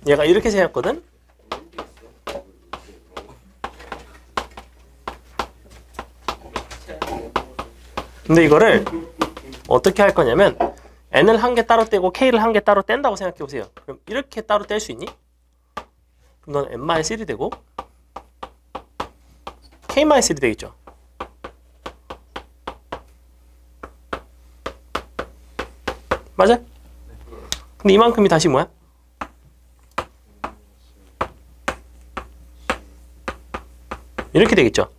얘가 이렇게 생겼거든. 근데 이거를 어떻게 할 거냐면 n을 한 개 따로 떼고 k를 한 개 따로 뗀다고 생각해 보세요. 그럼 이렇게 따로 뗄 수 있니? 그럼 넌 n-1이 되고 k-1이 되겠죠. 맞아? 근데 이만큼이 다시 뭐야? 이렇게 되겠죠.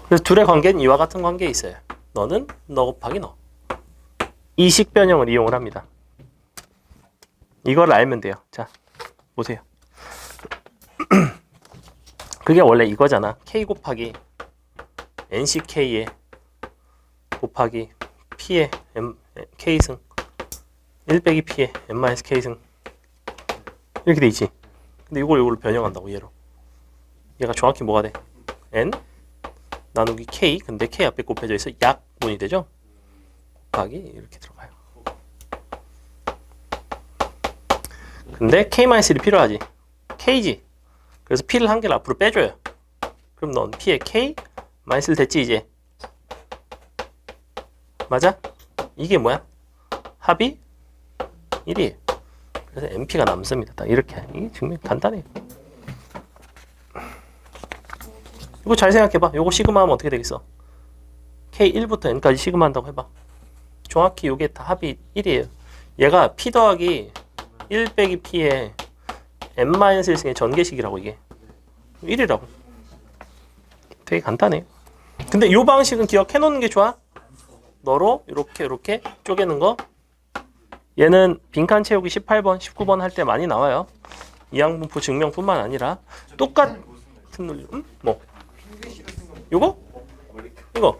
그래서 둘의 관계는 이와 같은 관계에 있어요. 너는 너 곱하기 너. 이식 변형을 이용을 합니다. 이걸 알면 돼요. 자, 보세요. 그게 원래 이거잖아. k 곱하기 nck의 곱하기 p의 k승 1 빼기 p의 n-k승 이렇게 돼 있지. 근데 이걸 변형한다고 얘로. 얘가 정확히 뭐가 돼? n 나누기 k. 근데 k 앞에 곱해져 있어 약분이 되죠. 곱하기 이렇게 들어가요. 근데 k-1이 필요하지. k지. 그래서 p를 한 개를 앞으로 빼줘요. 그럼 넌 p의 k 마이너스 됐지 이제. 맞아? 이게 뭐야? 합이 1이에요. 그래서 np가 남습니다. 딱 이렇게. 이게 정말 간단해요. 이거 잘 생각해봐. 요거 시그마 하면 어떻게 되겠어? k1부터 n까지 시그마 한다고 해봐. 정확히 요게 다 합이 1이에요. 얘가 p 더하기 1 빼기 p의 n-1승의 전개식이라고 이게. 1이라고. 되게 간단해요. 근데 요 방식은 기억해 놓는 게 좋아. 너로 이렇게 쪼개는 거. 얘는 빈칸 채우기 18번, 19번 할 때 많이 나와요. 이항분포 증명뿐만 아니라 똑같은 논리. 뭐? 요거? 이거.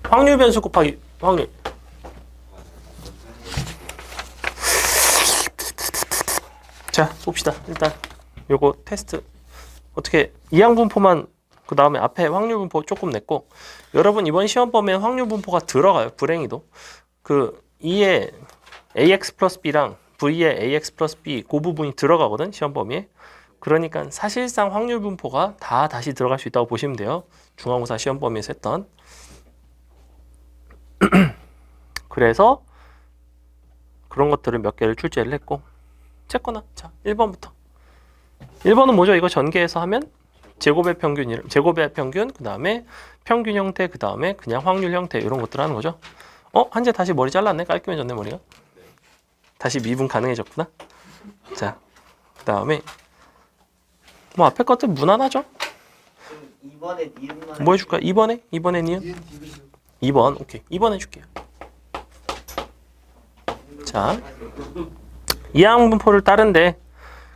확률 변수 곱하기 확률. 자, 봅시다. 일단 요거 테스트 어떻게 이항분포만 그 다음에 앞에 확률 분포 조금 냈고, 여러분 이번 시험 보면 확률 분포가 들어가요. 불행히도 그 2에 ax 플러스 b랑 v에 ax 플러스 b 그 부분이 들어가거든 시험 범위에. 그러니까 사실상 확률 분포가 다 다시 들어갈 수 있다고 보시면 돼요. 중간고사 시험 범위에서 했던. 그래서 그런 것들을 몇 개를 출제를 했고, 채거나 자 1번부터. 1번은 뭐죠? 이거 전개해서 하면 제곱의 평균, 그 다음에 평균 형태, 그 다음에 그냥 확률 형태 이런 것들 하는 거죠. 한재 다시 머리 잘랐네. 깔끔해졌네 머리가. 다시 미분 가능해졌구나. 자, 그 다음에 뭐 앞에 것들 무난하죠. 2번에 니은만 뭐 해줄까? 2번에 니은? 2번 오케이. 2번 해줄게요. 자, 이항분포를 따른데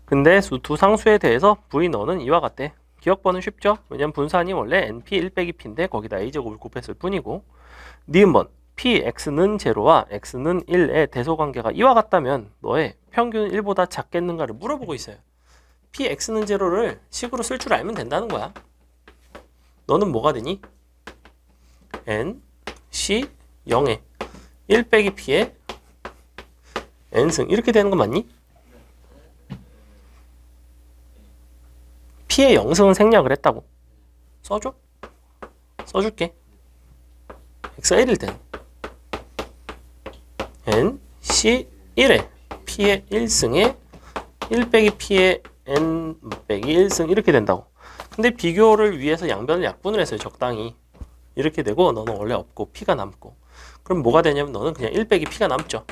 근데 두 상수에 대해서 v 너는 이와 같대. 기억번은 쉽죠? 왜냐면 분산이 원래 np 1 빼기 p인데 거기다 a제곱을 곱했을 뿐이고, 니은번 p x는 0와 x는 1의 대소관계가 이와 같다면 너의 평균은 1보다 작겠는가를 물어보고 있어요. p x는 0를 식으로 쓸 줄 알면 된다는 거야. 너는 뭐가 되니? n c 0에 1 빼기 p의 n승 이렇게 되는 거 맞니? p의 0승은 생략을 했다고. 써줘? 써줄게. x가 1일 때는 n c 1에 p의 1승에 1 빼기 p의 n 빼기 1승 이렇게 된다고. 근데 비교를 위해서 양변을 약분을 했어요. 적당히. 이렇게 되고 너는 원래 없고 p가 남고. 그럼 뭐가 되냐면 너는 그냥 1 빼기 p가 남죠.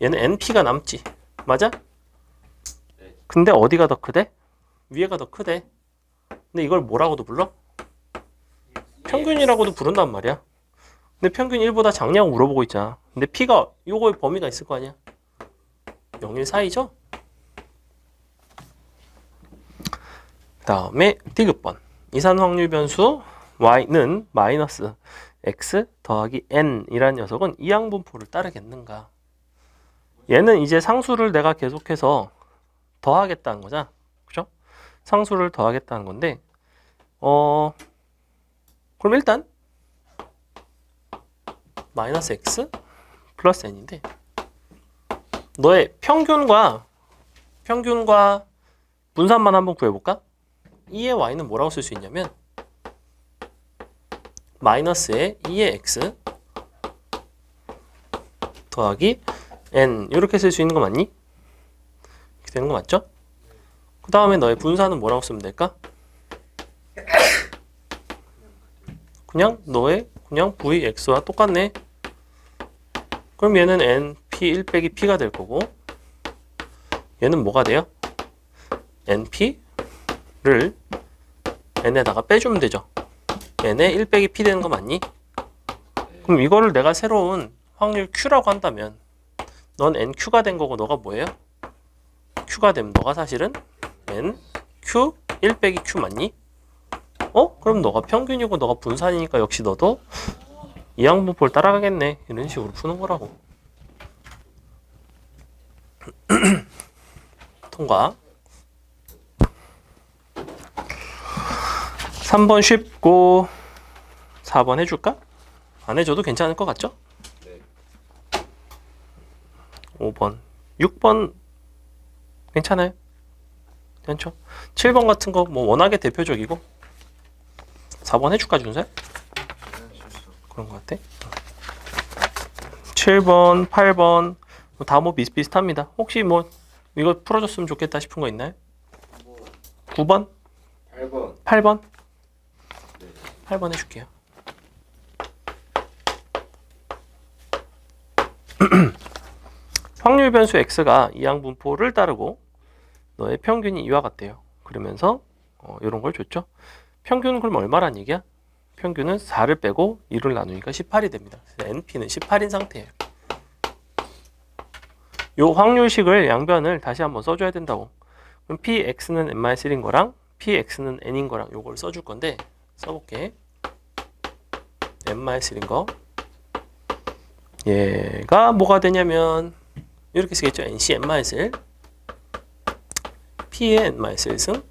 얘는 np가 남지. 맞아? 근데 어디가 더 크대? 위에가 더 크대. 근데 이걸 뭐라고도 불러? 평균이라고도 부른단 말이야. 근데 평균 1보다 작냐고 물어보고 있잖아. 근데 p가 요거의 범위가 있을 거 아니야. 0, 1 사이죠? 그 다음에 디귿번. 이산 확률 변수 y는 마이너스 x 더하기 n 이란 녀석은 이항분포를 따르겠는가. 얘는 이제 상수를 내가 계속해서 더하겠다는 거잖아. 그죠? 상수를 더하겠다는 건데, 그럼 일단 마이너스 x 플러스 n인데 너의 평균과 분산만 한번 구해볼까? 2의 y는 뭐라고 쓸 수 있냐면 마이너스의 2의 x 더하기 n 이렇게 쓸 수 있는 거 맞니? 이렇게 되는 거 맞죠? 그 다음에 너의 분산은 뭐라고 쓰면 될까? 그냥 너의 그냥 vx와 똑같네. 그럼 얘는 np1 빼기 p가 될 거고 얘는 뭐가 돼요? np를 n에다가 빼주면 되죠. n에 1 빼기 p 되는 거 맞니? 그럼 이거를 내가 새로운 확률 q라고 한다면 넌 nq가 된 거고 너가 뭐예요? q가 되면 너가 사실은 nq 1 빼기 q 맞니? 그럼 너가 평균이고 너가 분산이니까 역시 너도 이항분포를 따라가겠네. 이런 식으로 푸는 거라고. 통과. 3번 쉽고 4번 해줄까? 안 해줘도 괜찮을 것 같죠? 네. 5번 6번 괜찮아요? 괜찮죠? 7번 같은 거 뭐 워낙에 대표적이고 4번 해줄까 준서야? 그런 것 같아. 7번, 8번 다 뭐 비슷비슷합니다. 혹시 뭐 이거 풀어줬으면 좋겠다 싶은 거 있나요? 9번? 8번. 8번? 네. 8번 해줄게요. 확률 변수 x가 이항분포를 따르고 너의 평균이 이와 같대요. 그러면서 이런 걸 줬죠. 평균은 그럼 얼마란 얘기야? 평균은 4를 빼고 2를 나누니까 18이 됩니다. np는 18인 상태예요. 요 확률식을 양변을 다시 한번 써줘야 된다고. 그럼 px는 n-1인 거랑 px는 n인 거랑 요걸 써줄 건데 써볼게. n-1인 거 얘가 뭐가 되냐면 이렇게 쓰겠죠. nc n-1 p의 n-1승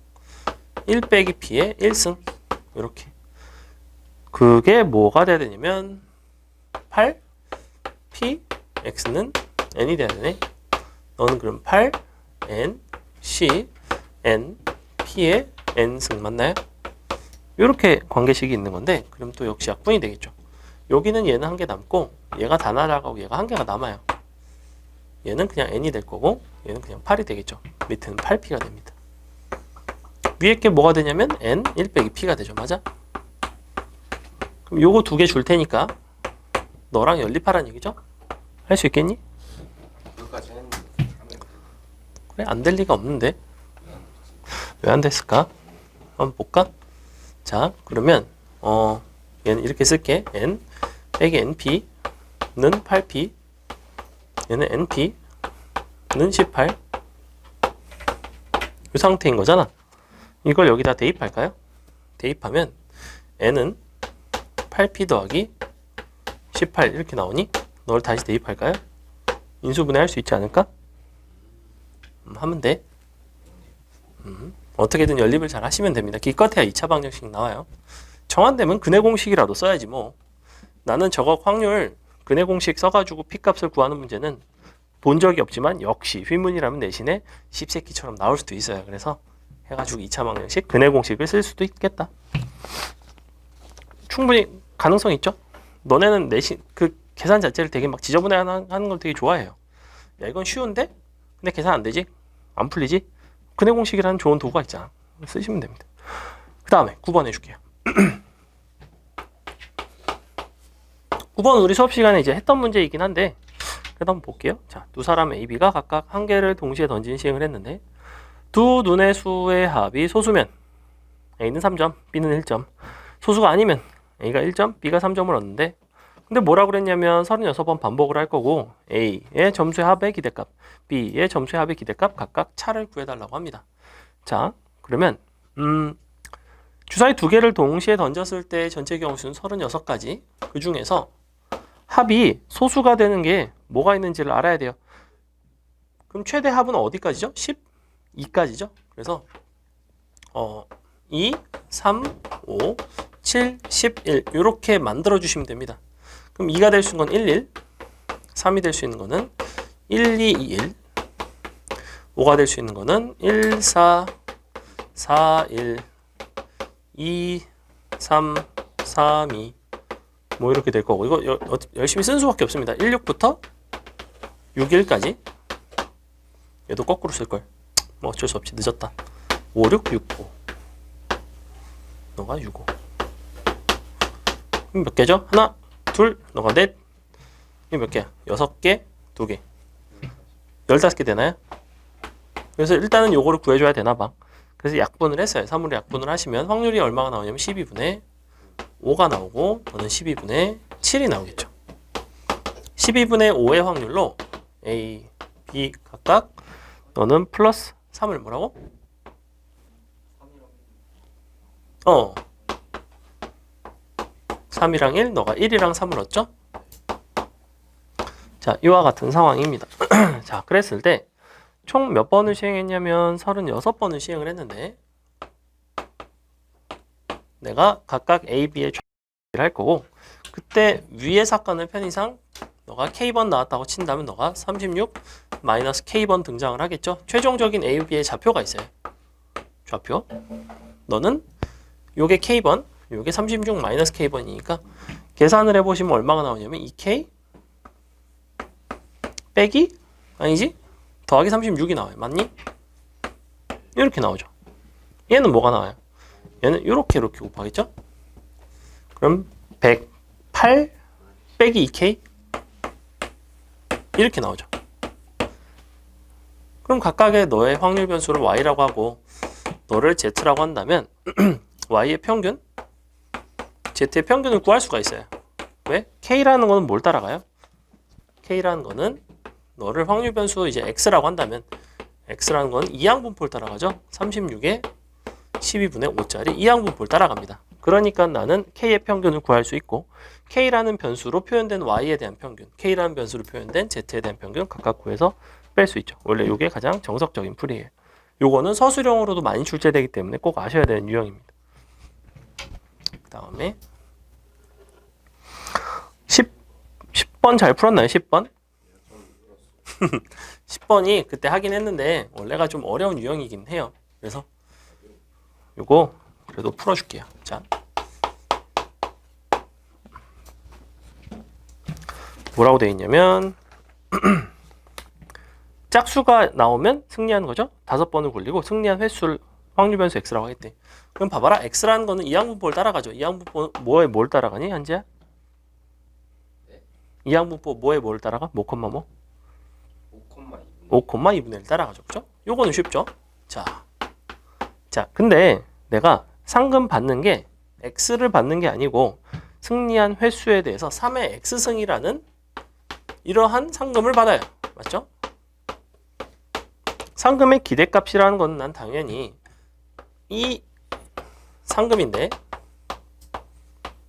1 빼기 p의 1승 이렇게. 그게 뭐가 돼야 되냐면 8 p x는 n이 돼야 되네. 너는 그럼 8 n c n p의 n승 맞나요? 이렇게 관계식이 있는 건데 그럼 또 역시 약분이 되겠죠. 여기는 얘는 한 개 남고 얘가 다 날아가고 얘가 한 개가 남아요. 얘는 그냥 n이 될 거고 얘는 그냥 8이 되겠죠. 밑에는 8p가 됩니다. 위에 게 뭐가 되냐면 n 1 빼기 p가 되죠. 맞아? 그럼 요거 두 개 줄 테니까 너랑 연립하라는 얘기죠? 할 수 있겠니? 여기까지 하면 그래 안 될 리가 없는데 왜 안 됐을까? 한번 볼까? 자 그러면 얘는 이렇게 쓸게. n 빼기 np는 8p 얘는 np는 18 이 상태인 거잖아. 이걸 여기다 대입할까요? 대입하면 n은 8p 더하기 18 이렇게 나오니 널 다시 대입할까요? 인수분해 할 수 있지 않을까? 하면 돼. 어떻게든 연립을 잘 하시면 됩니다. 기껏해야 2차 방정식 나와요. 정한되면 근해 공식이라도 써야지 뭐. 나는 저거 확률 근해 공식 써가지고 p값을 구하는 문제는 본 적이 없지만 역시 휘문이라면 내신에 십새끼처럼 나올 수도 있어요. 그래서 해가지고 2차 방정식 근해 공식을 쓸 수도 있겠다. 충분히 가능성 있죠? 너네는 내신 그 계산 자체를 되게 막 지저분해 하는 걸 되게 좋아해요. 야 이건 쉬운데? 근데 계산 안 되지? 안 풀리지? 근해 공식이라는 좋은 도구가 있잖아. 쓰시면 됩니다. 그 다음에 9번 해줄게요. 9번 우리 수업 시간에 이제 했던 문제이긴 한데 그래도 한번 볼게요. 자, 두 사람 A, B가 각각 한 개를 동시에 던진 시행을 했는데 두 눈의 수의 합이 소수면 A는 3점, B는 1점. 소수가 아니면 A가 1점, B가 3점을 얻는데 근데 뭐라고 그랬냐면 36번 반복을 할 거고 A의 점수의 합의 기대값, B의 점수의 합의 기대값 각각 차를 구해달라고 합니다. 자, 그러면 주사위 두 개를 동시에 던졌을 때 전체 경우수는 36가지. 그 중에서 합이 소수가 되는 게 뭐가 있는지를 알아야 돼요. 그럼 최대 합은 어디까지죠? 12까지죠. 그래서 2, 3, 5, 7, 11 이렇게 만들어 주시면 됩니다. 그럼 2가 될 수 있는 건 1, 1. 3이 될 수 있는 거는 1, 2, 2, 1. 5가 될 수 있는 거는 1, 4, 4, 1, 2, 3, 3, 2. 뭐 이렇게 될 거고. 이거 열심히 쓰는 수밖에 없습니다. 1, 6부터 6, 1까지. 얘도 거꾸로 쓸걸. 뭐 어쩔 수 없이 늦었다. 5, 6, 6, 5. 너가 6, 5. 그럼 몇 개죠? 하나, 둘, 너가 넷. 이게 몇 개야? 6개, 2개. 15개 되나요? 그래서 일단은 요거를 구해줘야 되나봐. 그래서 약분을 했어요. 3으로 약분을 하시면 확률이 얼마가 나오냐면 12분의 5가 나오고 너는 12분의 7이 나오겠죠. 12분의 5의 확률로 A, B 각각 너는 플러스 3을 뭐라고? 3이랑 1, 너가 1이랑 3을 얻죠? 자, 이와 같은 상황입니다. 자, 그랬을 때 총 몇 번을 시행했냐면 36번을 시행을 했는데 내가 각각 A, B의 조합을 할 거고 그때 위의 사건을 편의상 너가 K번 나왔다고 친다면 너가 36 마이너스 K번 등장을 하겠죠. 최종적인 A, B의 좌표가 있어요. 좌표. 너는 요게 K번, 요게 36 마이너스 K번이니까 계산을 해보시면 얼마가 나오냐면 2K 빼기 아니지? 더하기 36이 나와요. 맞니? 이렇게 나오죠. 얘는 뭐가 나와요? 얘는 이렇게 곱하겠죠? 그럼 108 빼기 2K 이렇게 나오죠. 그럼 각각의 너의 확률 변수를 Y라고 하고 너를 Z라고 한다면 Y의 평균, Z의 평균을 구할 수가 있어요. 왜? K라는 거는 뭘 따라가요? K라는 거는 너를 확률 변수 이제 X라고 한다면 X라는 건 이항분포를 따라가죠. 36에 12분의 5짜리 이항분포를 따라갑니다. 그러니까 나는 K의 평균을 구할 수 있고 K라는 변수로 표현된 Y에 대한 평균, K라는 변수로 표현된 Z에 대한 평균 각각 구해서 뺄 수 있죠. 원래 이게 가장 정석적인 풀이에요. 요거는 서술형으로도 많이 출제되기 때문에 꼭 아셔야 되는 유형입니다. 그 다음에 10번 잘 풀었나요? 10번? 10번이 그때 하긴 했는데 원래가 좀 어려운 유형이긴 해요. 그래서 요거 그래도 풀어줄게요. 자, 뭐라고 되어 있냐면 짝수가 나오면 승리하는 거죠. 5번을 굴리고 승리한 횟수를 확률 변수 X라고 했대. 그럼 봐봐라. X라는 거는 이항분포를 따라가죠. 이항분포 뭐에 뭘 따라가니? 한지야? 이항분포 뭐에 뭘 따라가? 뭐 콤마 뭐? 5,2분의 1 따라가죠. 그죠? 요거는 쉽죠? 자, 근데 내가 상금 받는 게 X를 받는 게 아니고 승리한 횟수에 대해서 3의 X승이라는 이러한 상금을 받아요. 맞죠? 상금의 기대값이라는 건 난 당연히 이 상금인데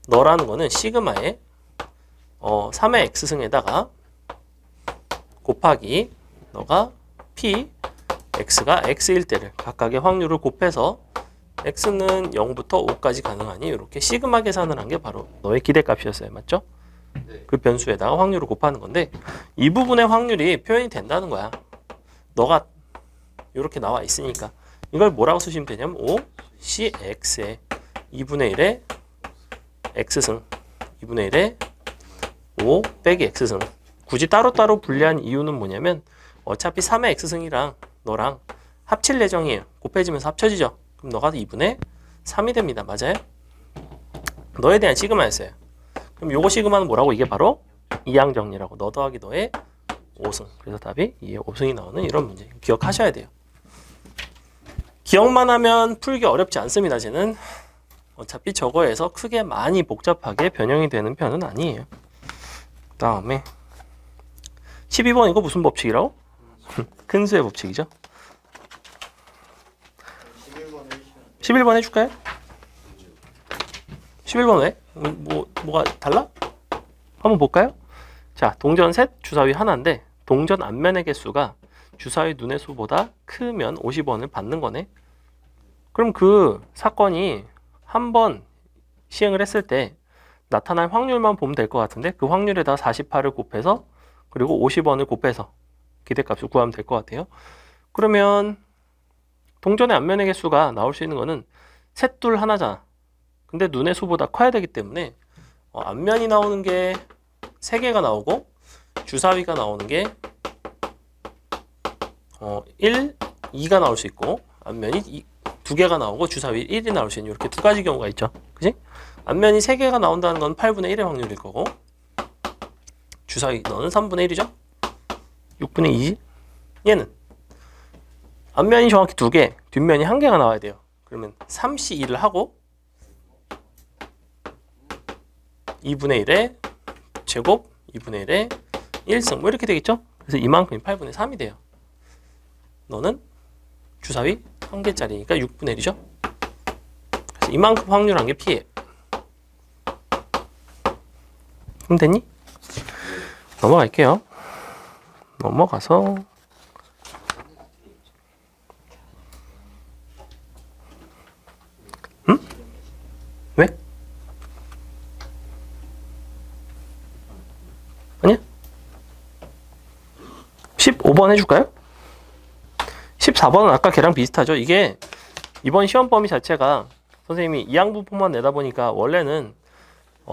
너라는 거는 시그마에 3의 X승에다가 곱하기 너가 P, X가 X일 때를 각각의 확률을 곱해서 X는 0부터 5까지 가능하니 이렇게 시그마 계산을 한 게 바로 너의 기대값이었어요. 맞죠? 네. 그 변수에다가 확률을 곱하는 건데 이 부분의 확률이 표현이 된다는 거야. 너가 이렇게 나와 있으니까 이걸 뭐라고 쓰시면 되냐면 5CX에 2분의 1의 X승 2분의 1의 5 빼기 X승. 굳이 따로따로 분리한 이유는 뭐냐면 어차피 3의 X승이랑 너랑 합칠 예정이에요. 곱해지면서 합쳐지죠. 그럼 너가 2분의 3이 됩니다. 맞아요? 너에 대한 시그마였어요. 그럼 요거 시그마는 뭐라고? 이게 바로 이항정리라고. 너 더하기 너의 5승. 그래서 답이 2의 5승이 나오는 이런 문제. 기억하셔야 돼요. 기억만 하면 풀기 어렵지 않습니다. 쟤는 어차피 저거에서 크게 많이 복잡하게 변형이 되는 편은 아니에요. 그 다음에 12번 이거 무슨 법칙이라고? 큰 수의 법칙이죠. 11번 해줄까요? 11번 왜? 뭐가 달라? 한번 볼까요? 자, 동전 셋, 주사위 하나인데 동전 앞면의 개수가 주사위 눈의 수보다 크면 50원을 받는 거네. 그럼 그 사건이 한 번 시행을 했을 때 나타날 확률만 보면 될 것 같은데 그 확률에다 48을 곱해서 그리고 50원을 곱해서 기대값을 구하면 될 것 같아요. 그러면 동전의 앞면의 개수가 나올 수 있는 거는 셋, 둘, 하나잖아. 근데 눈의 수보다 커야 되기 때문에 앞면이 나오는 게 3개가 나오고 주사위가 나오는 게 1, 2가 나올 수 있고 앞면이 2개가 나오고 주사위 1이 나올 수 있는 이렇게 두 가지 경우가 있죠. 그지? 앞면이 3개가 나온다는 건 8분의 1의 확률일 거고 주사위 너는 3분의 1이죠? 6분의 2지? 얘는 앞면이 정확히 2개, 뒷면이 1개가 나와야 돼요. 그러면 3C2를 하고 2분의 1의 제곱, 2분의 1의 1승 뭐 이렇게 되겠죠? 그래서 이만큼이 8분의 3이 돼요. 너는 주사위 1개짜리니까 6분의 1이죠? 그래서 이만큼 확률한 게 P예요. 그럼 됐니? 넘어갈게요. 넘어가서 왜? 아니야? 15번 해줄까요? 14번은 아까 걔랑 비슷하죠. 이게 이번 시험 범위 자체가 선생님이 이항분포만 내다 보니까 원래는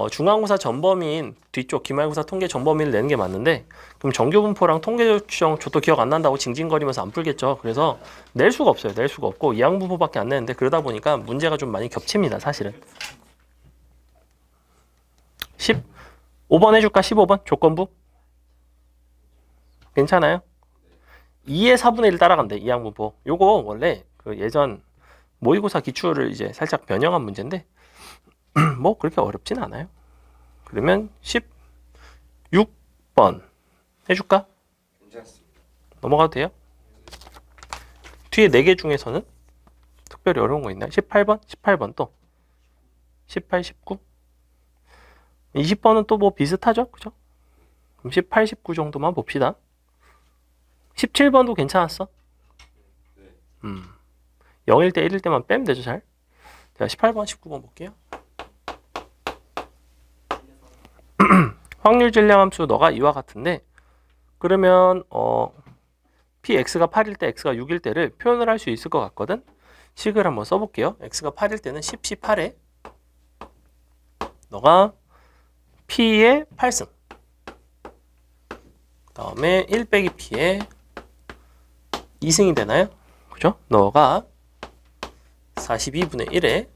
중간고사 전범위인 뒤쪽 기말고사 통계 전범위를 내는 게 맞는데 그럼 정규분포랑 통계조정 저도 기억 안 난다고 징징거리면서 안 풀겠죠. 그래서 낼 수가 없어요. 낼 수가 없고 이항분포밖에 안 내는데 그러다 보니까 문제가 좀 많이 겹칩니다. 사실은 15번 해줄까? 15번 조건부 괜찮아요? 2의 4분의 1 따라간대. 이항분포 요거 원래 그 예전 모의고사 기출을 이제 살짝 변형한 문제인데 뭐 그렇게 어렵진 않아요. 그러면 16번 해줄까? 괜찮습니다. 넘어가도 돼요? 뒤에 4개 중에서는 특별히 어려운 거 있나요? 18번? 18번 또 18, 19 20번은 또 뭐 비슷하죠? 그죠? 그럼 18, 19 정도만 봅시다. 17번도 괜찮았어? 0일 때 1일 때만 빼면 되죠 잘? 자 18번, 19번 볼게요. 확률 질량함수 너가 이와 같은데 그러면 px가 8일 때 x가 6일 때를 표현을 할 수 있을 것 같거든. 식을 한번 써볼게요. x가 8일 때는 10, 18에 너가 p의 8승 그 다음에 1 빼기 p의 2승이 되나요? 그죠? 너가 42분의 1에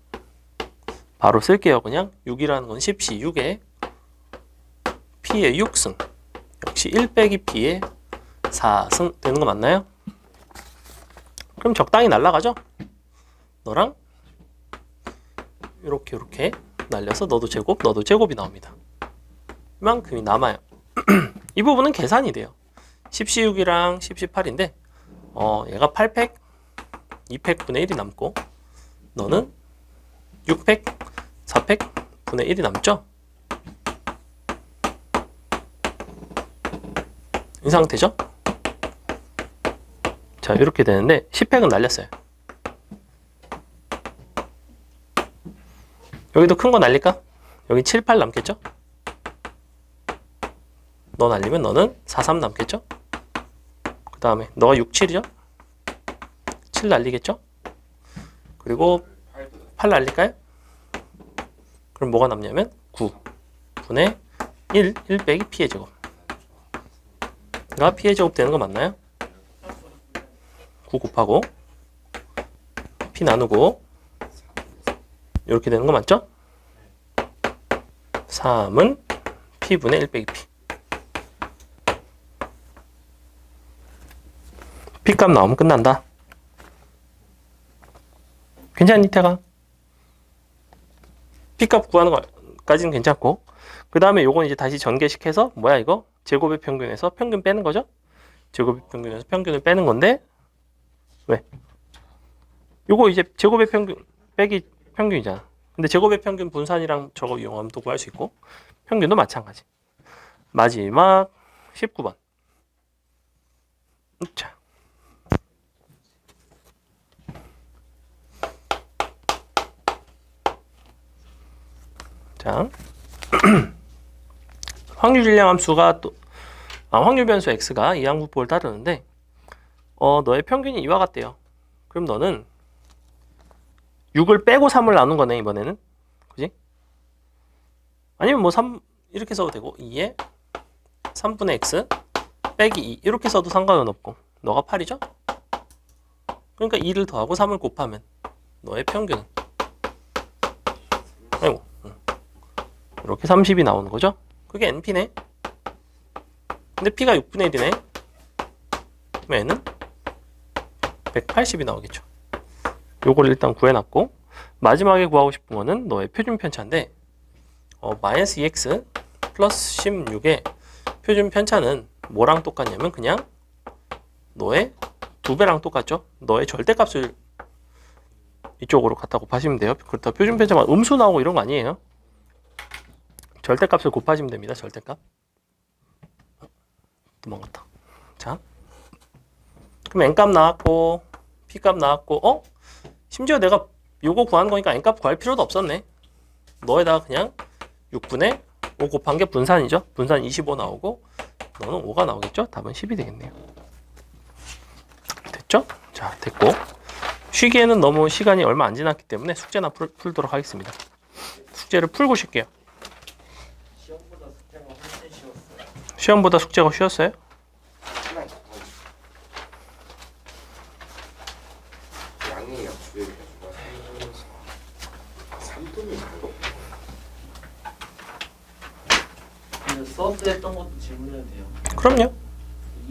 바로 쓸게요. 그냥 6이라는 건 10시 6에 p의 6승 역시 1 빼기 p의 4승 되는 거 맞나요? 그럼 적당히 날아가죠? 너랑 이렇게 날려서 너도 제곱, 너도 제곱이 나옵니다. 이만큼이 남아요. 이 부분은 계산이 돼요. 10시 6이랑 10시 8인데 얘가 8팩, 2팩 분의 1이 남고 너는 6팩, 4팩 분의 1이 남죠? 이 상태죠? 자 이렇게 되는데 10팩은 날렸어요. 여기도 큰 거 날릴까? 여기 7, 8 남겠죠? 너 날리면 너는 4, 3 남겠죠? 그 다음에 너가 6, 7이죠? 7 날리겠죠? 그리고 8 날릴까요? 그럼 뭐가 남냐면 9 분의 1 빼기 p의 제곱 가 p의 제곱 되는 거 맞나요? 9 곱하고 p 나누고 이렇게 되는 거 맞죠? 3은 p분의 1 빼기 p p값 나오면 끝난다. 괜찮니 태가? p값 구하는 거까지는 괜찮고 그 다음에 요건 이제 다시 전개식해서 뭐야 이거? 제곱의 평균에서 평균 빼는 거죠? 제곱의 평균에서 평균을 빼는 건데 왜? 요거 이제 제곱의 평균 빼기 평균이잖아. 근데 제곱의 평균 분산이랑 저거 이용하면 또 구할 수 있고 평균도 마찬가지. 마지막 19번. 자. 자. 확률 질량 함수가 확률 변수 x가 이항분법을 따르는데 너의 평균이 이와 같대요. 그럼 너는 6을 빼고 3을 나눈 거네 이번에는. 그지? 아니면 뭐 3 이렇게 써도 되고 2에 3분의 x 빼기 2 이렇게 써도 상관은 없고 너가 8이죠? 그러니까 2를 더하고 3을 곱하면 너의 평균은 아이고 이렇게 30이 나오는 거죠? 그게 NP네. 근데 P가 6분의 1이네. 그럼 N은 180이 나오겠죠. 요걸 일단 구해놨고 마지막에 구하고 싶은 거는 너의 표준 편차인데 마이너스 2x 플러스 16의 표준 편차는 뭐랑 똑같냐면 그냥 너의 2배랑 똑같죠. 너의 절대값을 이쪽으로 갖다 곱하시면 돼요. 그렇다 표준 편차만 음수 나오고 이런 거 아니에요. 절대값을 곱하시면 됩니다. 절대값. 도망갔다. 자, 그럼 n값 나왔고 p값 나왔고 심지어 내가 요거 구하는 거니까 n값 구할 필요도 없었네. 너에다가 그냥 6분의 5 곱한 게 분산이죠. 분산 25 나오고 너는 5가 나오겠죠. 답은 10이 되겠네요. 됐죠? 자, 됐고 쉬기에는 너무 시간이 얼마 안 지났기 때문에 숙제나 풀도록 하겠습니다. 숙제를 풀고 쉴게요. 시험보다 숙제가 훨씬 쉬웠어요. 시험보다 숙제가 쉬웠어요? 양이 약수의 개수가 3분이 말고 근데 서드 했던 것도 질문해도 돼요. 그럼요.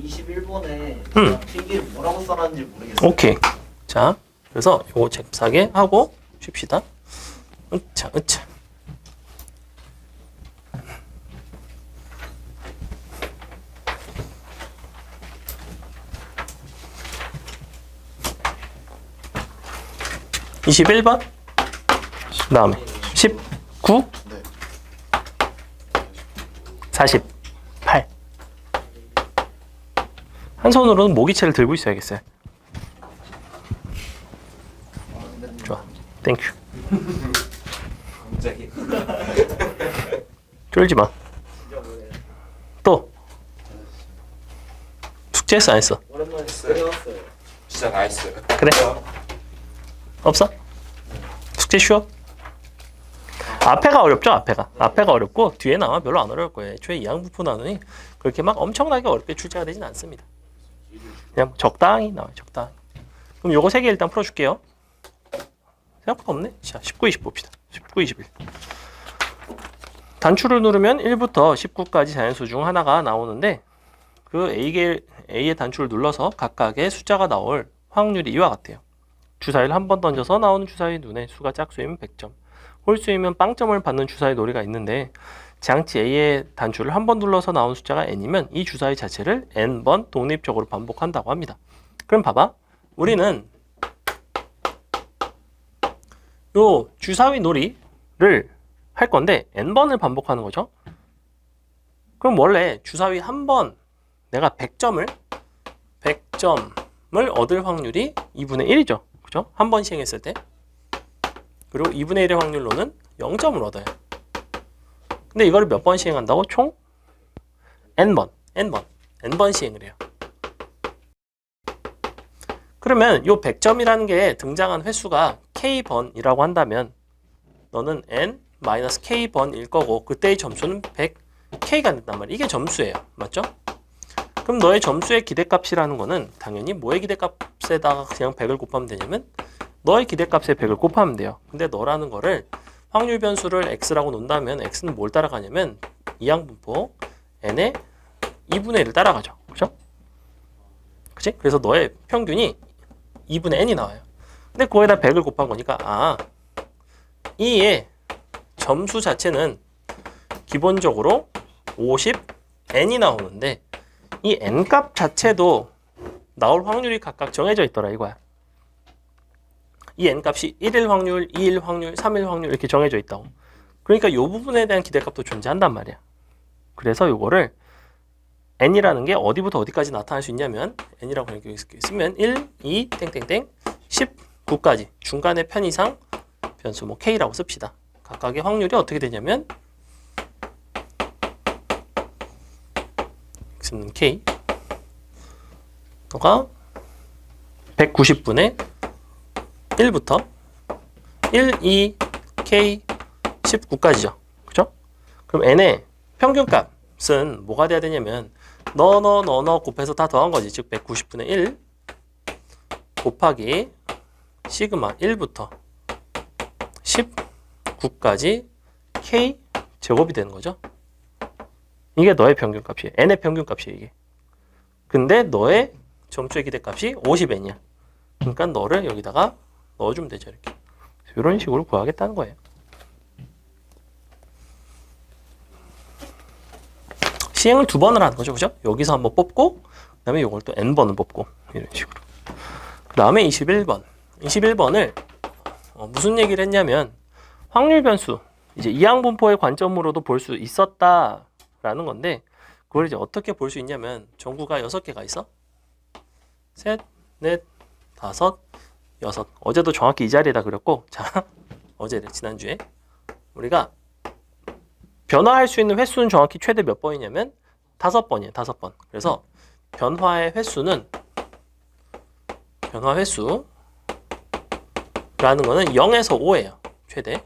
21번에 필기를 뭐라고 써놨는지 모르겠어요. 오케이. 자, 그래서 요거 잽싸게 하고 쉽시다. 으차, 으차. (21번) 그 다음에 19 48 한 손으로는 모기채를 들고 있어야겠어요. 좋아, 땡큐. 갑자기 쫄지 마. 진짜 모르겠어요. 또 숙제했어 안 했어? 오랜만에 배웠어요. 진짜 나이스. 그래. 없어? 숙제 쉬워? 앞에가 어렵죠. 앞에가 어렵고 뒤에 나와 별로 안 어려울 거예요. 애초에 이항분포 나누니 그렇게 막 엄청나게 어렵게 출제가 되진 않습니다. 그냥 적당히 나와요. 적당히. 그럼 요거 3개 일단 풀어줄게요. 생각보다 없네. 자, 19, 20 봅시다. 19, 21. 단추를 누르면 1부터 19까지 자연수 중 하나가 나오는데 그 A의 단추를 눌러서 각각의 숫자가 나올 확률이 이와 같아요. 주사위를 한 번 던져서 나오는 주사위 눈의 수가 짝수이면 100점, 홀수이면 빵점을 받는 주사위 놀이가 있는데 장치 A의 단추를 한 번 눌러서 나온 숫자가 n이면 이 주사위 자체를 n번 독립적으로 반복한다고 합니다. 그럼 봐봐. 우리는 요 주사위 놀이를 할 건데 n번을 반복하는 거죠. 그럼 원래 주사위 한 번 내가 100점을 얻을 확률이 2분의 1이죠. 그죠? 한 번 시행했을 때. 그리고 2분의 1의 확률로는 0점을 얻어요. 근데 이거를 몇 번 시행한다고? 총 n번 시행을 해요. 그러면 요 100점이라는 게 등장한 횟수가 k번이라고 한다면 너는 n-k번일 거고 그때의 점수는 100k가 된단 말이야. 이게 점수예요. 맞죠? 그럼 너의 점수의 기대값이라는 거는 당연히 뭐의 기대값에다가 그냥 100을 곱하면 되냐면 너의 기대값에 100을 곱하면 돼요. 근데 너라는 거를 확률 변수를 x라고 놓는다면 x는 뭘 따라가냐면 이항분포 n의 2분의 1을 따라가죠. 그죠? 그치? 그래서 너의 평균이 2분의 n이 나와요. 근데 그거에다 100을 곱한 거니까 이의 점수 자체는 기본적으로 50n이 나오는데 이 n값 자체도 나올 확률이 각각 정해져 있더라 이거야. 이 n값이 1일 확률, 2일 확률, 3일 확률 이렇게 정해져 있다고. 그러니까 이 부분에 대한 기대값도 존재한단 말이야. 그래서 이거를 n이라는 게 어디부터 어디까지 나타날 수 있냐면 n이라고 이렇게 쓰면 1, 2, 땡땡땡 19까지 중간에 편이상 변수 k라고 씁시다. 각각의 확률이 어떻게 되냐면 붙는 K 너가 190분의 1부터 1, 2, K 19까지죠. 그죠? 그럼 n의 평균값은 뭐가 돼야 되냐면 너 곱해서 다 더한 거지. 즉 190분의 1 곱하기 시그마 1부터 19까지 K 제곱이 되는 거죠. 이게 너의 평균값이에요. n의 평균값이에요, 이게. 근데 너의 점수의 기대값이 50n이야. 그러니까 너를 여기다가 넣어주면 되죠, 이렇게. 이런 식으로 구하겠다는 거예요. 시행을 2번을 하는 거죠, 그죠? 여기서 한번 뽑고, 그 다음에 이걸 또 n번을 뽑고, 이런 식으로. 그 다음에 21번. 21번을 무슨 얘기를 했냐면, 확률 변수, 이제 이항분포의 관점으로도 볼 수 있었다라는 건데, 그걸 이제 어떻게 볼 수 있냐면, 전구가 6개가 있어. 셋, 넷, 다섯, 여섯. 어제도 정확히 이 자리에다 그렸고, 자, 어제래, 지난주에. 우리가 변화할 수 있는 횟수는 정확히 최대 몇 번이냐면 5번이에요. 5번. 그래서 변화 횟수라는 거는 0에서 5예요. 최대.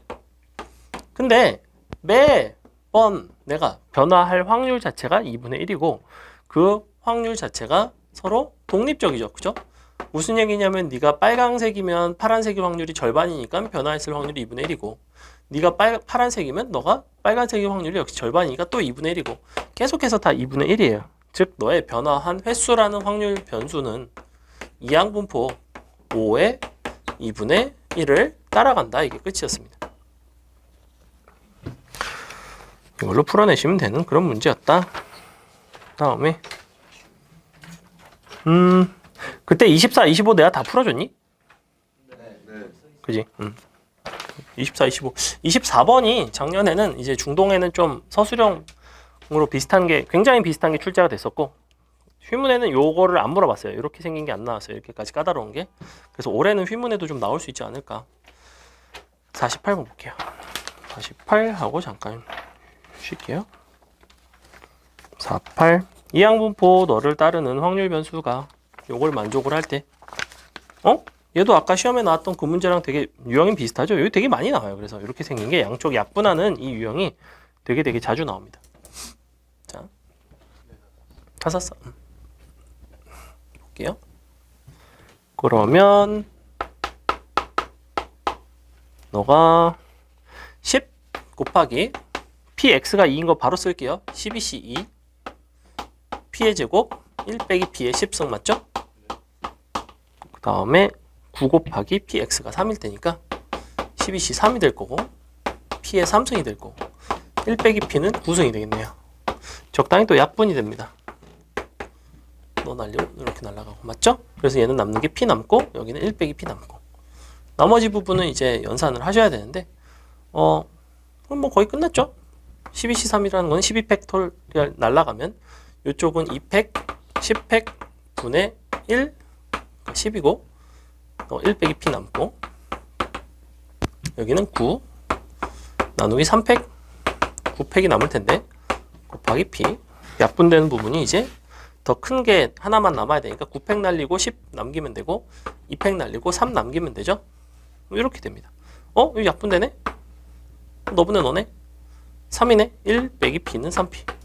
근데 매번 내가 변화할 확률 자체가 2분의 1이고 그 확률 자체가 서로 독립적이죠. 그죠? 무슨 얘기냐면 네가 빨강색이면 파란색의 확률이 절반이니까 변화했을 확률이 2분의 1이고 네가 파란색이면 너가 빨간색의 확률이 역시 절반이니까 또 2분의 1이고 계속해서 다 2분의 1이에요. 즉 너의 변화한 횟수라는 확률 변수는 이항분포 5의 2분의 1을 따라간다. 이게 끝이었습니다. 이걸로 풀어내시면 되는 그런 문제였다. 다음에 그때 24, 25 내가 다 풀어줬니? 네. 그지? 24, 25. 24번이 작년에는 이제 중동에는 좀 서술형으로 비슷한 게 굉장히 비슷한 게 출제가 됐었고 휘문에는 요거를 안 물어봤어요. 이렇게 생긴 게 안 나왔어요. 이렇게까지 까다로운 게. 그래서 올해는 휘문에도 좀 나올 수 있지 않을까. 48번 볼게요. 48 하고 잠깐 쉴게요. 48. 이항분포 너를 따르는 확률 변수가 요걸 만족을 할 때 얘도 아까 시험에 나왔던 그 문제랑 되게 유형이 비슷하죠? 여기 되게 많이 나와요. 그래서 이렇게 생긴 게 양쪽 약분하는 이 유형이 되게 자주 나옵니다. 자, 다 샀어. 볼게요. 그러면 너가 10 곱하기 px가 2인 거 바로 쓸게요. 12c 2 p의 제곱 1 빼기 p의 10승 맞죠? 그 다음에 9 곱하기 px가 3일 테니까 12c 3이 될 거고 p의 3승이 될 거고 1 빼기 p는 9승이 되겠네요. 적당히 또 약분이 됩니다. 너 날리고 이렇게 날아가고 맞죠? 그래서 얘는 남는 게 p 남고 여기는 1 빼기 p 남고 나머지 부분은 이제 연산을 하셔야 되는데 그럼 뭐 거의 끝났죠? 12c 3이라는 건 12팩토리얼 날아가면 이쪽은 2팩, 10팩 분의 1, 10이고 1 빼기 p 남고 여기는 9 나누기 3팩 9팩이 남을 텐데 곱하기 p 약분되는 부분이 이제 더 큰 게 하나만 남아야 되니까 9팩 날리고 10 남기면 되고 2팩 날리고 3 남기면 되죠. 이렇게 됩니다. 이거 약분되네? 너분의 너네? 3이네? 1 빼기 p는 3p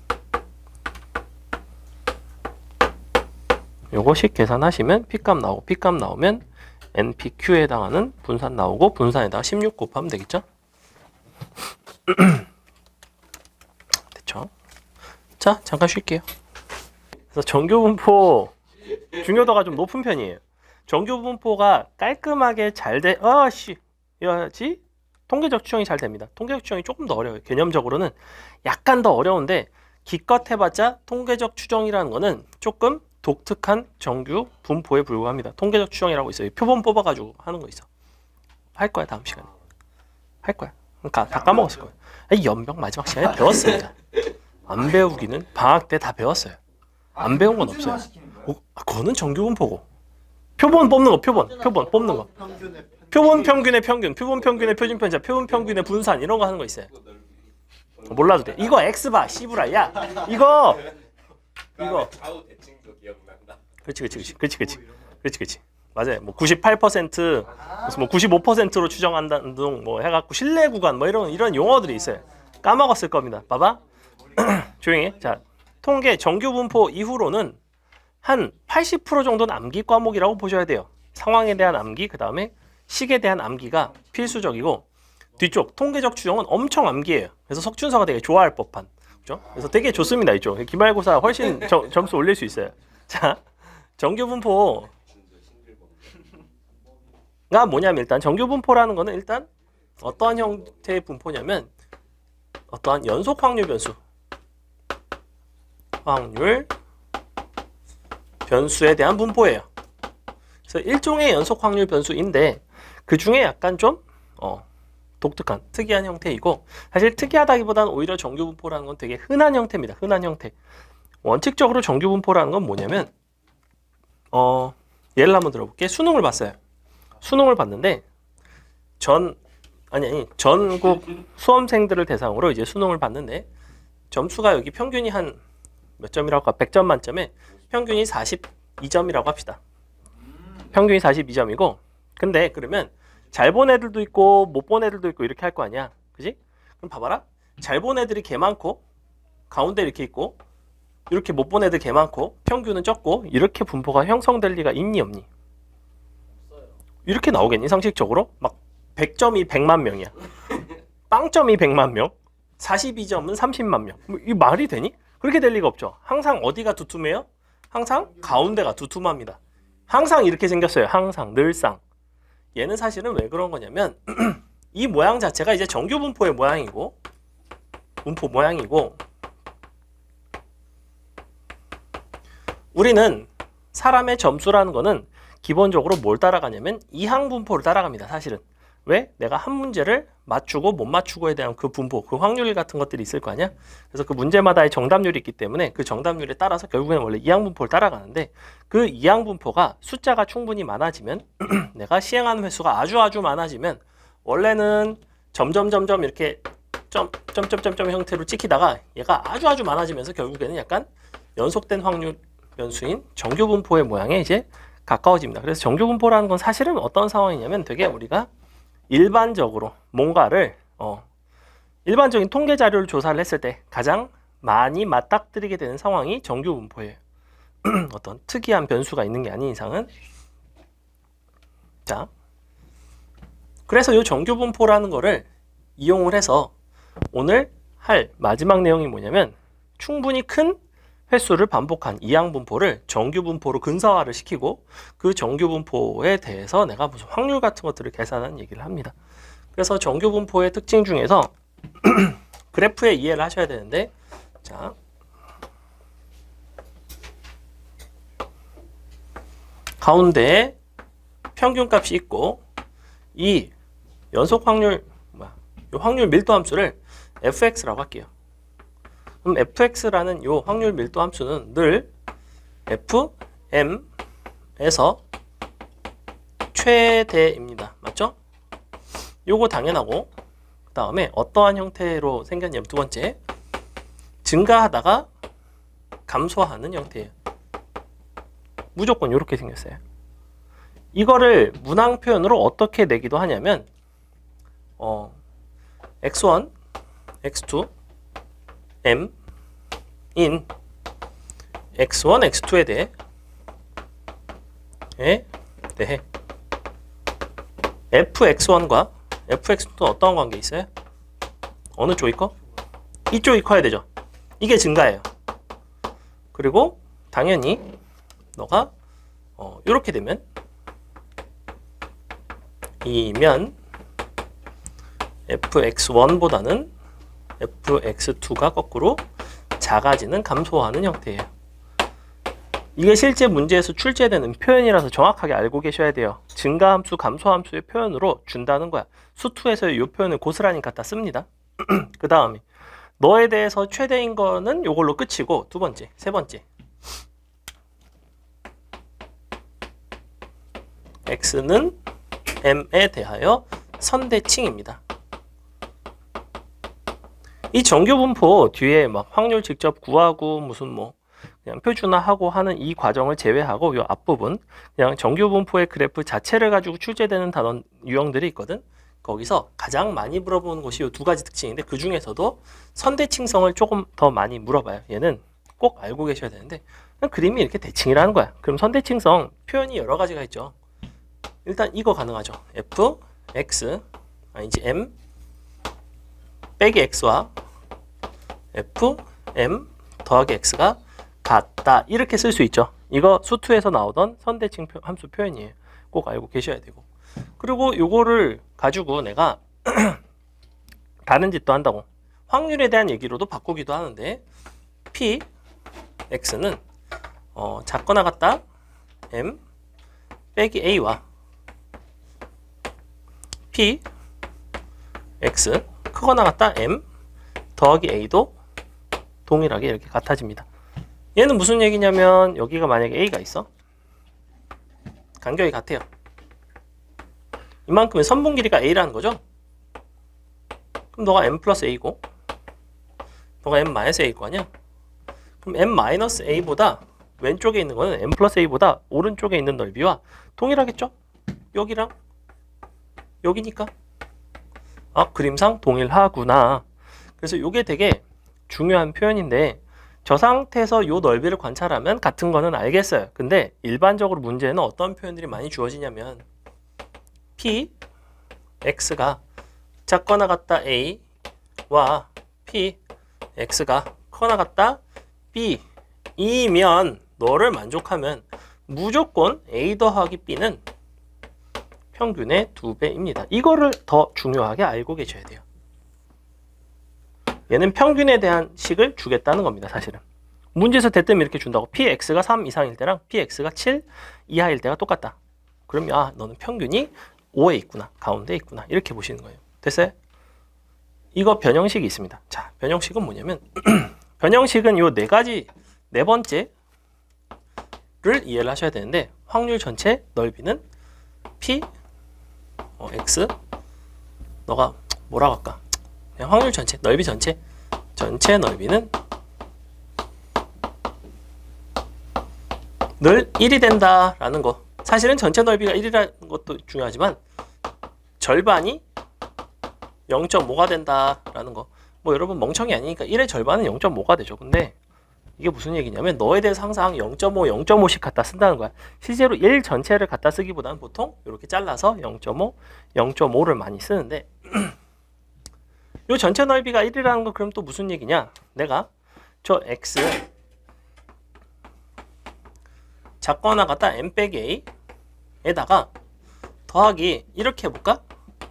요것이 계산하시면 p값 나오고 p값 나오면 npq에 해당하는 분산 나오고 분산에다가 16 곱하면 되겠죠? 됐죠? 자, 잠깐 쉴게요. 그래서 정규분포 중요도가 좀 높은 편이에요. 정규분포가 깔끔하게 잘 야지 통계적 추정이 잘 됩니다. 통계적 추정이 조금 더 어려워요. 개념적으로는 약간 더 어려운데 기껏 해봤자 통계적 추정이라는 거는 조금 독특한 정규 분포에 불과합니다. 통계적 추정이라고 있어요. 표본 뽑아가지고 하는 거 있어. 할 거야 다음 시간에. 할 거야. 그러니까 다 까먹었을 거야. 연병 마지막 시간에 배웠으니까. 안 배우기는 방학 때 다 배웠어요. 안 배운 건 없어요. 그거는 정규 분포고. 표본 뽑는 거 표본 뽑는 거. 표본 평균의 평균, 표본 평균의 표준 편차, 표본 평균의 분산 이런 거 하는 거 있어요. 몰라도 돼. 이거 X바, C브라. 야, 이거 이거. 좌우 대칭도 기억난다. 그렇지. 맞아요. 뭐 98% 무슨 뭐 95%로 추정한다는 등 뭐 해갖고 신뢰 구간 뭐 이런 용어들이 있어요. 까먹었을 겁니다. 봐봐. 조용히 해. 자, 통계 정규 분포 이후로는 한 80% 정도는 암기 과목이라고 보셔야 돼요. 상황에 대한 암기, 그 다음에 식에 대한 암기가 필수적이고 뒤쪽 통계적 추정은 엄청 암기예요. 그래서 석준서가 되게 좋아할 법한. 그죠? 그래서 되게 좋습니다. 이쪽 기말고사 훨씬 점수 올릴 수 있어요. 자, 정규 분포가 뭐냐면 일단 정규 분포라는 거는 일단 어떠한 형태의 분포냐면 어떠한 연속 확률 변수에 대한 분포예요. 그래서 일종의 연속 확률 변수인데 그 중에 약간 좀 독특한 특이한 형태이고 사실 특이하다기보다는 오히려 정규 분포라는 건 되게 흔한 형태입니다. 흔한 형태. 원칙적으로 정규 분포라는 건 뭐냐면 예를 한번 들어볼게. 수능을 봤어요. 수능을 봤는데 전국 수험생들을 대상으로 이제 수능을 봤는데 점수가 여기 평균이 한 몇 점이라고 할까? 100점 만점에 평균이 42점이라고 합시다. 평균이 42점이고 근데 그러면 잘 본 애들도 있고 못 본 애들도 있고 이렇게 할 거 아니야. 그지? 그럼 봐봐라. 잘 본 애들이 개 많고 가운데 이렇게 있고 이렇게 못 본 애들 개 많고 평균은 적고 이렇게 분포가 형성될 리가 있니 없니? 이렇게 나오겠니? 상식적으로? 막 100점이 100만 명이야. 빵점이 100만 명. 42점은 30만 명. 이 말이 되니? 그렇게 될 리가 없죠. 항상 어디가 두툼해요? 항상 가운데가 두툼합니다. 항상 이렇게 생겼어요. 항상, 늘상. 얘는 사실은 왜 그런 거냐면 이 모양 자체가 이제 정규 분포의 모양이고 분포 모양이고 우리는 사람의 점수라는 거는 기본적으로 뭘 따라가냐면 이항 분포를 따라갑니다. 사실은. 왜? 내가 한 문제를 맞추고 못 맞추고에 대한 그 분포, 그 확률 같은 것들이 있을 거 아니야? 그래서 그 문제마다의 정답률이 있기 때문에 그 정답률에 따라서 결국에는 원래 이항 분포를 따라가는데 그 이항 분포가 숫자가 충분히 많아지면 내가 시행하는 횟수가 아주 많아지면 원래는 점점 이렇게 점점점점 형태로 찍히다가 얘가 아주 많아지면서 결국에는 약간 연속된 확률 변수인 정규 분포의 모양에 이제 가까워집니다. 그래서 정규 분포라는 건 사실은 어떤 상황이냐면 되게 우리가 일반적으로 뭔가를 일반적인 통계 자료를 조사를 했을 때 가장 많이 맞닥뜨리게 되는 상황이 정규 분포예요. 어떤 특이한 변수가 있는 게 아닌 이상은. 자, 그래서 이 정규 분포라는 거를 이용을 해서 오늘 할 마지막 내용이 뭐냐면 충분히 큰 횟수를 반복한 이항 분포를 정규 분포로 근사화를 시키고 그 정규 분포에 대해서 내가 무슨 확률 같은 것들을 계산하는 얘기를 합니다. 그래서 정규 분포의 특징 중에서 그래프의 이해를 하셔야 되는데 자, 가운데에 평균값이 있고 이 연속 확률 이 확률 밀도 함수를 fx라고 할게요. 그럼 fx라는 이 확률 밀도 함수는 늘 fm에서 최대입니다. 맞죠? 요거 당연하고 그 다음에 어떠한 형태로 생겼냐면 두 번째 증가하다가 감소하는 형태예요. 무조건 이렇게 생겼어요. 이거를 문항 표현으로 어떻게 내기도 하냐면 x1, x2, m in x1, x2에 대해 fx1과 fx2는 어떤 관계 있어요? 어느 쪽이 커? 이쪽이 커야 되죠. 이게 증가예요. 그리고 당연히 너가 이렇게 되면 이면 fx1보다는 fx2가 거꾸로 작아지는 감소하는 형태예요. 이게 실제 문제에서 출제되는 표현이라서 정확하게 알고 계셔야 돼요. 증가함수, 감소함수의 표현으로 준다는 거야. 수투에서의 이 표현을 고스란히 갖다 씁니다. 그 다음에 너에 대해서 최대인 거는 이걸로 끝이고 두 번째, 세 번째 x는 m에 대하여 선대칭입니다. 이 정규 분포 뒤에 막 확률 직접 구하고 무슨 뭐 그냥 표준화하고 하는 이 과정을 제외하고 이 앞부분 그냥 정규분포의 그래프 자체를 가지고 출제되는 단원 유형들이 있거든. 거기서 가장 많이 물어보는 것이 이 두 가지 특징인데 그 중에서도 선대칭성을 조금 더 많이 물어봐요. 얘는 꼭 알고 계셔야 되는데 그냥 그림이 이렇게 대칭이라는 거야. 그럼 선대칭성 표현이 여러 가지가 있죠. 일단 이거 가능하죠. f, x, 아니지 m 빼기 x와 f, m 더하기 x가 같다. 이렇게 쓸 수 있죠. 이거 수투에서 나오던 선대칭 함수 표현이에요. 꼭 알고 계셔야 되고. 그리고 요거를 가지고 내가 다른 짓도 한다고. 확률에 대한 얘기로도 바꾸기도 하는데 p, x는 작거나 같다 m 빼기 a와 p, x 크거나 같다 m 더하기 a도 동일하게 이렇게 같아집니다. 얘는 무슨 얘기냐면 여기가 만약에 a가 있어. 간격이 같아요. 이만큼의 선분 길이가 a라는 거죠. 그럼 너가 m 플러스 a고 너가 m 마이너스 a일 거 아니야. 그럼 m 마이너스 a보다 왼쪽에 있는 거는 m 플러스 a보다 오른쪽에 있는 넓이와 동일하겠죠? 여기랑 여기니까. 아, 그림상 동일하구나. 그래서 이게 되게 중요한 표현인데 저 상태에서 요 넓이를 관찰하면 같은 거는 알겠어요. 근데 일반적으로 문제는 어떤 표현들이 많이 주어지냐면 p, x가 작거나 같다 a와 p, x가 커나 같다 b 이면 너를 만족하면 무조건 a 더하기 b는 평균의 2배입니다. 이거를 더 중요하게 알고 계셔야 돼요. 얘는 평균에 대한 식을 주겠다는 겁니다. 사실은 문제에서 대뜸 이렇게 준다고 px가 3 이상일 때랑 px가 7 이하일 때가 똑같다. 그럼 아 너는 평균이 5에 있구나, 가운데 있구나, 이렇게 보시는 거예요. 됐어요? 이거 변형식이 있습니다. 자, 변형식은 뭐냐면 변형식은 요 네 가지, 네 번째를 이해를 하셔야 되는데 확률 전체 넓이는 p x 너가 뭐라고 할까? 그냥 확률 전체, 넓이 전체 넓이는 늘 1이 된다라는 거. 사실은 전체 넓이가 1이라는 것도 중요하지만 절반이 0.5가 된다라는 거. 뭐 여러분 멍청이 아니니까 1의 절반은 0.5가 되죠. 근데 이게 무슨 얘기냐면 너에 대해서 항상 0.5, 0.5씩 갖다 쓴다는 거야. 실제로 1 전체를 갖다 쓰기보다는 보통 이렇게 잘라서 0.5, 0.5를 많이 쓰는데 요 전체 넓이가 1이라는 거 그럼 또 무슨 얘기냐? 내가 저 x 작거나 같다 m 빼기 a에다가 더하기 이렇게 해볼까?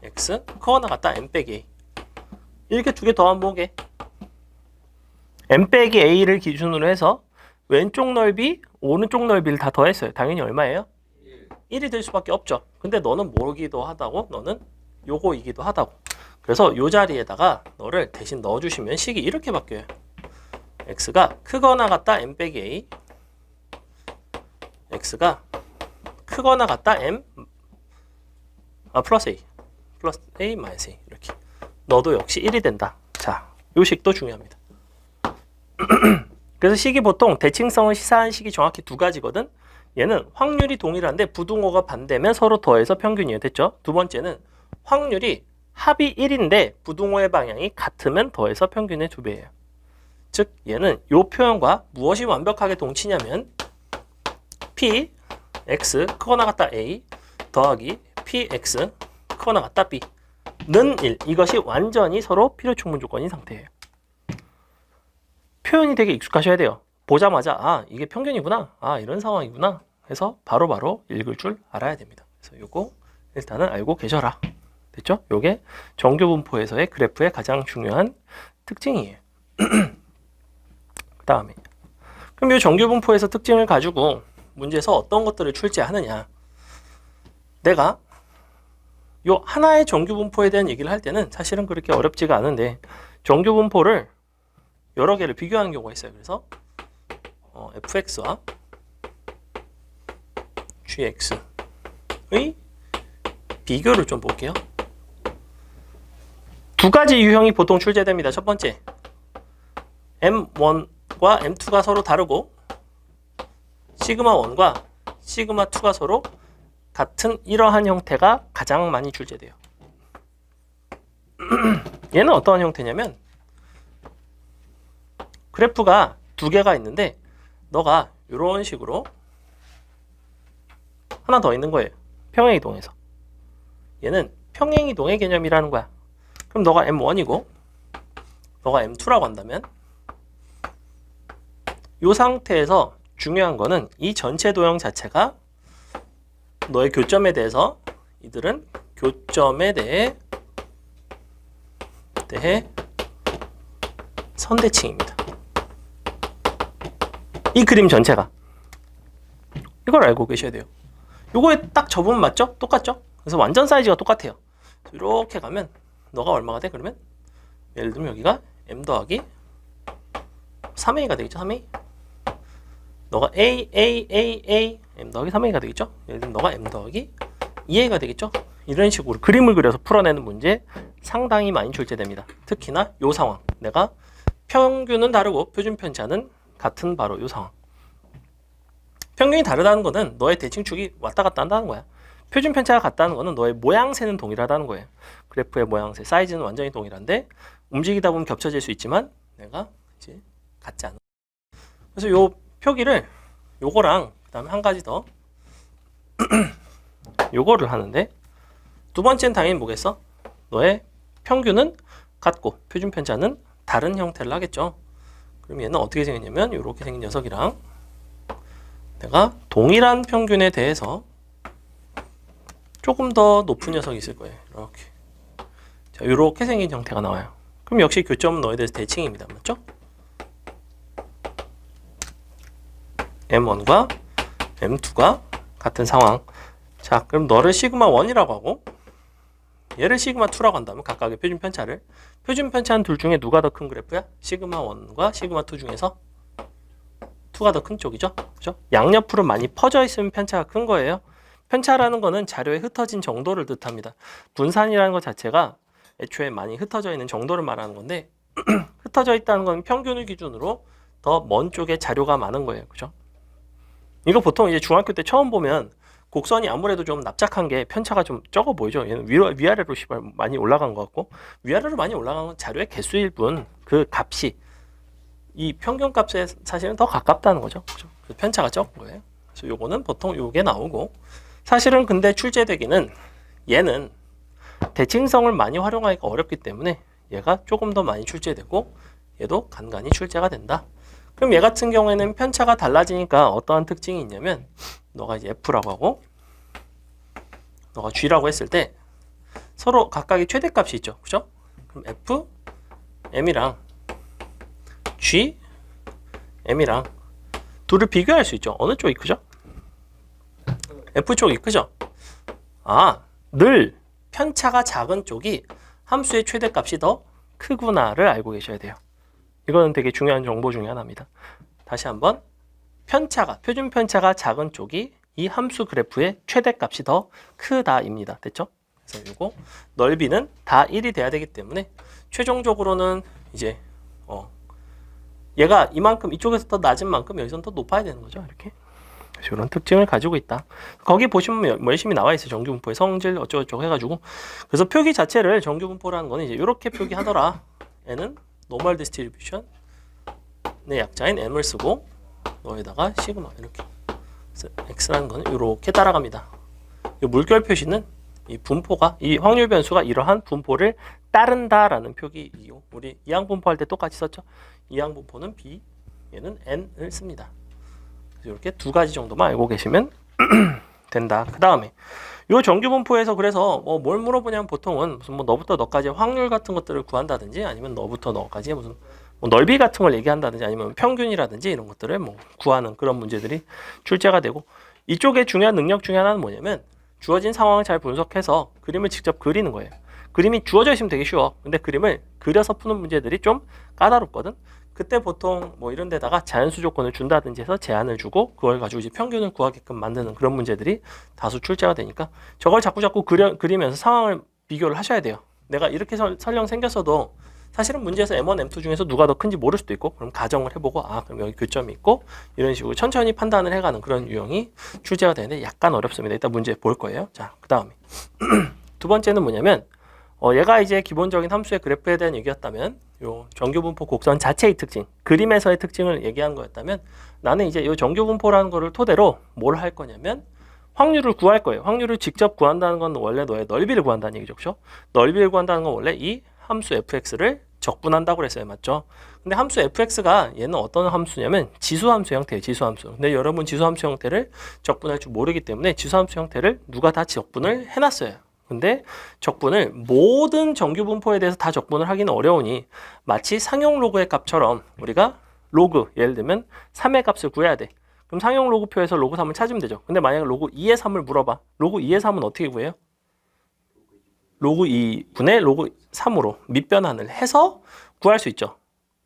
x 커거나 같다 m 빼기 a 이렇게 두 개 더하면 뭐게? m 빼기 a를 기준으로 해서 왼쪽 넓이, 오른쪽 넓이를 다 더했어요. 당연히 얼마예요? 1이 될 수밖에 없죠. 근데 너는 뭐기도 하다고? 너는 요거이기도 하다고. 그래서 요 자리에다가 너를 대신 넣어주시면 식이 이렇게 바뀌어요. x가 크거나 같다 m 빼기 a x가 크거나 같다 m 플러스 a 마이너스 a 이렇게 너도 역시 1이 된다. 자, 요 식도 중요합니다. 그래서 식이 보통 대칭성을 시사한 식이 정확히 두 가지거든. 얘는 확률이 동일한데 부등호가 반대면 서로 더해서 평균이에요. 됐죠? 두 번째는 확률이 합이 1인데 부등호의 방향이 같으면 더해서 평균의 2배예요. 즉 얘는 이 표현과 무엇이 완벽하게 동치냐면 p, x 크거나 같다 a 더하기 p, x 크거나 같다 b는 1. 이것이 완전히 서로 필요충분 조건인 상태예요. 표현이 되게 익숙하셔야 돼요. 보자마자 아 이게 평균이구나, 아 이런 상황이구나 해서 바로바로 읽을 줄 알아야 됩니다. 그래서 요거 일단은 알고 계셔라. 됐죠? 요게 정규분포에서의 그래프의 가장 중요한 특징이에요. 그 다음에 그럼 이 정규분포에서 특징을 가지고 문제에서 어떤 것들을 출제하느냐. 내가 요 하나의 정규분포에 대한 얘기를 할 때는 사실은 그렇게 어렵지가 않은데 정규분포를 여러 개를 비교하는 경우가 있어요. 그래서 fx와 gx의 비교를 좀 볼게요. 두 가지 유형이 보통 출제됩니다. 첫 번째, m1과 m2가 서로 다르고 시그마 1과 시그마 2가 서로 같은 이러한 형태가 가장 많이 출제돼요. 얘는 어떠한 형태냐면 그래프가 두 개가 있는데 너가 이런 식으로 하나 더 있는 거예요. 평행이동에서. 얘는 평행이동의 개념이라는 거야. 그럼 너가 M1이고 너가 M2라고 한다면 이 상태에서 중요한 거는 이 전체 도형 자체가 너의 교점에 대해서 이들은 교점에 대해 선대칭입니다. 이 그림 전체가 이걸 알고 계셔야 돼요. 요거에 딱 접으면 맞죠? 똑같죠? 그래서 완전 사이즈가 똑같아요. 이렇게 가면 너가 얼마가 돼? 그러면 예를 들면 여기가 M 더하기 3A가 되겠죠? 3A 너가 A M 더하기 3A가 되겠죠? 예를 들면 너가 M 더하기 2A가 되겠죠? 이런 식으로 그림을 그려서 풀어내는 문제 상당히 많이 출제됩니다. 특히나 요 상황 내가 평균은 다르고 표준 편차는 같은 바로 요 상황. 평균이 다르다는 거는 너의 대칭축이 왔다 갔다 한다는 거야. 표준 편차가 같다는 거는 너의 모양새는 동일하다는 거예요. 그래프의 모양새, 사이즈는 완전히 동일한데 움직이다 보면 겹쳐질 수 있지만 내가 이제 같지 않아. 그래서 요 표기를 요거랑 그다음에 한 가지 더 요거를 하는데 두 번째는 당연히 뭐겠어? 너의 평균은 같고 표준 편차는 다른 형태를 하겠죠. 그럼 얘는 어떻게 생겼냐면 이렇게 생긴 녀석이랑 내가 동일한 평균에 대해서 조금 더 높은 녀석이 있을 거예요. 이렇게. 자, 이렇게 생긴 형태가 나와요. 그럼 역시 교점은 너에 대해서 대칭입니다. 맞죠? M1과 M2가 같은 상황. 자, 그럼 너를 시그마 1이라고 하고 얘를 시그마 2라고 한다면 각각의 표준 편차를 표준 편차는 둘 중에 누가 더 큰 그래프야? 시그마 1과 시그마 2 중에서 2가 더 큰 쪽이죠. 그죠? 양옆으로 많이 퍼져 있으면 편차가 큰 거예요. 편차라는 거는 자료에 흩어진 정도를 뜻합니다. 분산이라는 것 자체가 애초에 많이 흩어져 있는 정도를 말하는 건데 흩어져 있다는 건 평균을 기준으로 더 먼 쪽에 자료가 많은 거예요. 그죠? 이거 보통 이제 중학교 때 처음 보면 곡선이 아무래도 좀 납작한 게 편차가 좀 적어 보이죠. 얘는 위아래로 많이 올라간 것 같고 위아래로 많이 올라간 건 자료의 개수일 뿐 그 값이 이 평균 값에 사실은 더 가깝다는 거죠. 그죠? 그래서 편차가 적은 거예요. 그래서 요거는 보통 요게 나오고 사실은 근데 출제되기는 얘는 대칭성을 많이 활용하기가 어렵기 때문에 얘가 조금 더 많이 출제되고 얘도 간간히 출제가 된다. 그럼 얘 같은 경우에는 편차가 달라지니까 어떠한 특징이 있냐면 너가 이제 F라고 하고 너가 G라고 했을 때 서로 각각의 최대값이 있죠. 그죠? 그럼 F, M이랑 G, M이랑 둘을 비교할 수 있죠. 어느 쪽이 크죠? F 쪽이 크죠? 늘 편차가 작은 쪽이 함수의 최대값이 더 크구나를 알고 계셔야 돼요. 이거는 되게 중요한 정보 중에 하나입니다. 다시 한번 표준 편차가 작은 쪽이 이 함수 그래프의 최대값이 더 크다입니다. 됐죠? 그래서 이거 넓이는 다 1이 돼야 되기 때문에 최종적으로는 이제 얘가 이만큼 이쪽에서 더 낮은 만큼 여기서는 더 높아야 되는 거죠. 이렇게. 그래서 이런 특징을 가지고 있다. 거기 보시면 열심히 나와 있어요. 정규분포의 성질 어쩌고저쩌고 해가지고. 그래서 표기 자체를 정규분포라는 거는 이제 이렇게 표기하더라. 얘는 노멀 디스트리뷰션의 약자인 m을 쓰고 너에다가 시그마 이렇게. 그래서 x라는 거는 이렇게 따라갑니다. 이 물결 표시는 이 분포가 이 확률 변수가 이러한 분포를 따른다라는 표기이요. 우리 이항 분포할 때 똑같이 썼죠. 이항 분포는 b, 얘는 n을 씁니다. 그래서 이렇게 두 가지 정도만 알고 계시면 된다. 그 다음에 요 정규 분포에서 그래서 뭘 물어보냐면 보통은 무슨 너부터 너까지 확률 같은 것들을 구한다든지 아니면 너부터 너까지 무슨 넓이 같은 걸 얘기한다든지 아니면 평균이라든지 이런 것들을 구하는 그런 문제들이 출제가 되고 이쪽에 중요한 능력 중에 하나는 뭐냐면 주어진 상황을 잘 분석해서 그림을 직접 그리는 거예요. 그림이 주어져 있으면 되게 쉬워. 근데 그림을 그려서 푸는 문제들이 좀 까다롭거든. 그때 보통 이런 데다가 자연수 조건을 준다든지 해서 제한을 주고 그걸 가지고 이제 평균을 구하게끔 만드는 그런 문제들이 다수 출제가 되니까 저걸 자꾸 그리면서 상황을 비교를 하셔야 돼요. 내가 이렇게 설령 생겼어도 사실은 문제에서 M1, M2 중에서 누가 더 큰지 모를 수도 있고 그럼 가정을 해보고 아 그럼 여기 교점이 있고 이런 식으로 천천히 판단을 해가는 그런 유형이 출제가 되는데 약간 어렵습니다. 이따 문제 볼 거예요. 자, 그 다음에 두 번째는 뭐냐면 얘가 이제 기본적인 함수의 그래프에 대한 얘기였다면 요 정규분포 곡선 자체의 특징, 그림에서의 특징을 얘기한 거였다면 나는 이제 요 정규분포라는 거를 토대로 뭘 할 거냐면 확률을 구할 거예요. 확률을 직접 구한다는 건 원래 너의 넓이를 구한다는 얘기죠. 그렇죠? 넓이를 구한다는 건 원래 이 함수 fx를 적분한다고 그랬어요. 맞죠? 근데 함수 fx가 얘는 어떤 함수냐면 지수함수 형태예요. 지수함수. 근데 여러분 지수함수 형태를 적분할 줄 모르기 때문에 지수함수 형태를 누가 다 적분을 해놨어요. 근데 적분을 모든 정규분포에 대해서 다 적분을 하기는 어려우니 마치 상용 로그의 값처럼 우리가 로그, 예를 들면 3의 값을 구해야 돼. 그럼 상용 로그표에서 로그 3을 찾으면 되죠. 근데 만약에 로그 2의 3을 물어봐. 로그 2의 3은 어떻게 구해요? 로그 2분의 로그 3으로 밑변환을 해서 구할 수 있죠.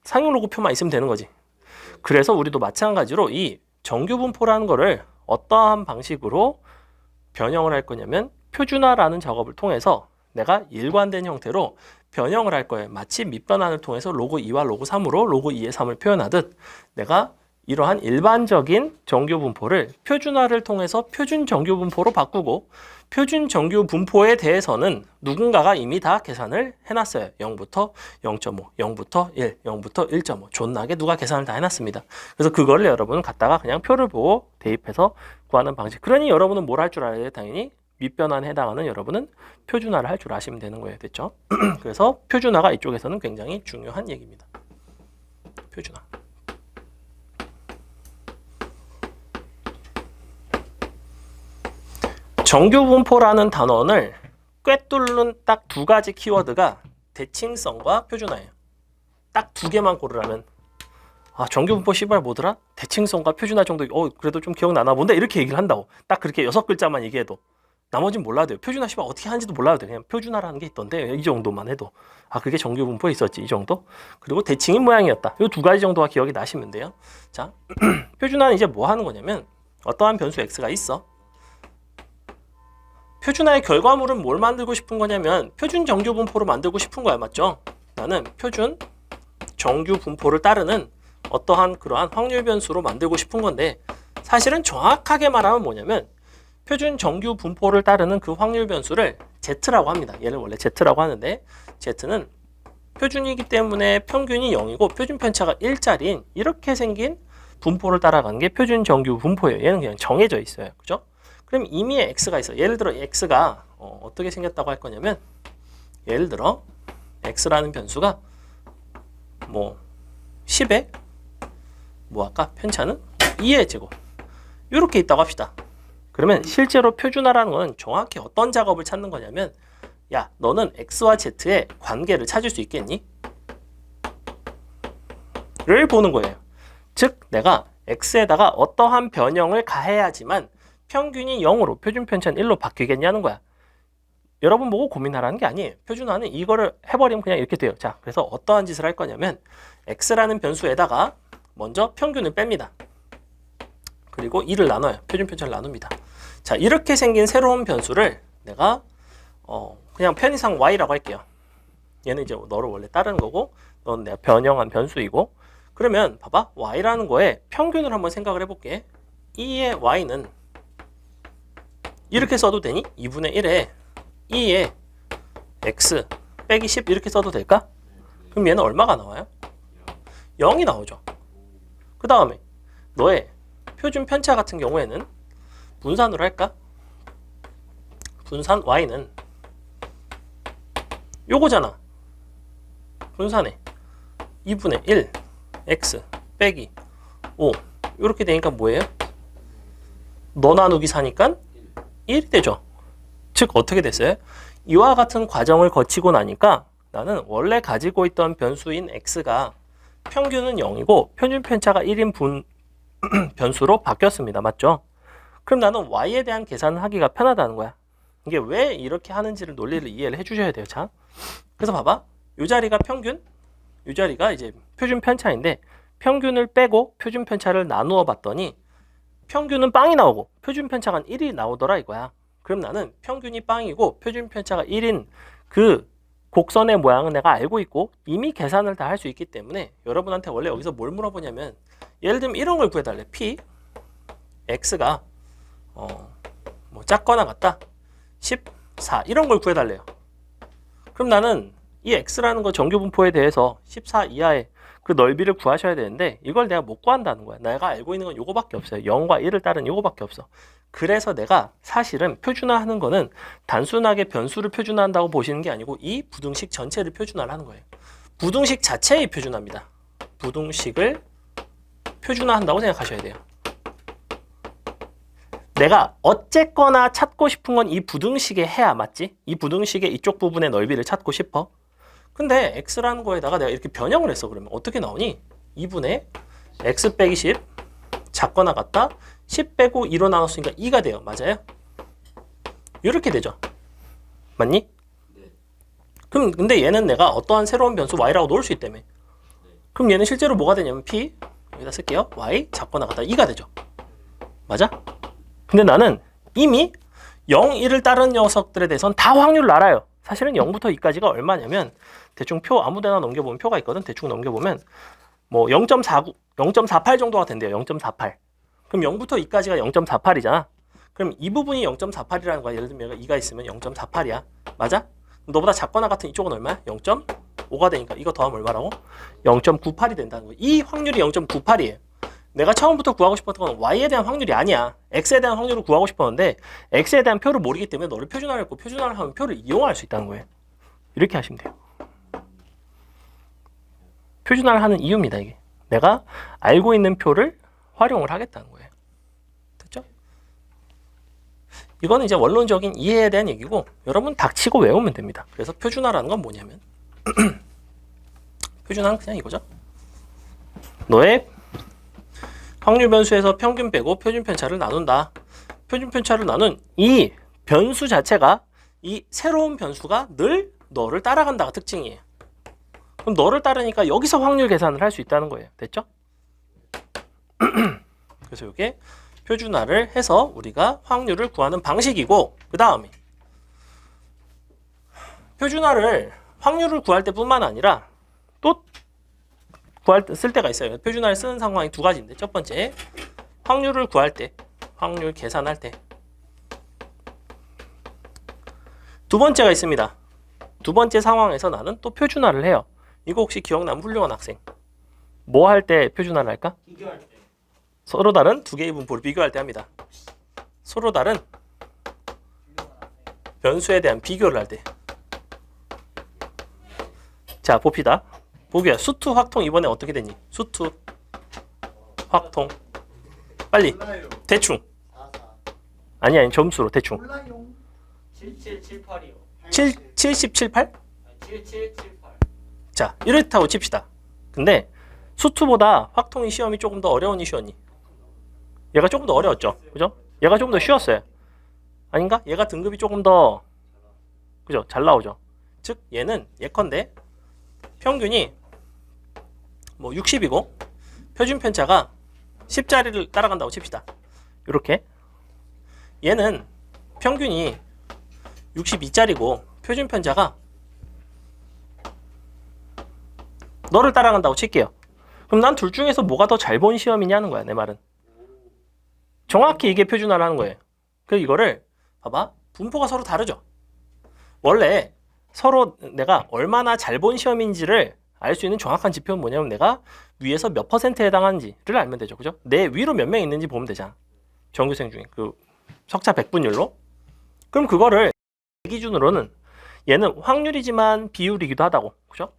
상용 로그표만 있으면 되는 거지. 그래서 우리도 마찬가지로 이 정규분포라는 거를 어떠한 방식으로 변형을 할 거냐면 표준화라는 작업을 통해서 내가 일관된 형태로 변형을 할 거예요. 마치 밑변환을 통해서 로그 2와 로그 3으로 로그 2의 3을 표현하듯 내가 이러한 일반적인 정규분포를 표준화를 통해서 표준 정규분포로 바꾸고 표준 정규분포에 대해서는 누군가가 이미 다 계산을 해놨어요. 0부터 0.5, 0부터 1, 0부터 1.5 존나게 누가 계산을 다 해놨습니다. 그래서 그거를 여러분은 갖다가 그냥 표를 보고 대입해서 구하는 방식. 그러니 여러분은 뭘 할 줄 알아야 당연히 밑변환에 해당하는 여러분은 표준화를 할 줄 아시면 되는 거예요. 됐죠? 그래서 표준화가 이쪽에서는 굉장히 중요한 얘기입니다. 표준화. 정규분포라는 단원을 꿰뚫는 딱 두 가지 키워드가 대칭성과 표준화예요. 딱 두 개만 고르라면 아 정규분포 씨발 뭐더라? 대칭성과 표준화 정도 그래도 좀 기억나나 본데 이렇게 얘기를 한다고. 딱 그렇게 6글자만 얘기해도 나머지는 몰라도 돼요. 표준화 씨발 어떻게 하는지도 몰라도 돼요. 그냥 표준화라는 게 있던데 이 정도만 해도 아 그게 정규분포에 있었지 이 정도. 그리고 대칭인 모양이었다. 이 두 가지 정도가 기억이 나시면 돼요. 자 표준화는 이제 뭐 하는 거냐면 어떠한 변수 x가 있어. 표준화의 결과물은 뭘 만들고 싶은 거냐면 표준 정규분포로 만들고 싶은 거야. 맞죠? 나는 표준 정규분포를 따르는 어떠한 그러한 확률 변수로 만들고 싶은 건데 사실은 정확하게 말하면 뭐냐면 표준 정규분포를 따르는 그 확률 변수를 Z라고 합니다. 얘를 원래 Z라고 하는데 Z는 표준이기 때문에 평균이 0이고 표준 편차가 1짜리인 이렇게 생긴 분포를 따라가는 게 표준 정규분포예요. 얘는 그냥 정해져 있어요. 그죠? 그럼 이미의 x가 있어. 예를 들어 x가 어떻게 생겼다고 할 거냐면 예를 들어 x라는 변수가 뭐 10에 뭐 아까 편차는 2의 제곱 이렇게 있다고 합시다. 그러면 실제로 표준화라는 건 정확히 어떤 작업을 찾는 거냐면 야 너는 x와 z의 관계를 찾을 수 있겠니? 를 보는 거예요. 즉 내가 x에다가 어떠한 변형을 가해야지만 평균이 0으로 표준 편차는 1로 바뀌겠냐는 거야. 여러분 보고 고민하라는 게 아니에요. 표준화는 이거를 해버리면 그냥 이렇게 돼요. 자, 그래서 어떠한 짓을 할 거냐면 x라는 변수에다가 먼저 평균을 뺍니다. 그리고 2를 나눠요. 표준 편차를 나눕니다. 자, 이렇게 생긴 새로운 변수를 내가 그냥 편의상 y라고 할게요. 얘는 이제 너를 원래 따르는 거고 넌 내가 변형한 변수이고 그러면 봐봐. y라는 거에 평균을 한번 생각을 해볼게. 2의 y는 이렇게 써도 되니? 2분의 1에 2에 x 빼기 10 이렇게 써도 될까? 그럼 얘는 얼마가 나와요? 0이 나오죠. 그 다음에 너의 표준 편차 같은 경우에는 분산으로 할까? 분산 y는 요거잖아. 분산해 2분의 1 x 빼기 5 이렇게 되니까 뭐예요? 너 나누기 4니까 1이 되죠. 즉 어떻게 됐어요? 이와 같은 과정을 거치고 나니까 나는 원래 가지고 있던 변수인 x가 평균은 0이고 표준 편차가 1인 변수로 바뀌었습니다. 맞죠? 그럼 나는 y에 대한 계산을 하기가 편하다는 거야. 이게 왜 이렇게 하는지를 논리를 이해를 해주셔야 돼요. 자, 그래서 봐봐. 이 자리가 평균, 이 자리가 이제 표준 편차인데 평균을 빼고 표준 편차를 나누어 봤더니 평균은 빵이 나오고 표준 편차가 1이 나오더라 이거야. 그럼 나는 평균이 빵이고 표준 편차가 1인 그 곡선의 모양은 내가 알고 있고 이미 계산을 다 할 수 있기 때문에 여러분한테 원래 여기서 뭘 물어보냐면 예를 들면 이런 걸 구해달래. P X가 뭐 작거나 같다 14 이런 걸 구해달래요. 그럼 나는 이 X라는 거 정규분포에 대해서 14 이하의 그 넓이를 구하셔야 되는데 이걸 내가 못 구한다는 거야. 내가 알고 있는 건 요거밖에 없어요. 0과 1을 따른 요거밖에 없어. 그래서 내가 사실은 표준화하는 거는 단순하게 변수를 표준화한다고 보시는 게 아니고 이 부등식 전체를 표준화를 하는 거예요. 부등식 자체의 표준화입니다. 부등식을 표준화한다고 생각하셔야 돼요. 내가 어쨌거나 찾고 싶은 건 이 부등식에 해야 맞지? 이 부등식의 이쪽 부분의 넓이를 찾고 싶어. 근데 x라는 거에다가 내가 이렇게 변형을 했어. 그러면 어떻게 나오니? 2분의 x 빼기 10 작거나 같다 10 빼고 2로 나눴으니까 2가 돼요. 맞아요? 이렇게 되죠. 맞니? 그럼 근데 얘는 내가 어떠한 새로운 변수 y라고 놓을 수 있다며. 그럼 얘는 실제로 뭐가 되냐면 p 여기다 쓸게요. y 작거나 같다 2가 되죠. 맞아? 근데 나는 이미 0, 1을 따른 녀석들에 대해서는 다 확률을 알아요. 사실은 0부터 2까지가 얼마냐면 대충 표 아무데나 넘겨보면 표가 있거든. 대충 넘겨보면 뭐 0.49, 0.48 정도가 된대요. 0.48. 그럼 0부터 2까지가 0.48이잖아. 그럼 이 부분이 0.48이라는 거야. 예를 들면 얘가 2가 있으면 0.48이야. 맞아? 너보다 작거나 같은 이쪽은 얼마야? 0.5가 되니까 이거 더하면 얼마라고? 0.98이 된다는 거야. 이 확률이 0.98이에요. 내가 처음부터 구하고 싶었던 건 y에 대한 확률이 아니야. x에 대한 확률을 구하고 싶었는데 x에 대한 표를 모르기 때문에 너를 표준화를 했고 표준화를 하면 표를 이용할 수 있다는 거예요. 이렇게 하시면 돼요. 표준화를 하는 이유입니다. 이게 내가 알고 있는 표를 활용을 하겠다는 거예요. 됐죠? 이거는 이제 원론적인 이해에 대한 얘기고 여러분 닥치고 외우면 됩니다. 그래서 표준화라는 건 뭐냐면 표준화는 그냥 이거죠. 너의 확률 변수에서 평균 빼고 표준 편차를 나눈다. 표준 편차를 나눈 이 변수 자체가 이 새로운 변수가 늘 너를 따라간다가 특징이에요. 그럼 너를 따르니까 여기서 확률 계산을 할 수 있다는 거예요. 됐죠? 그래서 이게 표준화를 해서 우리가 확률을 구하는 방식이고 그 다음에 표준화를 확률을 구할 때뿐만 아니라 또 쓸 때가 있어요. 표준화를 쓰는 상황이 두 가지인데 첫 번째 확률을 구할 때 확률 계산할 때 두 번째가 있습니다. 두 번째 상황에서 나는 또 표준화를 해요. 이거 혹시 기억나면 훌륭한 학생 뭐 할 때 표준화를 할까? 비교할 때. 서로 다른 두 개의 분포를 비교할 때 합니다. 서로 다른 변수에 대한 비교를 할 때. 자 봅시다. 보기야 수투 확통 이번에 어떻게 됐니? 수투 확통 빨리 대충 아니 점수로 대충 7778이요. 7078? 7778. 자 이렇다고 칩시다. 근데 수투보다 확통이 시험이 조금 더 어려운 이슈였니? 얘가 조금 더 어려웠죠. 그죠? 얘가 조금 더 쉬웠어요. 아닌가? 얘가 등급이 조금 더 그죠? 잘 나오죠. 즉 얘는 예컨대 평균이 뭐 60이고 표준 편차가 10짜리를 따라간다고 칩시다. 이렇게 얘는 평균이 62짜리고 표준 편차가 너를 따라간다고 칠게요. 그럼 난 둘 중에서 뭐가 더 잘 본 시험이냐는 거야. 내 말은 정확히 이게 표준화를 하는 거예요. 그래서 이거를 봐봐. 분포가 서로 다르죠. 원래 서로 내가 얼마나 잘 본 시험인지를 알 수 있는 정확한 지표는 뭐냐면 내가 위에서 몇 퍼센트에 해당하는지를 알면 되죠. 그죠? 내 위로 몇 명 있는지 보면 되잖아. 전교생 중에 그 석차 백분율로. 그럼 그거를 기준으로는 얘는 확률이지만 비율이기도 하다고. 그죠?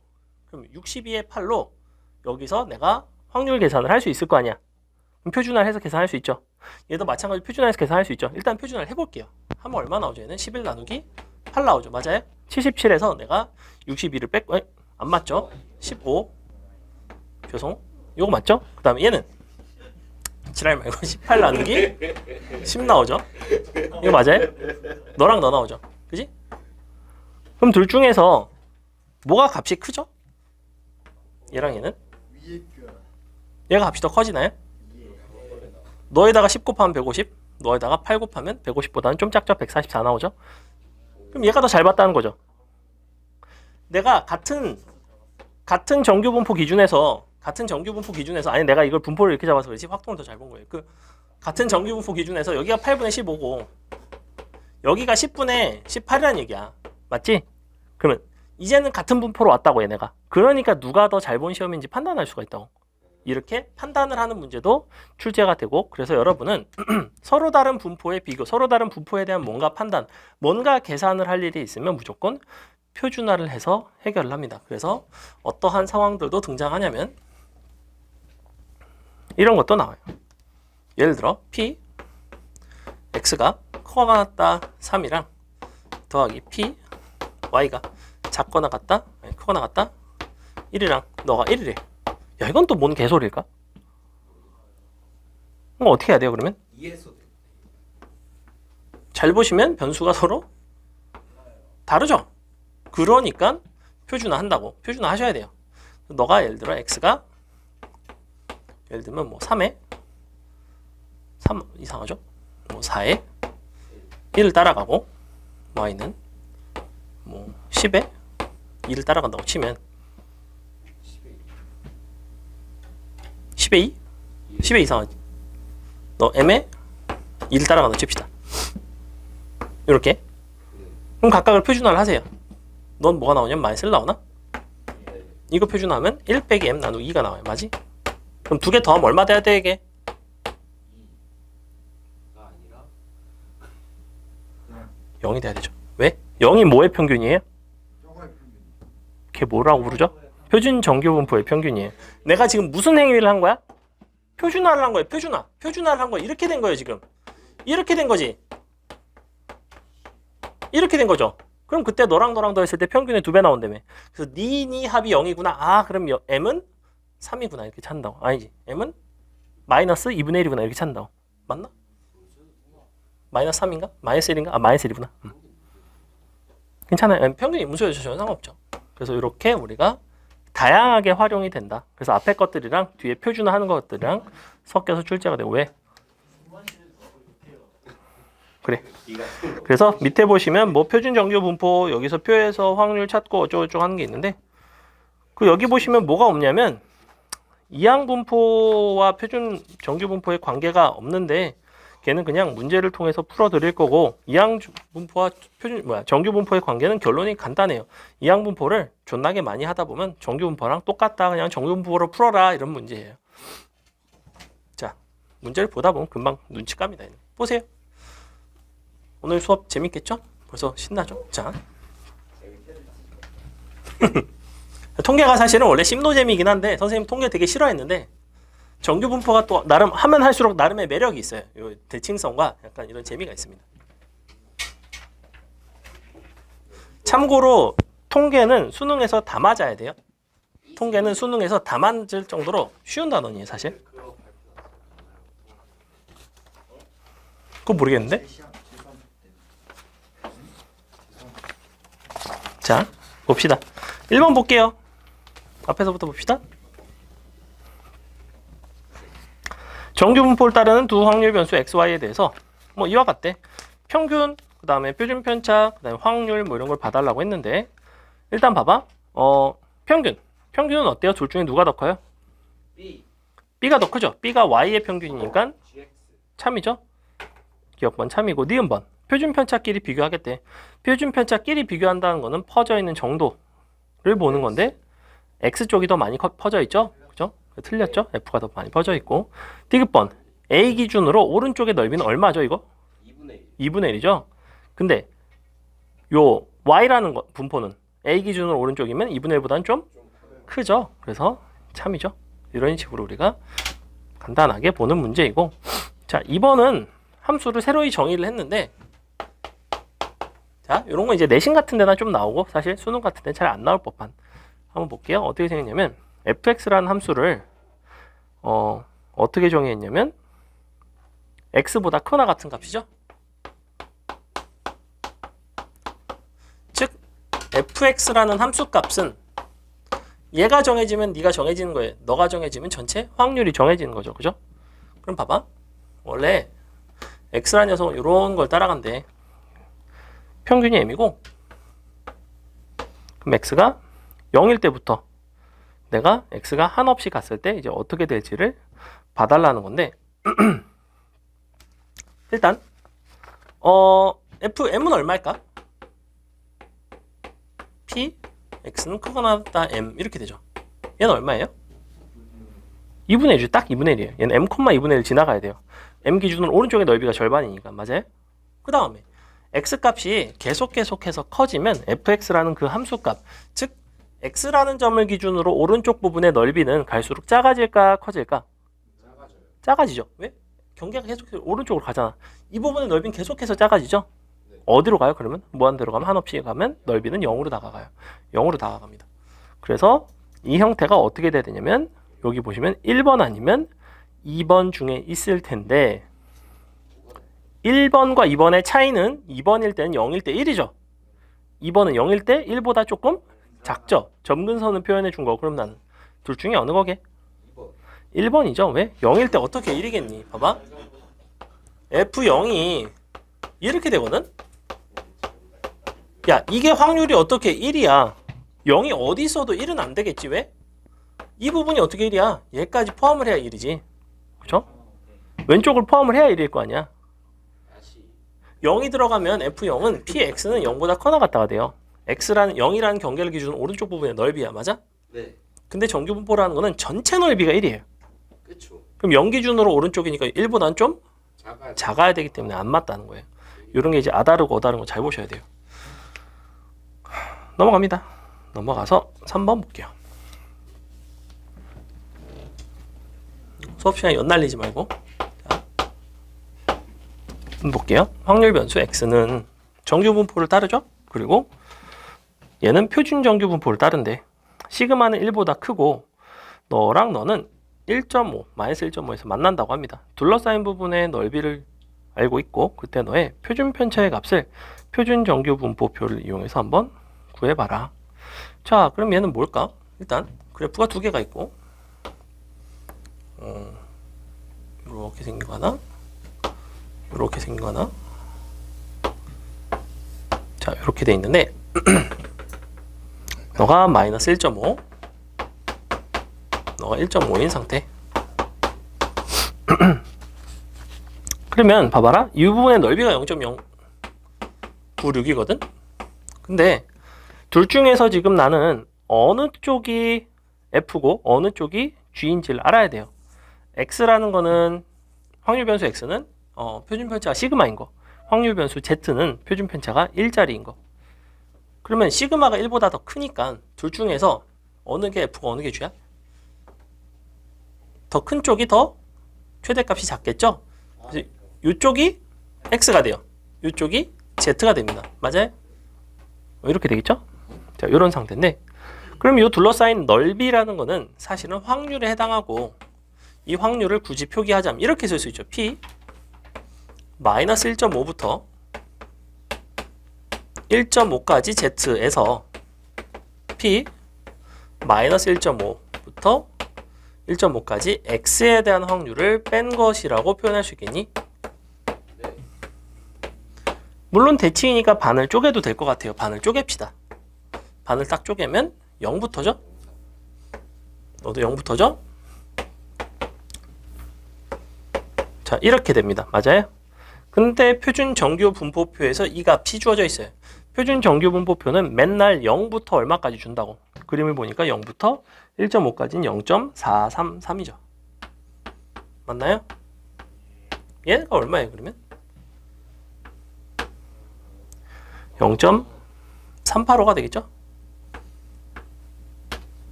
그럼 62의 8로 여기서 내가 확률 계산을 할 수 있을 거 아니야. 그럼 표준화를 해서 계산할 수 있죠. 얘도 마찬가지로 표준화해서 계산할 수 있죠. 일단 표준화를 해볼게요. 하면 얼마 나오죠? 얘는 11 나누기 8 나오죠. 맞아요? 77에서 내가 62를 뺐고 안 맞죠? 15 죄송 이거 맞죠? 그 다음에 얘는 지랄 말고 18 나누기 10 나오죠? 이거 맞아요? 너랑 너 나오죠? 그지? 그럼 둘 중에서 뭐가 값이 크죠? 얘랑 얘는? 얘가 값이 더 커지나요? 너에다가 10 곱하면 150 너에다가 8 곱하면 150보다는 좀 작죠? 144 나오죠? 그럼 얘가 더 잘 봤다는 거죠. 내가 같은 정규 분포 기준에서 아니 내가 이걸 분포를 이렇게 잡아서 그렇지 확통을 더 잘 본 거예요. 그 같은 정규 분포 기준에서 여기가 8분의 15고 여기가 10분의 18이라는 얘기야. 맞지? 그러면 이제는 같은 분포로 왔다고 얘네가. 그러니까 누가 더 잘 본 시험인지 판단할 수가 있다고. 이렇게 판단을 하는 문제도 출제가 되고 그래서 여러분은 서로 다른 분포의 비교, 서로 다른 분포에 대한 뭔가 판단, 뭔가 계산을 할 일이 있으면 무조건 표준화를 해서 해결을 합니다. 그래서 어떠한 상황들도 등장하냐면 이런 것도 나와요. 예를 들어 P, X가 커가 같다 3이랑 더하기 P, Y가 작거나 같다, 아니, 크거나 같다 1이랑 너가 1이래. 야 이건 또 뭔 개소리일까? 그럼 어떻게 해야 돼요 그러면? 이해소 잘 보시면 변수가 서로 다르죠? 그러니까 표준화 한다고. 표준화 하셔야 돼요. 너가 예를 들어 X가 예를 들면 뭐 3에 3 이상하죠? 뭐 4에 1을 따라가고 Y는 뭐 10에 2를 따라간다고 치면 10에 2? 10에 이상하지. 너 M에 2를 따라간다고 칩시다. 이렇게. 그럼 각각을 표준화를 하세요. 넌 뭐가 나오냐면 마이너스를 나오나? 이거 표준화하면 1 빼기 M 나누기 2가 나와요. 맞지? 그럼 두 개 더하면 얼마 돼야 돼 이게? 2가 아니라 0이 돼야 되죠. 왜? 0이 뭐의 평균이에요? 걔 뭐라고 부르죠? 표준 정규 분포의 평균이에요. 내가 지금 무슨 행위를 한 거야? 표준화를 한 거예요. 표준화를 한 거예요. 이렇게 된 거예요 지금. 이렇게 된 거지. 이렇게 된 거죠. 그럼 그때 너랑 더했을 때 평균의 2배 나온다며. 그래서 니 합이 0이구나. 아 그럼 M은 3이구나 이렇게 찾는다고. 아니지. M은 마이너스 2분의 1이구나 이렇게 찾는다고. 맞나? 마이너스 3인가? 마이너스 1인가? 아 마이너스 1이구나. 괜찮아요. 평균이 무수여서 전혀 상관없죠. 그래서 이렇게 우리가 다양하게 활용이 된다. 그래서 앞에 것들이랑 뒤에 표준화하는 것들이랑 섞여서 출제가 되고 왜? 그래. 그래서 밑에 보시면 뭐 표준 정규 분포 여기서 표에서 확률 찾고 어쩌고저쩌고 하는 게 있는데 그 여기 보시면 뭐가 없냐면 이항 분포와 표준 정규 분포의 관계가 없는데 걔는 그냥 문제를 통해서 풀어 드릴 거고 이항 분포와 정규 분포의 관계는 결론이 간단해요. 이항 분포를 존나게 많이 하다 보면 정규 분포랑 똑같다. 그냥 정규 분포로 풀어라 이런 문제예요. 자, 문제를 보다 보면 금방 눈치 깝니다. 보세요. 오늘 수업 재밌겠죠? 벌써 신나죠? 자. 통계가 사실은 원래 심노잼이긴 한데 선생님 통계 되게 싫어했는데 정규 분포가 또 나름 하면 할수록 나름의 매력이 있어요. 요 대칭성과 약간 이런 재미가 있습니다. 참고로 통계는 수능에서 다 맞아야 돼요. 통계는 수능에서 다 맞을 정도로 쉬운 단원이에요, 사실. 그거 모르겠는데? 자, 봅시다. 1번 볼게요. 앞에서부터 봅시다. 정규 분포를 따르는 두 확률 변수 XY에 대해서 뭐 이와 같대. 평균, 그 다음에 표준 편차, 그 다음에 확률 뭐 이런 걸 봐달라고 했는데 일단 봐봐. 평균은 어때요? 둘 중에 누가 더 커요? B, B가 더 크죠? B가 Y의 평균이니까 GX, 참이죠? 기억번 참이고 니은번. 표준 편차끼리 비교하겠대. 표준 편차끼리 비교한다는 거는 퍼져 있는 정도를 보는 건데 X 쪽이 더 많이 퍼져 있죠? 그죠? 틀렸죠? F가 더 많이 퍼져 있고 디귿번. A 기준으로 오른쪽의 넓이는 얼마죠, 이거? 2분의 1. 2분의 1이죠? 근데 요 Y라는 분포는 A 기준으로 오른쪽이면 2분의 1보다는 좀 크죠? 그래서 참이죠? 이런 식으로 우리가 간단하게 보는 문제이고 자, 2번은 함수를 새로이 정의를 했는데 자, 이런 거 이제 내신 같은 데나 좀 나오고 사실 수능 같은 데는 잘 안 나올 법한 한번 볼게요. 어떻게 생겼냐면 fx라는 함수를 어떻게 정의했냐면 x보다 크거나 같은 값이죠. 즉 fx라는 함수 값은 얘가 정해지면 네가 정해지는 거예요. 너가 정해지면 전체 확률이 정해지는 거죠. 그죠? 그럼 봐봐. 원래 x라는 녀석은 이런 걸 따라간대. 평균이 m이고 그럼 x가 0일 때부터 내가 x가 한없이 갔을 때 이제 어떻게 될지를 봐달라는 건데 일단 fm은 얼마일까? p x는 크거나 같다 m 이렇게 되죠. 얘는 얼마예요? 2분의 1이죠. 딱 2분의 1이에요. 얘는 m, 2분의 1 지나가야 돼요. m 기준으로 오른쪽의 넓이가 절반이니까 맞아요? 그 다음에 x 값이 계속해서 커지면 fx라는 그 함수값, 즉 x라는 점을 기준으로 오른쪽 부분의 넓이는 갈수록 작아질까 커질까? 작아져요. 작아지죠. 왜? 경계가 계속해서 오른쪽으로 가잖아. 이 부분의 넓이는 계속해서 작아지죠. 네. 어디로 가요? 그러면 무한대로 가면 한없이 가면 넓이는 0으로 다가가요. 0으로 다가갑니다. 그래서 이 형태가 어떻게 돼야 되냐면 여기 보시면 1번 아니면 2번 중에 있을 텐데 1번과 2번의 차이는 2번일 때는 0일 때 1이죠. 2번은 0일 때 1보다 조금 작죠. 점근선을 표현해 준 거. 그럼 나는 둘 중에 어느 거게? 2번. 1번이죠. 왜? 0일 때 어떻게 1이겠니? 봐봐. F0이 이렇게 되거든? 야, 이게 확률이 어떻게 1이야? 0이 어디 있어도 1은 안 되겠지. 왜? 이 부분이 어떻게 1이야? 얘까지 포함을 해야 1이지. 그쵸? 왼쪽을 포함을 해야 1일 거 아니야. 다시 0이 들어가면 F0은 PX는 0보다 커나 같다가 돼요. X라는 0이라는 경계를 기준으로 오른쪽 부분의 넓이야. 맞아? 네. 근데 정규분포라는 거는 전체 넓이가 1이에요. 그쵸. 그럼 0 기준으로 오른쪽이니까 1보다는 좀 작아요. 작아야 되기 때문에 안 맞다는 거예요. 이런 게 이제 아다르고 어다른 거 잘 보셔야 돼요. 넘어갑니다. 넘어가서 3번 볼게요. 수업 시간에 연날리지 말고. 자, 볼게요. 확률 변수 x는 정규 분포를 따르죠. 그리고 얘는 표준 정규 분포를 따른대. 시그마는 1보다 크고 너랑 너는 1.5, 마이너스 1.5에서 만난다고 합니다. 둘러싸인 부분의 넓이를 알고 있고 그때 너의 표준 편차의 값을 표준 정규 분포표를 이용해서 한번 구해봐라. 자, 그럼 얘는 뭘까? 일단 그래프가 두 개가 있고 이렇게 생긴 거 하나, 이렇게 생긴 거 하나. 자, 이렇게 돼 있는데 너가 마이너스 1.5, 너가 1.5인 상태. 그러면 봐봐라. 이 부분의 넓이가 0.096이거든. 근데 둘 중에서 지금 나는 어느 쪽이 F고 어느 쪽이 G인지를 알아야 돼요. X라는 거는 확률 변수 X는 표준 편차가 시그마인 거. 확률 변수 Z는 표준 편차가 1짜리인 거. 그러면 시그마가 1보다 더 크니까 둘 중에서 어느 게 F고 어느 게 G야? 더 큰 쪽이 더 최대값이 작겠죠? 그래서 이쪽이 X가 돼요. 이쪽이 Z가 됩니다. 맞아요? 이렇게 되겠죠? 자, 이런 상태인데 그럼 이 둘러싸인 넓이라는 거는 사실은 확률에 해당하고 이 확률을 굳이 표기하자면 이렇게 쓸 수 있죠. P 마이너스 1.5부터 1.5까지 Z에서 P 마이너스 1.5부터 1.5까지 X에 대한 확률을 뺀 것이라고 표현할 수 있겠니? 네. 물론 대칭이니까 반을 쪼개도 될 것 같아요. 반을 쪼갭시다. 반을 딱 쪼개면 0부터죠? 너도 0부터죠? 자, 이렇게 됩니다. 맞아요? 근데 표준 정규 분포표에서 이 값이 주어져 있어요. 표준 정규 분포표는 맨날 0부터 얼마까지 준다고. 그림을 보니까 0부터 1.5까지는 0.433이죠. 맞나요? 얘가 얼마예요, 그러면? 0.385가 되겠죠?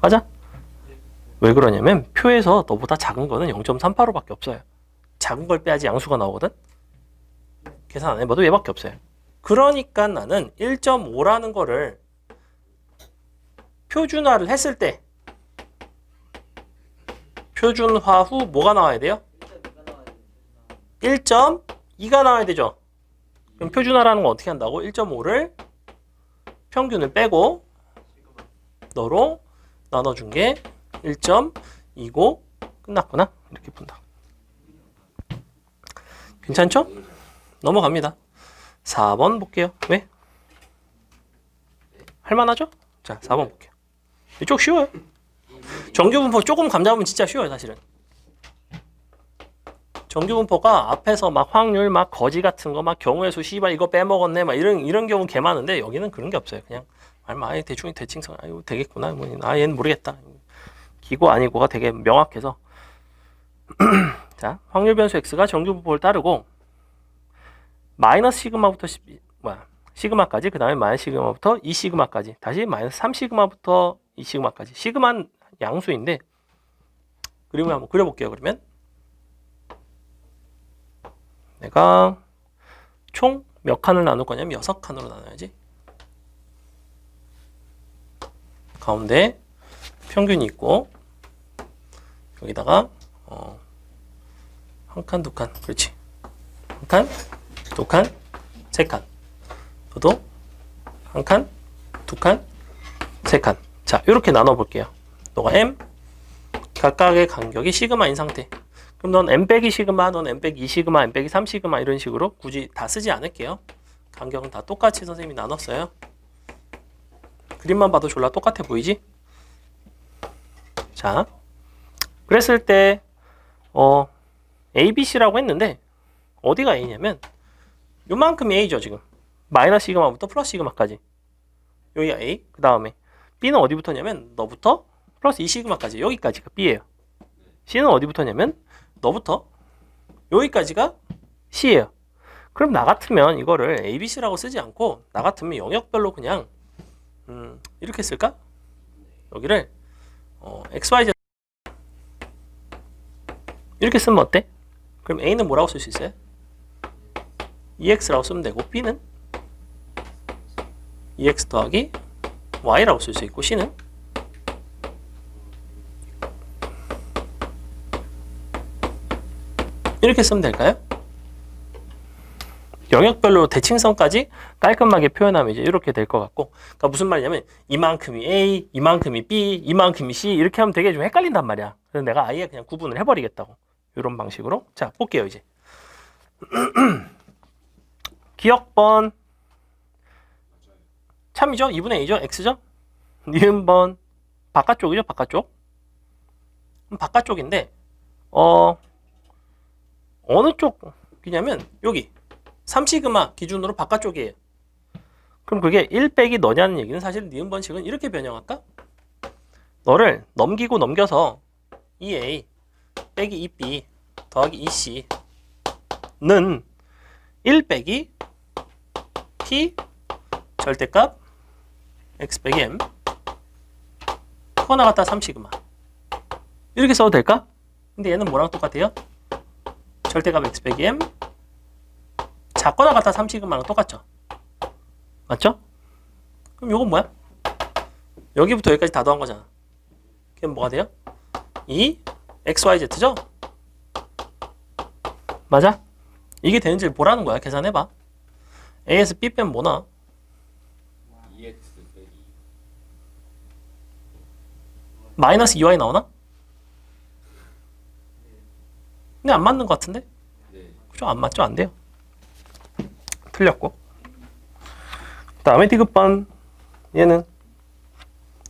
맞아? 왜 그러냐면 표에서 너보다 작은 거는 0.385밖에 없어요. 작은 걸 빼야지 양수가 나오거든? 계산 안 해봐도 얘밖에 없어요. 그러니까 나는 1.5라는 거를 표준화를 했을 때 표준화 후 뭐가 나와야 돼요? 1.2가 나와야 되죠. 그럼 표준화라는 건 어떻게 한다고? 1.5를 평균을 빼고 너로 나눠준 게 1.2고 끝났구나. 이렇게 푼다. 괜찮죠? 넘어갑니다. 4번 볼게요. 왜? 할만하죠? 자, 4번 볼게요. 이쪽 쉬워요. 정규분포 조금 감 잡으면 진짜 쉬워요, 사실은. 정규분포가 앞에서 막 확률, 막 거지 같은 거, 막 경우의 수, 씨발 이거 빼먹었네, 막 이런 경우 개 많은데 여기는 그런 게 없어요. 그냥 말만 아예 대칭성, 아유 되겠구나, 뭐, 얘는 모르겠다. 기고 아니고가 되게 명확해서. 자, 확률 변수 x가 정규분포를 따르고 마이너스 시그마부터 시그마까지, 그 다음에 마이너스 시그마부터 2시그마까지, 다시 마이너스 3시그마부터 2시그마까지. 시그마는 양수인데 그림을 한번 그려볼게요. 그러면 내가 총 몇 칸을 나눌 거냐면 6칸으로 나눠야지. 가운데 평균이 있고 여기다가 한 칸, 두 칸, 그렇지. 한 칸, 두 칸, 세 칸. 저도 한 칸, 두 칸, 세 칸. 자, 이렇게 나눠 볼게요. 너가 m 각각의 간격이 시그마인 상태. 그럼 넌 m 빼기 시그마, 넌 m 빼기 2시그마, m 빼기 3시그마 이런 식으로 굳이 다 쓰지 않을게요. 간격은 다 똑같이 선생님이 나눴어요. 그림만 봐도 졸라 똑같아 보이지? 자, 그랬을 때 A, B, C라고 했는데 어디가 A냐면 요만큼이 A죠 지금. 마이너스 시그마부터 플러스 시그마까지. 여기가 A. 그 다음에 B는 어디부터냐면 너부터 플러스 2시그마까지. 여기까지가 B예요. C는 어디부터냐면 너부터 여기까지가 C예요. 그럼 나 같으면 이거를 A, B, C라고 쓰지 않고 나 같으면 영역별로 그냥 이렇게 쓸까? 여기를 X, Y, Z 이렇게 쓰면 어때? 그럼 A는 뭐라고 쓸 수 있어요? EX라고 쓰면 되고 B는 EX 더하기 Y라고 쓸 수 있고 C는 이렇게 쓰면 될까요? 영역별로 대칭성까지 깔끔하게 표현하면 이제 이렇게 될 것 같고, 그러니까 무슨 말이냐면 이만큼이 A, 이만큼이 B, 이만큼이 C 이렇게 하면 되게 좀 헷갈린단 말이야. 그래서 내가 아예 그냥 구분을 해버리겠다고. 이런 방식으로. 자, 볼게요 이제. 기억번 참이죠? 2분의 2죠? X죠? 니은번 바깥쪽이죠? 바깥쪽. 바깥쪽인데 어느 쪽이냐면 여기 3시그마 기준으로 바깥쪽이에요. 그럼 그게 1 빼기 너냐는 얘기는 사실 니은번식은 이렇게 변형할까? 너를 넘기고 넘겨서 2A 빼기 2B 더하기 2C는 1 빼기 P 절대값 X 빼기 M 크거 나갔다 3시그마 이렇게 써도 될까? 근데 얘는 뭐랑 똑같아요? 절대값 X 빼기 M 작거나 같다 3시그마랑 똑같죠? 맞죠? 그럼 요건 뭐야? 여기부터 여기까지 다 더한 거잖아. 그럼 뭐가 돼요? 2 XYZ죠? 맞아? 이게 되는지 보라는 거야. 계산해봐. A에서 B 빼면 뭐 나와? EX 빼기 마이너스 2Y 나오나? 근데 안 맞는 것 같은데? 네. 그죠? 안 맞죠? 안 돼요. 틀렸고. 그 다음에 디귿번 얘는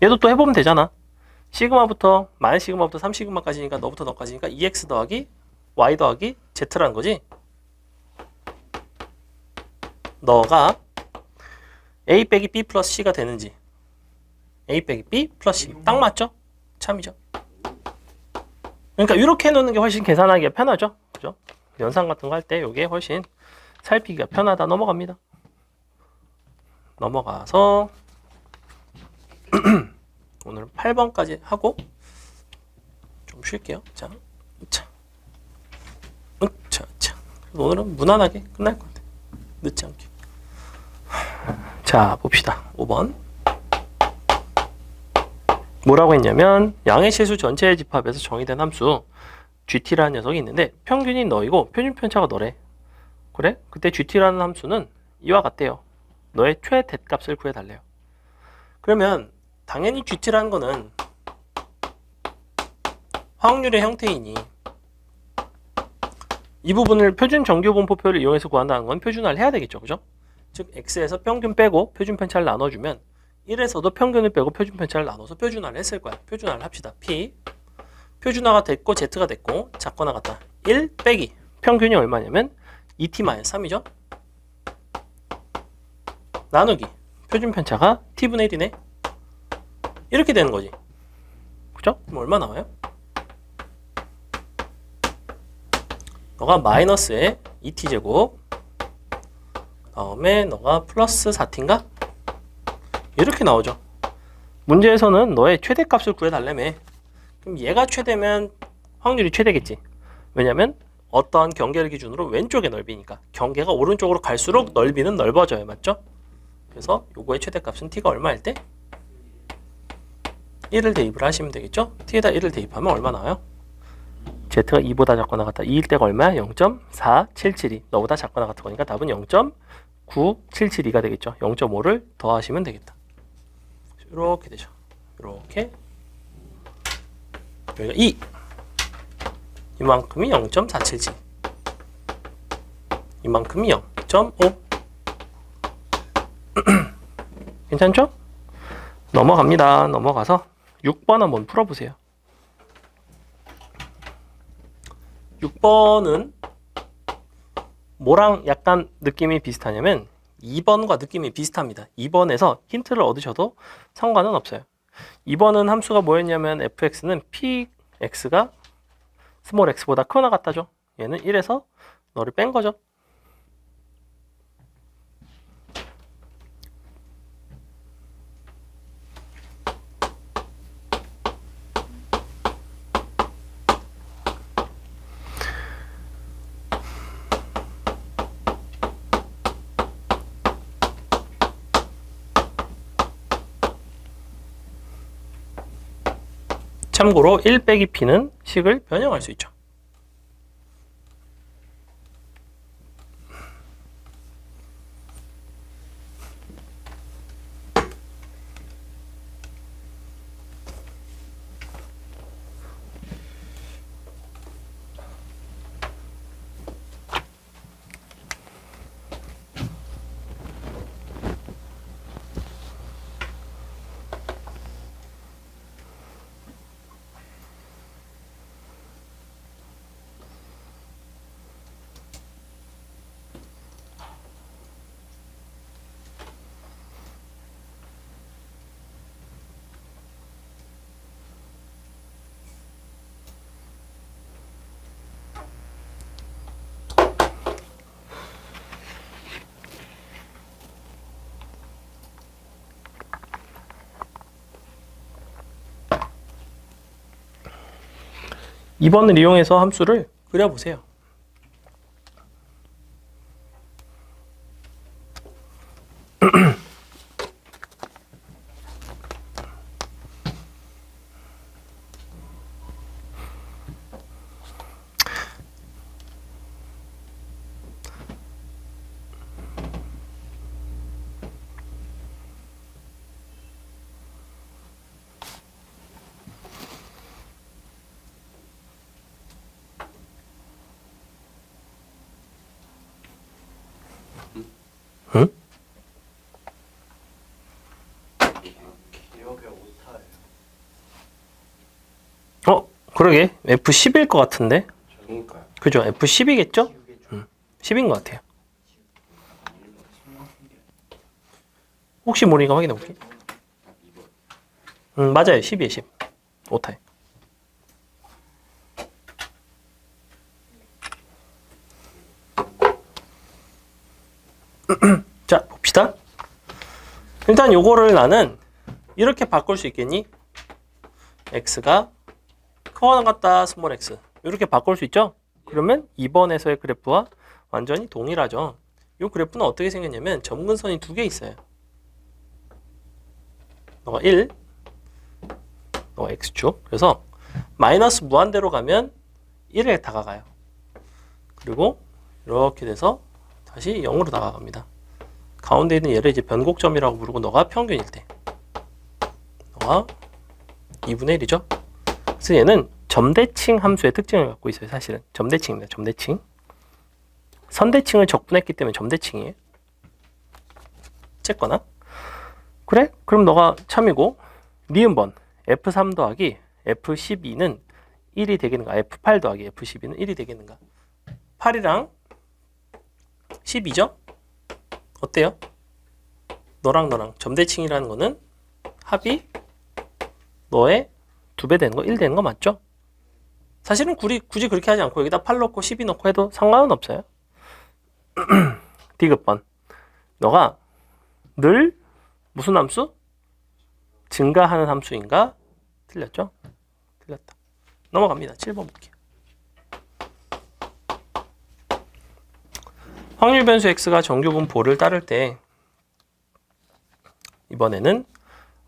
얘도 또 해보면 되잖아. 시그마부터 마이너스 시그마부터 3시그마까지니까 너부터 너까지니까 2x 더하기 y 더하기 z라는 거지. 너가 a 빼기 b 플러스 c가 되는지 a 빼기 b 플러스 c 딱 맞죠? 참이죠. 그러니까 이렇게 해놓는 게 훨씬 계산하기가 편하죠. 그죠? 연산 같은 거 할 때 이게 훨씬 살피기가 편하다. 넘어갑니다. 넘어가서 오늘은 8번까지 하고 좀 쉴게요. 자, 오늘은 무난하게 끝날 것 같아요. 늦지 않게. 자, 봅시다. 5번. 뭐라고 했냐면 양의 실수 전체의 집합에서 정의된 함수 GT라는 녀석이 있는데 평균이 너이고 표준 편차가 너래. 그래? 그때 GT라는 함수는 이와 같대요. 너의 최대값을 구해달래요. 그러면 당연히 GT라는 거는 확률의 형태이니 이 부분을 표준 정규분포표를 이용해서 구한다는 건 표준화를 해야 되겠죠. 그죠? 즉 X에서 평균 빼고 표준 편차를 나눠주면 1에서도 평균을 빼고 표준편차를 나눠서 표준화를 했을 거야. 표준화를 합시다. P 표준화가 됐고 Z가 됐고 작거나 같다. 1 빼기 평균이 얼마냐면 2t-3이죠. 나누기 표준편차가 t분의 1이네. 이렇게 되는 거지. 그죠? 그럼 얼마 나와요? 너가 마이너스에 2t제곱 다음에 너가 플러스 4t인가? 이렇게 나오죠. 문제에서는 너의 최대값을 구해달라며. 그럼 얘가 최대면 확률이 최대겠지. 왜냐면 어떠한 경계를 기준으로 왼쪽의 넓이니까 경계가 오른쪽으로 갈수록 넓이는 넓어져요. 맞죠? 그래서 요거의 최대값은 t가 얼마일 때? 1을 대입을 하시면 되겠죠? t에다 1을 대입하면 얼마 나와요? z가 2보다 작거나 같다. 2일 때가 얼마야? 0.4772. 너보다 작거나 같은 거니까 답은 0.9772가 되겠죠. 0.5를 더하시면 되겠다. 이렇게 되죠. 이렇게 여기가 2 이만큼이 0.477 이만큼이 0.5 괜찮죠? 넘어갑니다. 넘어가서 6번 한번 풀어보세요. 6번은 뭐랑 약간 느낌이 비슷하냐면 2번과 느낌이 비슷합니다. 2번에서 힌트를 얻으셔도 상관은 없어요. 2번은 함수가 뭐였냐면 fx는 px가 스몰 x보다 크거나 같다죠. 얘는 1에서 너를 뺀 거죠. 참고로 1 빼기 p는 식을 변형할 수 있죠. (2번을) 이용해서 함수를 그려보세요. 응? 기억에 오타예요. 그러게 F10일 것 같은데. 그러니까요. 그죠? F10이겠죠? 10인 것 같아요. 혹시 모르니까 확인해 볼게. 맞아요. 10이에요. 10. 오타요. 자, 봅시다. 일단 요거를 나는 이렇게 바꿀 수 있겠니? x가 크거나 같다 스몰 x 이렇게 바꿀 수 있죠? 그러면 2번에서의 그래프와 완전히 동일하죠. 이 그래프는 어떻게 생겼냐면 점근선이 두 개 있어요. 너가 1, 너가 x축. 그래서 마이너스 무한대로 가면 1에 다가가요. 그리고 이렇게 돼서 다시 0으로 다가갑니다. 가운데 있는 얘를 이제 변곡점이라고 부르고 너가 평균일 때 너가 2분의 1이죠. 그래서 얘는 점대칭 함수의 특징을 갖고 있어요. 사실은 점대칭입니다. 점대칭. 선대칭을 적분했기 때문에 점대칭이에요. 어쨌거나 그래? 그럼 너가 참이고 니은번 F3 더하기 F12는 1이 되겠는가? F8 더하기 F12는 1이 되겠는가? 8이랑 12죠? 어때요? 너랑 점대칭이라는 거는 합이 너의 2배 되는 거, 1 되는 거 맞죠? 사실은 굳이 그렇게 하지 않고 여기다 8 넣고 12 넣고 해도 상관은 없어요. 디귿번 너가 늘 무슨 함수? 증가하는 함수인가? 틀렸죠? 틀렸다. 넘어갑니다. 7번 볼게요. 확률 변수 x가 정규분포를 따를 때 이번에는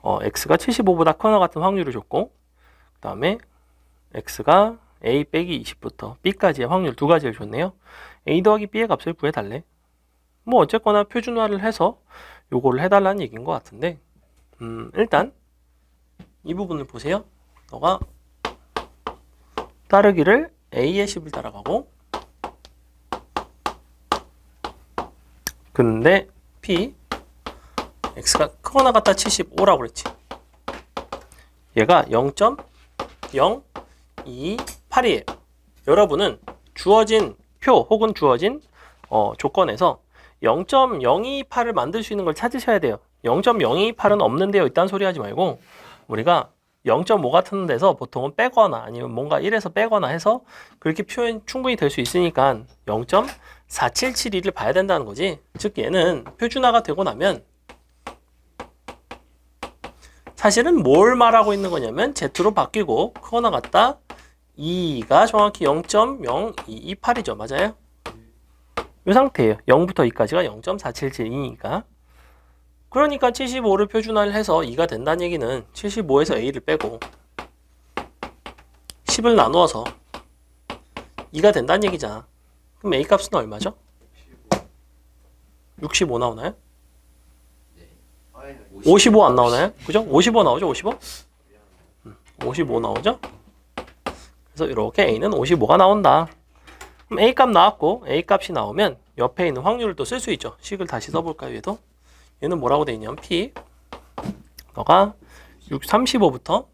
x가 75보다 커나 같은 확률을 줬고 그 다음에 x가 a 빼기 20부터 b까지의 확률 두 가지를 줬네요. a 더하기 b의 값을 구해달래. 뭐 어쨌거나 표준화를 해서 요거를 해달라는 얘기인 것 같은데 일단 이 부분을 보세요. 너가 따르기를 a의 10을 따라가고 근데 p x가 크거나 같다 75라고 그랬지. 얘가 0.028이에요. 여러분은 주어진 표 혹은 주어진 조건에서 0.028을 만들 수 있는 걸 찾으셔야 돼요. 0.028은 없는데요. 이딴 소리 하지 말고 우리가 0.5 같은 데서 보통은 빼거나 아니면 뭔가 1에서 빼거나 해서 그렇게 표현 충분히 될 수 있으니까 0.4772를 봐야 된다는 거지. 즉 얘는 표준화가 되고 나면 사실은 뭘 말하고 있는 거냐면 Z로 바뀌고 크거나 같다 2가 정확히 0.0228이죠. 맞아요? 이 상태예요. 0부터 2까지가 0.4772니까 그러니까 75를 표준화를 해서 2가 된다는 얘기는 75에서 a를 빼고 10을 나누어서 2가 된다는 얘기잖아. 그럼 a 값은 얼마죠? 65 나오나요? 55 안 나오나요? 그죠? 55 나오죠? 55? 55 나오죠? 그래서 이렇게 a는 55가 나온다. 그럼 a 값 나왔고 a 값이 나오면 옆에 있는 확률을 또 쓸 수 있죠. 식을 다시 써볼까요? 얘는 뭐라고 돼 있냐면 p 너가 35부터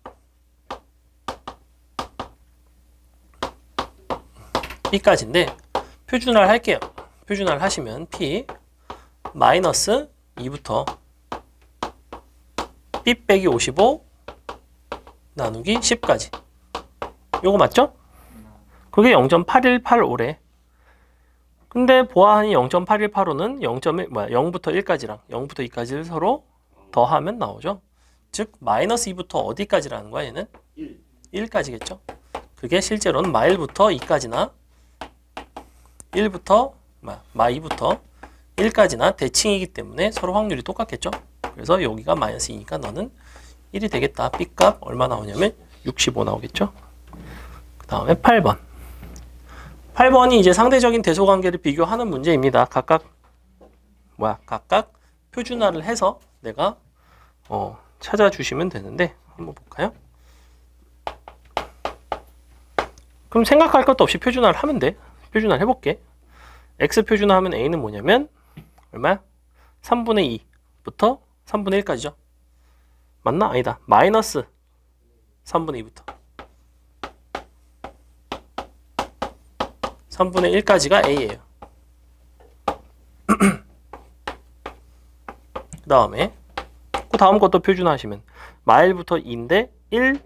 b까지인데 표준화를 할게요. 표준화를 하시면 p 마이너스 2부터 b 빼기 55 나누기 10까지. 요거 맞죠? 그게 0.8185래. 근데 보아하니 0.8185는 0부터 1까지랑 0부터 2까지를 서로 더하면 나오죠. 즉 마이너스 2부터 어디까지라는 거야 얘는? 1까지겠죠. 그게 실제로는 마일부터 2까지나 1부터 2부터 1까지나 대칭이기 때문에 서로 확률이 똑같겠죠. 그래서 여기가 마이너스 2니까 너는 1이 되겠다. B값 얼마 나오냐면 65 나오겠죠. 그 다음에 8번. 8번이 이제 상대적인 대소관계를 비교하는 문제입니다. 각각 표준화를 해서 내가 찾아주시면 되는데 한번 볼까요? 그럼 생각할 것도 없이 표준화를 하면 돼. 표준화를 해볼게. x 표준화하면 a는 뭐냐면 얼마야? 3분의 2부터 3분의 1까지죠. 맞나? 아니다. 마이너스 3분의 2부터 3분의 1까지가 a예요. 그 다음에 그 다음 것도 표준화하시면 마일부터 2인데 1,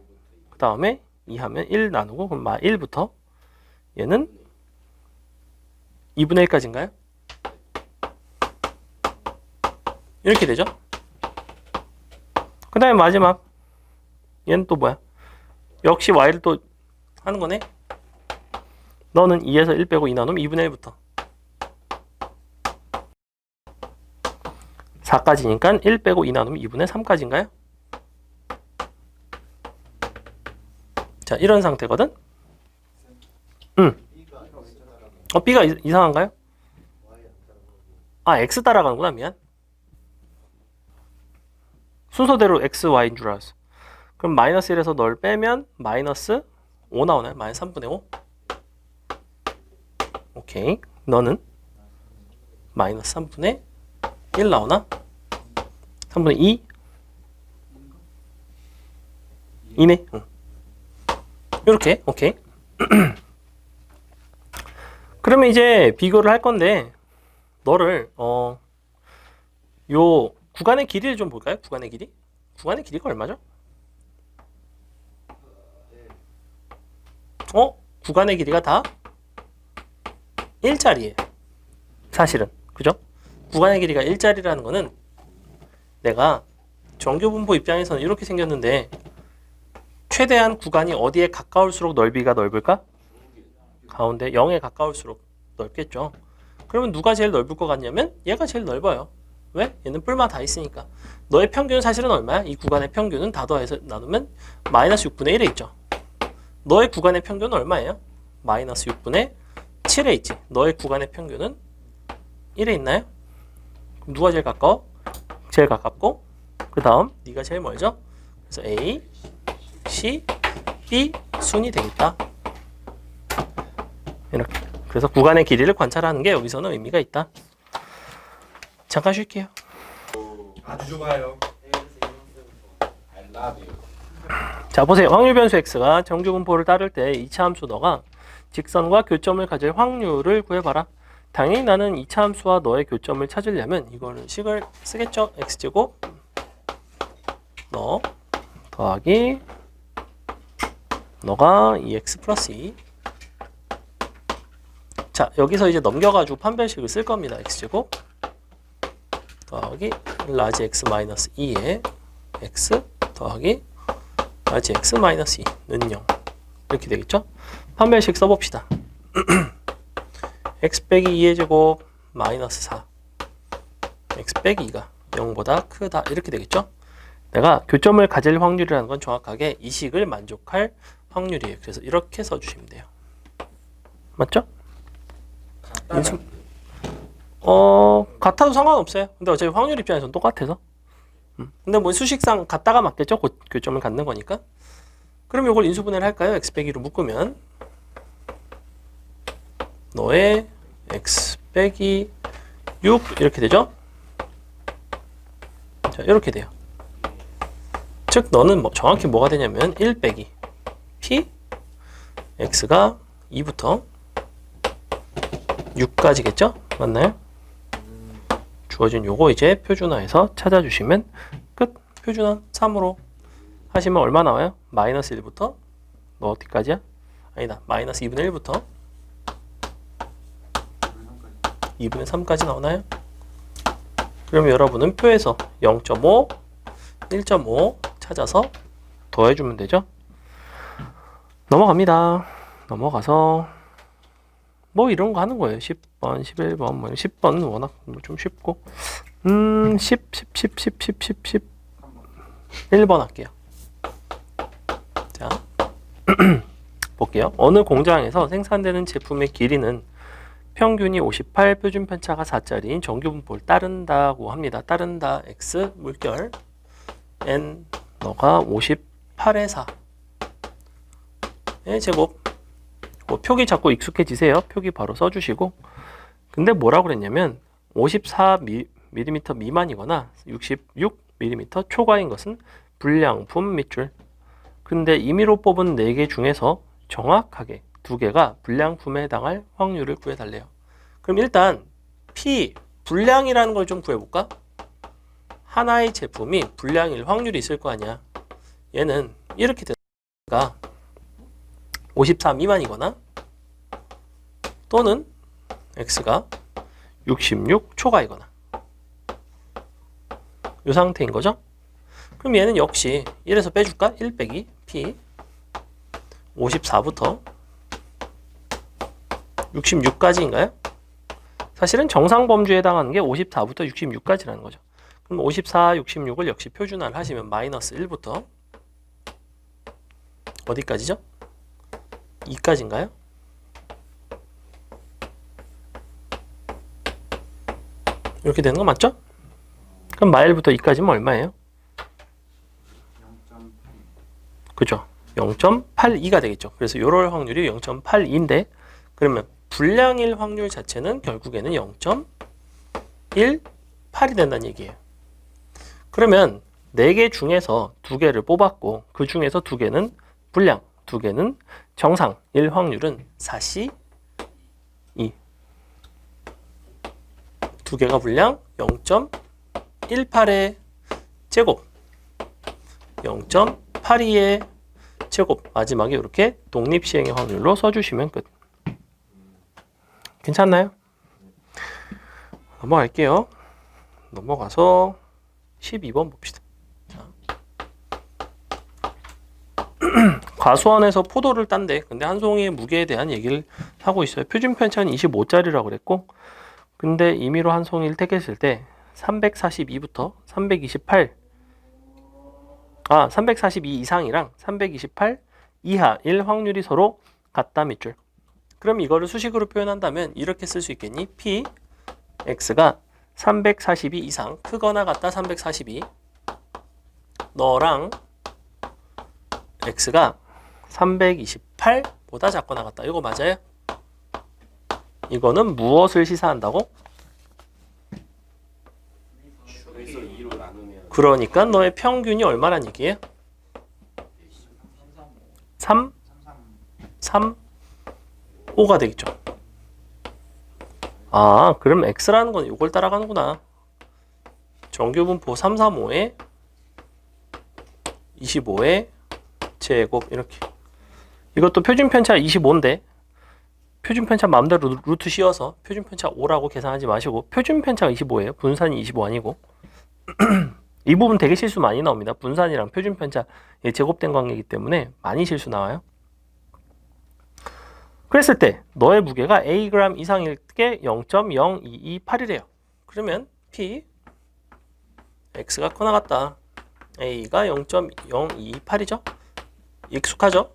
그 다음에 2 하면 1 나누고 그럼 마 1부터 얘는 2분의 1까지인가요? 이렇게 되죠. 그 다음에 마지막 얘는 또 뭐야? 역시 y를 또 하는 거네. 너는 2에서 1 빼고 2 나누면 2분의 1부터 4까지니까 1 빼고 2 나누면 2분의 3까지인가요? 자, 이런 상태거든? B가 이상한가요? 아, X 따라가는구나. 미안. 순서대로 X, Y인 줄 알았어. 그럼 마이너스 1에서 널 빼면 마이너스 5 나오나요? 마이너스 3분의 5? 오케이. 너는 마이너스 3분의 1 나오나? 3분의 2? 2네. 이렇게 오케이. 그러면 이제 비교를 할 건데 너를 요 구간의 길이를 좀 볼까요? 구간의 길이? 구간의 길이가 얼마죠? 구간의 길이가 다 1짜리예요. 사실은. 그죠? 구간의 길이가 1짜리라는 거는 내가 정규분포 입장에서는 이렇게 생겼는데 최대한 구간이 어디에 가까울수록 넓이가 넓을까? 가운데 0에 가까울수록 넓겠죠. 그러면 누가 제일 넓을 것 같냐면 얘가 제일 넓어요. 왜? 얘는 뿔마 다 있으니까. 너의 평균은 사실은 얼마야? 이 구간의 평균은 다 더해서 나누면 마이너스 6분의 1에 있죠. 너의 구간의 평균은 얼마예요? 마이너스 6분의 7에 있지. 너의 구간의 평균은 1에 있나요? 그럼 누가 제일 가까워? 제일 가깝고 그 다음 네가 제일 멀죠? 그래서 A, C, B 순이 되겠다. 이렇게. 그래서 구간의 길이를 관찰하는 게 여기서는 의미가 있다. 잠깐 쉴게요. 아주 좋아요. I love you. 자 보세요. 확률 변수 x가 정규분포를 따를 때 2차 함수 너가 직선과 교점을 가질 확률을 구해봐라. 당연히 나는 2차 함수와 너의 교점을 찾으려면 이거는 식을 쓰겠죠. x제곱 너 더하기 너가 2x 플러스 2. 자 여기서 이제 넘겨가지고 판별식을 쓸 겁니다. x제곱 더하기 라지 x 마이너스 2에 x 더하기 라지 x 마이너스 2는 0 이렇게 되겠죠? 판별식 써봅시다. x 빼기 2의 제곱 마이너스 4 x 빼기 2가 0보다 크다 이렇게 되겠죠? 내가 교점을 가질 확률이라는 건 정확하게 이 식을 만족할 확률이에요. 그래서 이렇게 써주시면 돼요. 맞죠? 인수 같아도 상관없어요. 근데 어차피 확률 입장에서는 똑같아서. 근데 뭐 수식상 같다가 맞겠죠? 교점을 갖는 거니까. 그럼 이걸 인수분해를 할까요? x 빼기로 묶으면 너의 x 빼기 6 이렇게 되죠? 자 이렇게 돼요. 즉 너는 정확히 뭐가 되냐면 1 빼기 p x가 2부터 6까지겠죠? 맞나요? 주어진 요거 이제 표준화해서 찾아주시면 끝. 표준화 3으로 하시면 얼마 나와요? 마이너스 1부터 너 어디까지야? 아니다. 마이너스 2분의 1부터 2분의 3까지 나오나요? 그럼 여러분은 표에서 0.5, 1.5 찾아서 더해주면 되죠? 넘어갑니다. 넘어가서 뭐 이런 거 하는 거예요. 10번, 11번, 뭐 10번 워낙 좀 쉽고 10, 1번 할게요. 자 볼게요. 어느 공장에서 생산되는 제품의 길이는 평균이 58, 표준 편차가 4짜리인 정규분포를 따른다고 합니다. 따른다 x 물결 n 너가 58의 4의 제곱. 표기 자꾸 익숙해지세요. 표기 바로 써주시고. 근데 뭐라고 그랬냐면 54mm 미만이거나 66mm 초과인 것은 불량품 밑줄. 근데 임의로 뽑은 4개 중에서 정확하게 2개가 불량품에 해당할 확률을 구해달래요. 그럼 일단 P 불량이라는 걸 좀 구해볼까? 하나의 제품이 불량일 확률이 있을 거 아니야. 얘는 이렇게 되니까 54 미만이거나 또는 x가 66 초과이거나 이 상태인 거죠. 그럼 얘는 역시 1에서 빼줄까? 1 빼기 p 54부터 66까지인가요? 사실은 정상범주에 해당하는 게 54부터 66까지라는 거죠. 그럼 54, 66을 역시 표준화를 하시면 마이너스 1부터 어디까지죠? 2까지인가요? 이렇게 되는 거 맞죠? 그럼 마일부터 2까지면 얼마예요? 0.8. 그죠? 0.82가 되겠죠. 그래서 요럴 확률이 0.82인데 그러면 불량일 확률 자체는 결국에는 0.18이 된다는 얘기예요. 그러면 4개 중에서 2개를 뽑았고 그 중에서 2개는 불량, 2개는 정상일 확률은 4C 2. 2개가 불량 0.18의 제곱 0.82의 제곱 마지막에 이렇게 독립시행의 확률로 써주시면 끝. 괜찮나요? 넘어갈게요. 넘어가서 12번 봅시다. 자. 과수원에서 포도를 딴대. 근데 한 송이의 무게에 대한 얘기를 하고 있어요. 표준 편차는 25짜리라고 그랬고 근데 임의로 한 송이를 택했을 때 342부터 342 이상이랑 328 이하일 확률이 서로 같다 밑줄. 그럼 이거를 수식으로 표현한다면 이렇게 쓸 수 있겠니? P X가 342 이상 크거나 같다 342 너랑 X가 328보다 작거나 같다. 이거 맞아요? 이거는 무엇을 시사한다고? 그래서 2로 나누면 그러니까 너의 평균이 얼마란 얘기예요? 3, 5가 되겠죠. 아, 그럼 X라는 건 이걸 따라가는구나. 정규분포 3, 3, 5에 25의 제곱 이렇게. 이것도 표준편차 25인데 표준편차 마음대로 루트 씌워서 표준편차 5라고 계산하지 마시고 표준편차가 25예요. 분산이 25 아니고. 이 부분 되게 실수 많이 나옵니다. 분산이랑 표준편차 제곱된 관계이기 때문에 많이 실수 나와요. 그랬을 때 너의 무게가 Ag 이상일 때 0.0228이래요. 그러면 P X가 커나 같다. A가 0.0228이죠. 익숙하죠?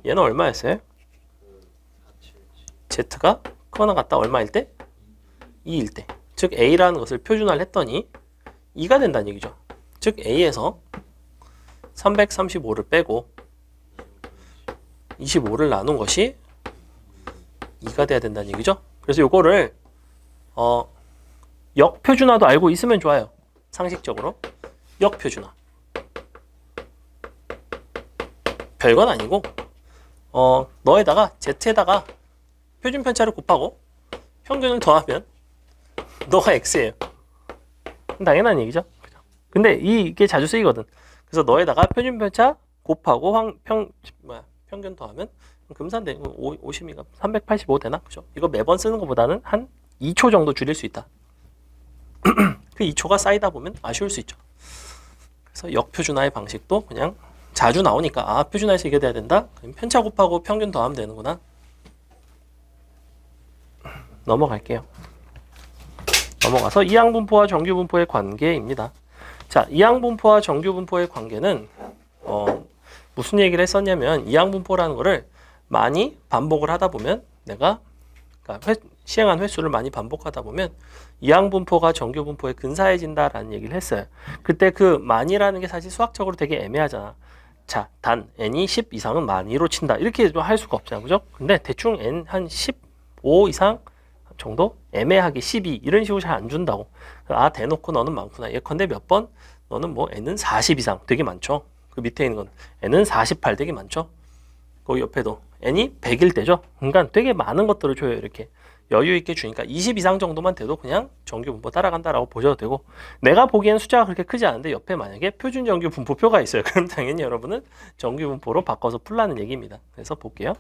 얘는 얼마였어요? Z가 커나 같다 얼마일 때? 2일 때. 즉 A라는 것을 표준화를 했더니 2가 된다는 얘기죠. 즉 A에서 335를 빼고 25를 나눈 것이 2가 돼야 된다는 얘기죠. 그래서 요거를 역표준화도 알고 있으면 좋아요. 상식적으로 역표준화. 별건 아니고 너에다가 Z에다가 표준편차를 곱하고 평균을 더하면 너가 X예요. 당연한 얘기죠. 근데 이게 자주 쓰이거든. 그래서 너에다가 표준편차 곱하고 평균 더하면 금산대 50이가 385 되나? 그죠? 이거 매번 쓰는 것보다는 한 2초 정도 줄일 수 있다. 그 2초가 쌓이다 보면 아쉬울 수 있죠. 그래서 역표준화의 방식도 그냥 자주 나오니까 표준화에서 이게 돼야 된다? 그럼 편차 곱하고 평균 더하면 되는구나. 넘어갈게요. 넘어가서 이항분포와 정규분포의 관계입니다. 자, 이항분포와 정규분포의 관계는 무슨 얘기를 했었냐면 이항분포라는 거를 많이 반복을 하다 보면 그러니까 시행한 횟수를 많이 반복하다 보면 이항분포가 정규분포에 근사해진다라는 얘기를 했어요. 그때 그 많이라는 게 사실 수학적으로 되게 애매하잖아. 자, 단 n이 10 이상은 많이로 친다. 이렇게 할 수가 없잖아. 그죠? 근데 대충 n 한 15 이상 정도? 애매하게 12 이런 식으로 잘 안 준다고. 대놓고 너는 많구나. 예컨대 몇 번? 너는 뭐 n은 40 이상 되게 많죠. 그 밑에 있는 건 n은 48 되게 많죠. 거기 옆에도 n이 100일 때죠. 그러니까 되게 많은 것들을 줘요. 이렇게 여유 있게 주니까 20 이상 정도만 돼도 그냥 정규분포 따라간다라고 보셔도 되고, 내가 보기엔 숫자가 그렇게 크지 않은데 옆에 만약에 표준 정규분포표가 있어요. 그럼 당연히 여러분은 정규분포로 바꿔서 풀라는 얘기입니다. 그래서 볼게요.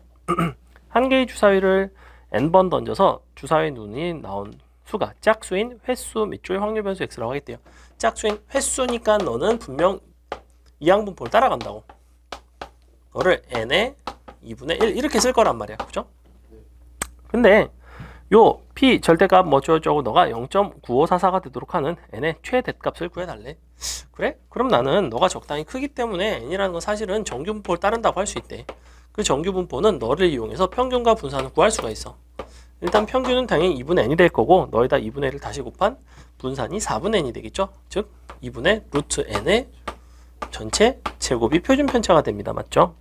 한 개의 주사위를 n번 던져서 주사위 눈이 나온 수가 짝수인 횟수 밑줄 확률 변수 x라고 하겠대요. 짝수인 횟수니까 너는 분명 이항분포를 따라간다고. 너를 n의 2분의 1 이렇게 쓸 거란 말이야. 그죠? 근데 요 p 절대값 뭐 어쩌고저쩌고 너가 0.9544가 되도록 하는 n의 최대값을 구해달래. 그래? 그럼 나는 너가 적당히 크기 때문에 n이라는 건 사실은 정규분포를 따른다고 할 수 있대. 그 정규분포는 너를 이용해서 평균과 분산을 구할 수가 있어. 일단 평균은 당연히 2분의 n이 될 거고 너에다 2분의 1을 다시 곱한 분산이 4분의 n이 되겠죠. 즉 2분의 루트 n의 전체 제곱이 표준 편차가 됩니다. 맞죠?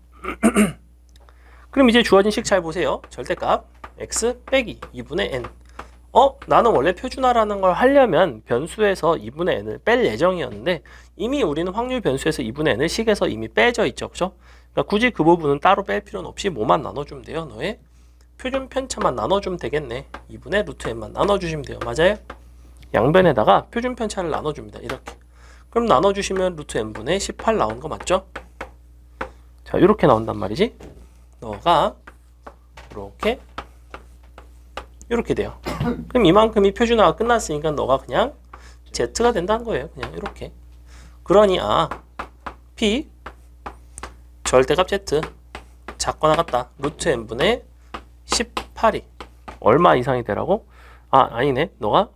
그럼 이제 주어진 식 잘 보세요. 절대값 x 빼기 2분의 n 나는 원래 표준화라는 걸 하려면 변수에서 2분의 n을 뺄 예정이었는데 이미 우리는 확률 변수에서 2분의 n을 식에서 이미 빼져 있죠. 그죠? 그러니까 굳이 그 부분은 따로 뺄 필요는 없이 뭐만 나눠주면 돼요. 너의 표준 편차만 나눠주면 되겠네. 2분의 루트 n만 나눠주시면 돼요. 맞아요? 양변에다가 표준 편차를 나눠줍니다. 이렇게. 그럼 나눠주시면 루트 n분의 18 나온 거 맞죠? 자, 이렇게 나온단 말이지. 너가 이렇게 돼요. 그럼 이만큼이 표준화가 끝났으니까 너가 그냥 Z가 된다는 거예요. 그냥 이렇게. 그러니 P 절대값 Z 작거나 같다. 루트 n분의 18이 얼마 이상이 되라고? 아니네. 너가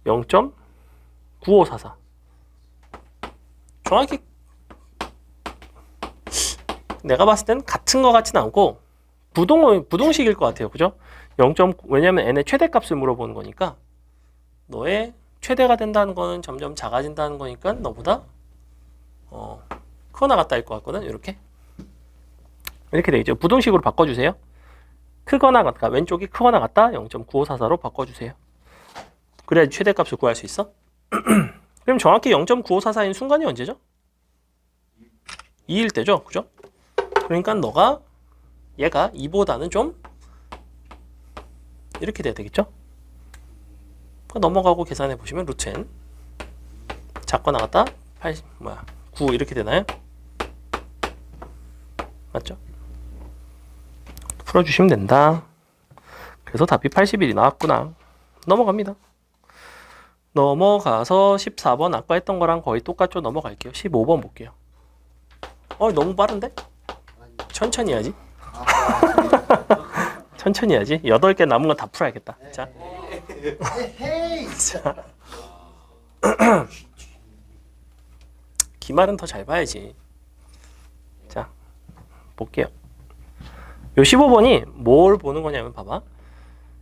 0.9544. 정확히 내가 봤을 땐 같은 거 같진 않고 부동식일 것 같아요. 그죠? 왜냐면 n의 최대값을 물어보는 거니까 너의 최대가 된다는 거는 점점 작아진다는 거니까 너보다 크거나 같다일 것 같거든. 이렇게 되겠죠. 부동식으로 바꿔주세요. 크거나 같다. 왼쪽이 크거나 같다. 0.9544로 바꿔주세요. 그래야 최대값을 구할 수 있어. 그럼 정확히 0.9544인 순간이 언제죠? 2일 때죠. 그죠? 그러니까 너가 얘가 2보다는 좀 이렇게 돼야 되겠죠? 넘어가고 계산해 보시면 루트 n 작거나 같다 9 이렇게 되나요? 맞죠? 풀어주시면 된다. 그래서 답이 81이 나왔구나. 넘어갑니다. 넘어가서 14번 아까 했던 거랑 거의 똑같죠? 넘어갈게요. 15번 볼게요. 너무 빠른데? 천천히 해야지. 천천히 해야지. 8개 남은 건 다 풀어야겠다. 자. 자. 기말은 더 잘 봐야지. 자, 볼게요. 요 15번이 뭘 보는 거냐면 봐봐.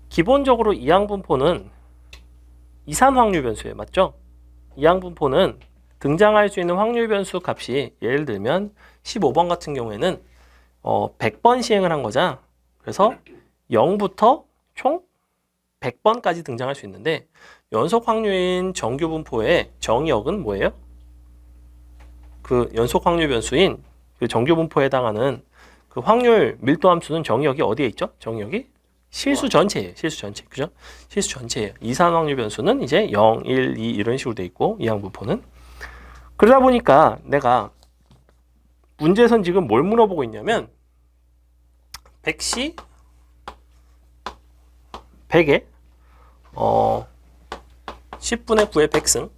기본적으로 이항분포는 이산 확률 변수예요. 맞죠? 이항분포는 등장할 수 있는 확률 변수 값이 예를 들면 15번 같은 경우에는 100번 시행을 한 거잖아. 그래서 0부터 총 100번까지 등장할 수 있는데 연속 확률인 정규 분포의 정의역은 뭐예요? 그 연속 확률 변수인 그 정규 분포에 해당하는 그 확률 밀도 함수는 정의역이 어디에 있죠? 정의역이 실수 전체예요. 실수 전체. 그죠? 실수 전체예요. 이산 확률 변수는 이제 0, 1, 2 이런 식으로 돼 있고 이항 분포는 그러다 보니까 내가 문제에선 지금 뭘 물어보고 있냐면 100시 100에 10분의 9의 100승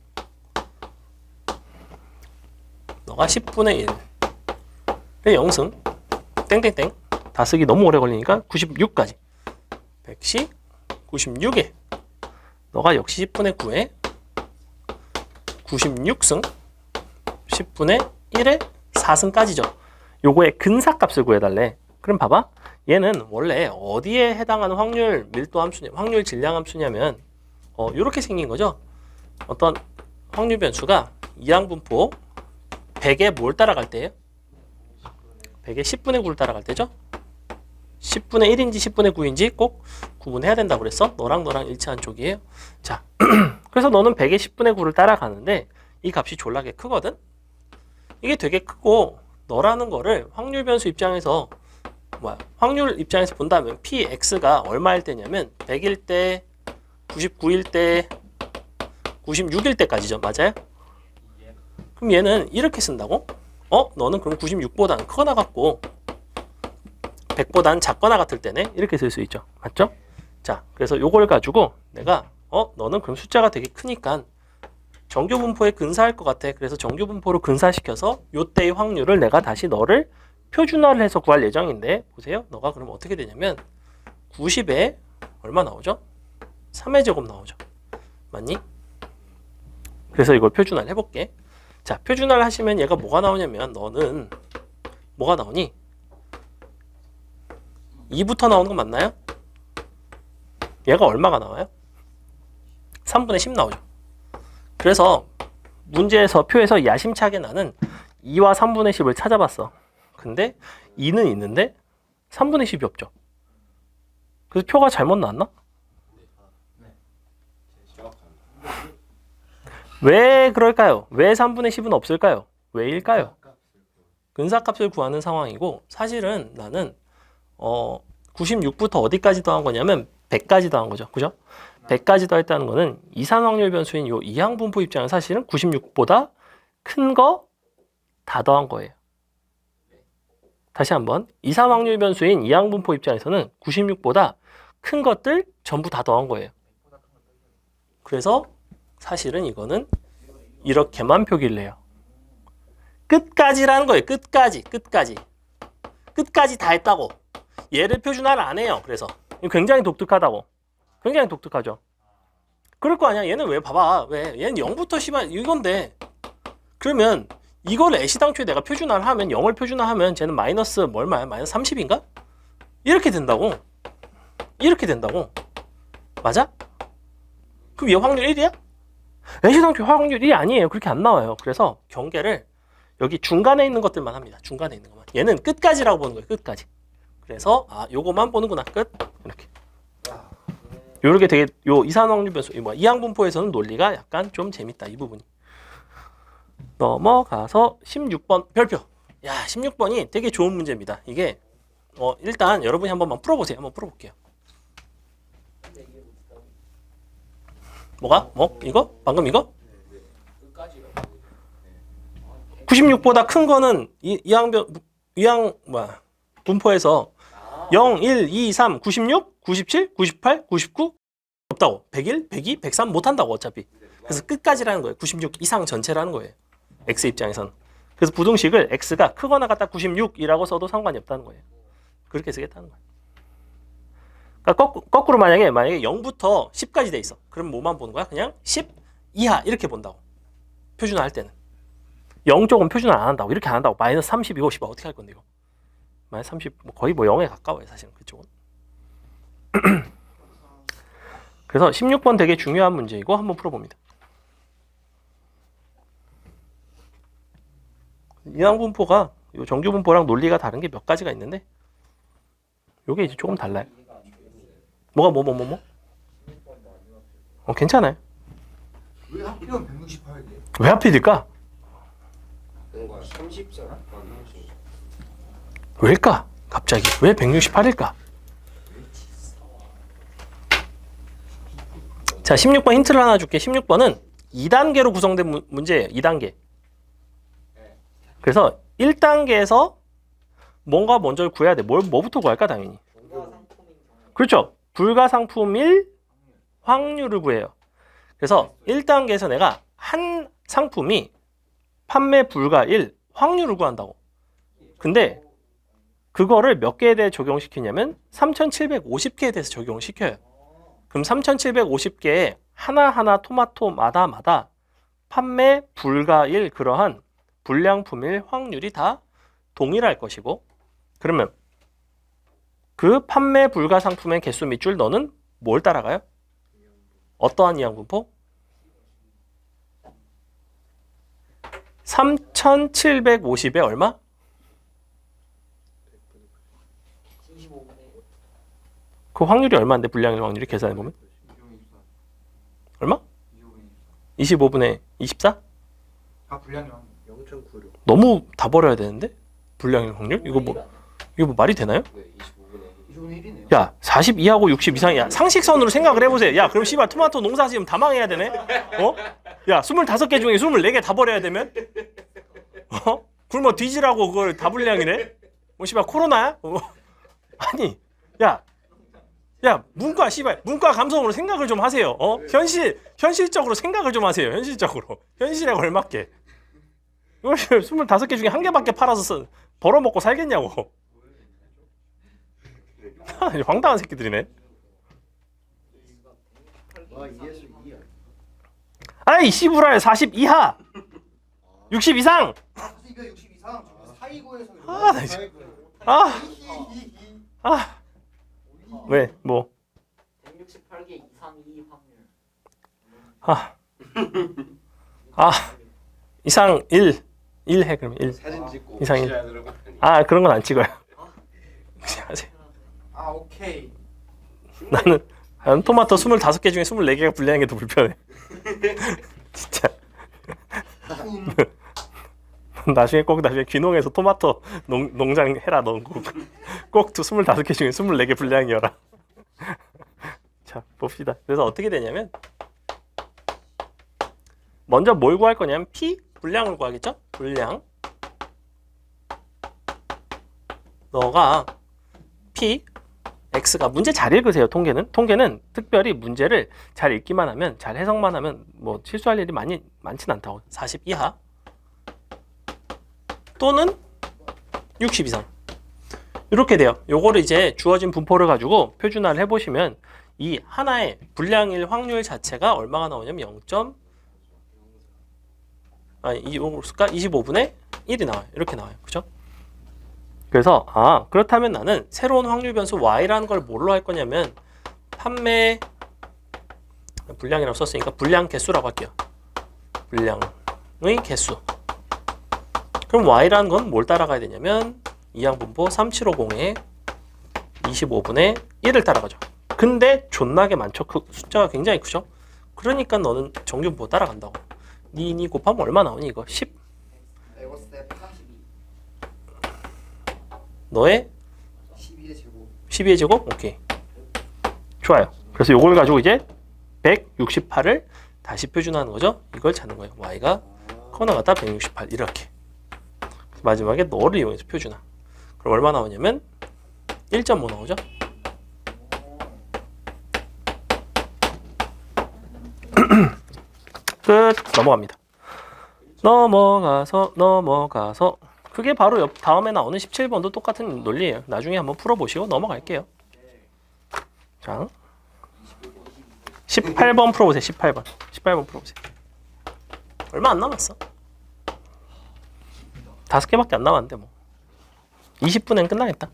너가 10분의 1의 0승 땡땡땡 다 쓰기 너무 오래 걸리니까 96까지 100시 96에 너가 역시 10분의 9에 96승 10분의 1에 4승까지죠. 요거의 근사값을 구해달래. 그럼 봐봐. 얘는 원래 어디에 해당하는 확률 밀도 함수냐, 확률 질량 함수냐면 이렇게 생긴 거죠. 어떤 확률 변수가 이항분포 100에 뭘 따라갈 때예요? 100에 10분의 9를 따라갈 때죠. 10분의 1인지 10분의 9인지 꼭 구분해야 된다고 그랬어. 너랑 일치한 쪽이에요. 자, 그래서 너는 100에 10분의 9를 따라가는데 이 값이 졸라게 크거든. 이게 되게 크고 너라는 거를 확률 변수 입장에서 확률 입장에서 본다면 px가 얼마일 때냐면 100일 때, 99일 때, 96일 때까지죠. 맞아요? 그럼 얘는 이렇게 쓴다고? 너는 그럼 96보다는 크거나 같고 100보다는 작거나 같을 때네. 이렇게 쓸 수 있죠. 맞죠? 자, 그래서 요걸 가지고 내가 너는 그럼 숫자가 되게 크니까 정규 분포에 근사할 것 같아. 그래서 정규 분포로 근사시켜서 요때의 확률을 내가 다시 너를 표준화를 해서 구할 예정인데 보세요. 너가 그럼 어떻게 되냐면 90에 얼마 나오죠? 3의 제곱 나오죠. 맞니? 그래서 이걸 표준화를 해볼게. 자, 표준화를 하시면 얘가 뭐가 나오냐면 너는 뭐가 나오니? 2부터 나오는 거 맞나요? 얘가 얼마가 나와요? 3분의 10 나오죠. 그래서 문제에서 표에서 야심차게 나는 2와 3분의 10을 찾아봤어. 근데 2는 있는데 3분의 10이 없죠. 그래서 표가 잘못 나왔나? 왜 그럴까요? 왜 3분의 10은 없을까요? 왜일까요? 근사값을 구하는 상황이고 사실은 나는 96부터 어디까지 더한 거냐면 100까지 더한 거죠. 그죠? 100까지 더했다는 거는 이산 확률 변수인 요 이항분포 입장은 사실은 96보다 큰 거 다 더한 거예요. 다시 한번 이산 확률 변수인 이항분포 입장에서는 96보다 큰 것들 전부 다 더한 거예요. 그래서 사실은 이거는 이렇게만 표기를 해요. 끝까지라는 거예요. 끝까지 다 했다고. 얘를 표준화를 안 해요. 그래서 이거 굉장히 독특하다고. 굉장히 독특하죠. 그럴 거 아니야. 얘는 왜 봐봐. 왜 얘는 0부터 10은 이건데 그러면 이걸 애시당초에 내가 표준화를 하면 0을 표준화하면 쟤는 마이너스 얼마야? 마이너스 30인가? 이렇게 된다고. 이렇게 된다고. 맞아? 그럼 얘 확률 1이야? 애시당초에 확률 1이 아니에요. 그렇게 안 나와요. 그래서 경계를 여기 중간에 있는 것들만 합니다. 중간에 있는 것만. 얘는 끝까지라고 보는 거예요. 끝까지. 그래서 요거만 보는구나. 끝. 이렇게. 요렇게 되게 요 이산 확률 변수 이항분포에서는 논리가 약간 좀 재밌다. 이 부분이. 넘어가서 16번 별표. 야, 16번이 되게 좋은 문제입니다. 이게 일단 여러분이 한번만 풀어보세요. 한번 풀어볼게요. 뭐가? 뭐? 이거? 방금 이거? 96보다 큰 거는 분포에서 0, 1, 2, 3, 96, 97, 98, 99 없다고. 101, 102, 103 못한다고 어차피. 그래서 끝까지라는 거예요. 96 이상 전체라는 거예요. X 입장에서는. 그래서 부등식을 X가 크거나 같다 96이라고 써도 상관이 없다는 거예요. 그렇게 쓰겠다는 거예요. 그러니까 거꾸로 만약에 0부터 10까지 돼 있어. 그럼 뭐만 보는 거야? 그냥 10 이하 이렇게 본다고. 표준화 할 때는. 0 쪽은 표준화 안 한다고. 이렇게 안 한다고. 마이너스 30이고 10 어떻게 할 건데 이거? 마이너스 30 거의 0에 가까워요. 사실은 그쪽은. 그래서 16번 되게 중요한 문제이고 한번 풀어봅니다. 이항분포가 정규분포랑 논리가 다른 게 몇 가지가 있는데 요게 이제 조금 달라요. 뭐가? 괜찮아요. 왜 하필이면 168개? 왜 하필일까? 뭔가 30점 왜일까? 갑자기 왜 168일까? 자, 16번 힌트를 하나 줄게. 16번은 2단계로 구성된 문제예요. 2단계. 그래서 1단계에서 뭔가 먼저 구해야 돼. 뭐부터 구할까? 당연히. 그렇죠. 불가상품일 확률을 구해요. 그래서 1단계에서 내가 한 상품이 판매 불가일 확률을 구한다고. 근데 그거를 몇 개에 대해 적용시키냐면 3750개에 대해서 적용을 시켜요. 그럼 3750개에 하나하나 토마토마다 판매 불가일 그러한 불량품일 확률이 다 동일할 것이고 그러면 그 판매 불가 상품의 개수 밑줄 너는 뭘 따라가요? 어떠한 이항분포? 3750에 얼마? 25분의 그 확률이 얼마인데 불량일 확률이 계산해보면? 얼마? 25분의 24? 아 불량이 0.96. 너무 다 버려야 되는데? 불량일 확률? 이거 뭐 말이 되나요? 네, 25분의 2분의 1이네요. 야, 42하고 60 이상이야. 상식선으로 생각을 해보세요. 야, 그럼 씨발 토마토 농사 지으면 다 망해야 되네? 야, 25개 중에 24개 다 버려야 되면? 굶어 뒤지라고 그걸 다 불량이래? 뭐 씨발 코로나야? 아니, 야, 문과 씨발 문과 감성으로 생각을 좀 하세요. 현실적으로 생각을 좀 하세요. 현실적으로. 현실에 걸맞게. 이걸 25개 중에 한 개밖에 팔아서 벌어먹고 살겠냐고. 황당한 새끼들이네. 와, 2에서 2야. 아이 씨부랄 40 이하 60 이상 260 이상 429에서 아, 나 진짜. 왜? 뭐? 168개 이상 이 확률. 이상 1 해 그러면 1 사진 찍고 이상이. 혹시나 그런 거 아니야? 그런 건 안 찍어요. 그냥 하세요. 아 오케이. 나는 토마토 25개 중에 24개가 불량한 게 더 불편해. 진짜 나중에 꼭 나중에 귀농해서 토마토 농장 해라. 너 꼭 25개 중에 24개 분량이어라. 자, 봅시다. 그래서 어떻게 되냐면 먼저 뭘 구할 거냐면 P 분량을 구하겠죠? 분량. 너가 P X가 문제 잘 읽으세요. 통계는 특별히 문제를 잘 읽기만 하면, 잘 해석만 하면 뭐 실수할 일이 많진 않다고. 40 이하 또는 60 이상 이렇게 돼요. 요거를 이제 주어진 분포를 가지고 표준화를 해보시면 이 하나의 분량일 확률 자체가 얼마가 나오냐면 25분의 1이 나와요. 이렇게 나와요. 그죠? 그래서 그렇다면 나는 새로운 확률 변수 y라는 걸 뭘로 할 거냐면 판매 분량이라고 썼으니까 분량 개수라고 할게요. 분량의 개수. 그럼 y라는 건 뭘 따라가야 되냐면 이항분포 3750에 25분의 1을 따라가죠. 근데 존나게 많죠. 숫자가 굉장히 크죠. 그러니까 너는 정규분포 따라간다고. 니 곱하면 얼마 나오니 이거? 10. 너의 12의 제곱. 12의 제곱? 오케이. 좋아요. 그래서 이걸 가지고 이제 168을 다시 표준화하는 거죠. 이걸 찾는 거예요. y가 커 나갔다 168 이렇게. 마지막에 너를 이용해서 표준화. 그럼 얼마 나오냐면 1.5 나오죠. 끝. 넘어갑니다. 넘어가서 그게 바로 다음에 나오는 17번도 똑같은 논리예요. 나중에 한번 풀어보시고 넘어갈게요. 자, 18번 풀어보세요. 18번 풀어보세요. 얼마 안 남았어. 5개밖에 안 남았는데 뭐 20분엔 끝나겠다.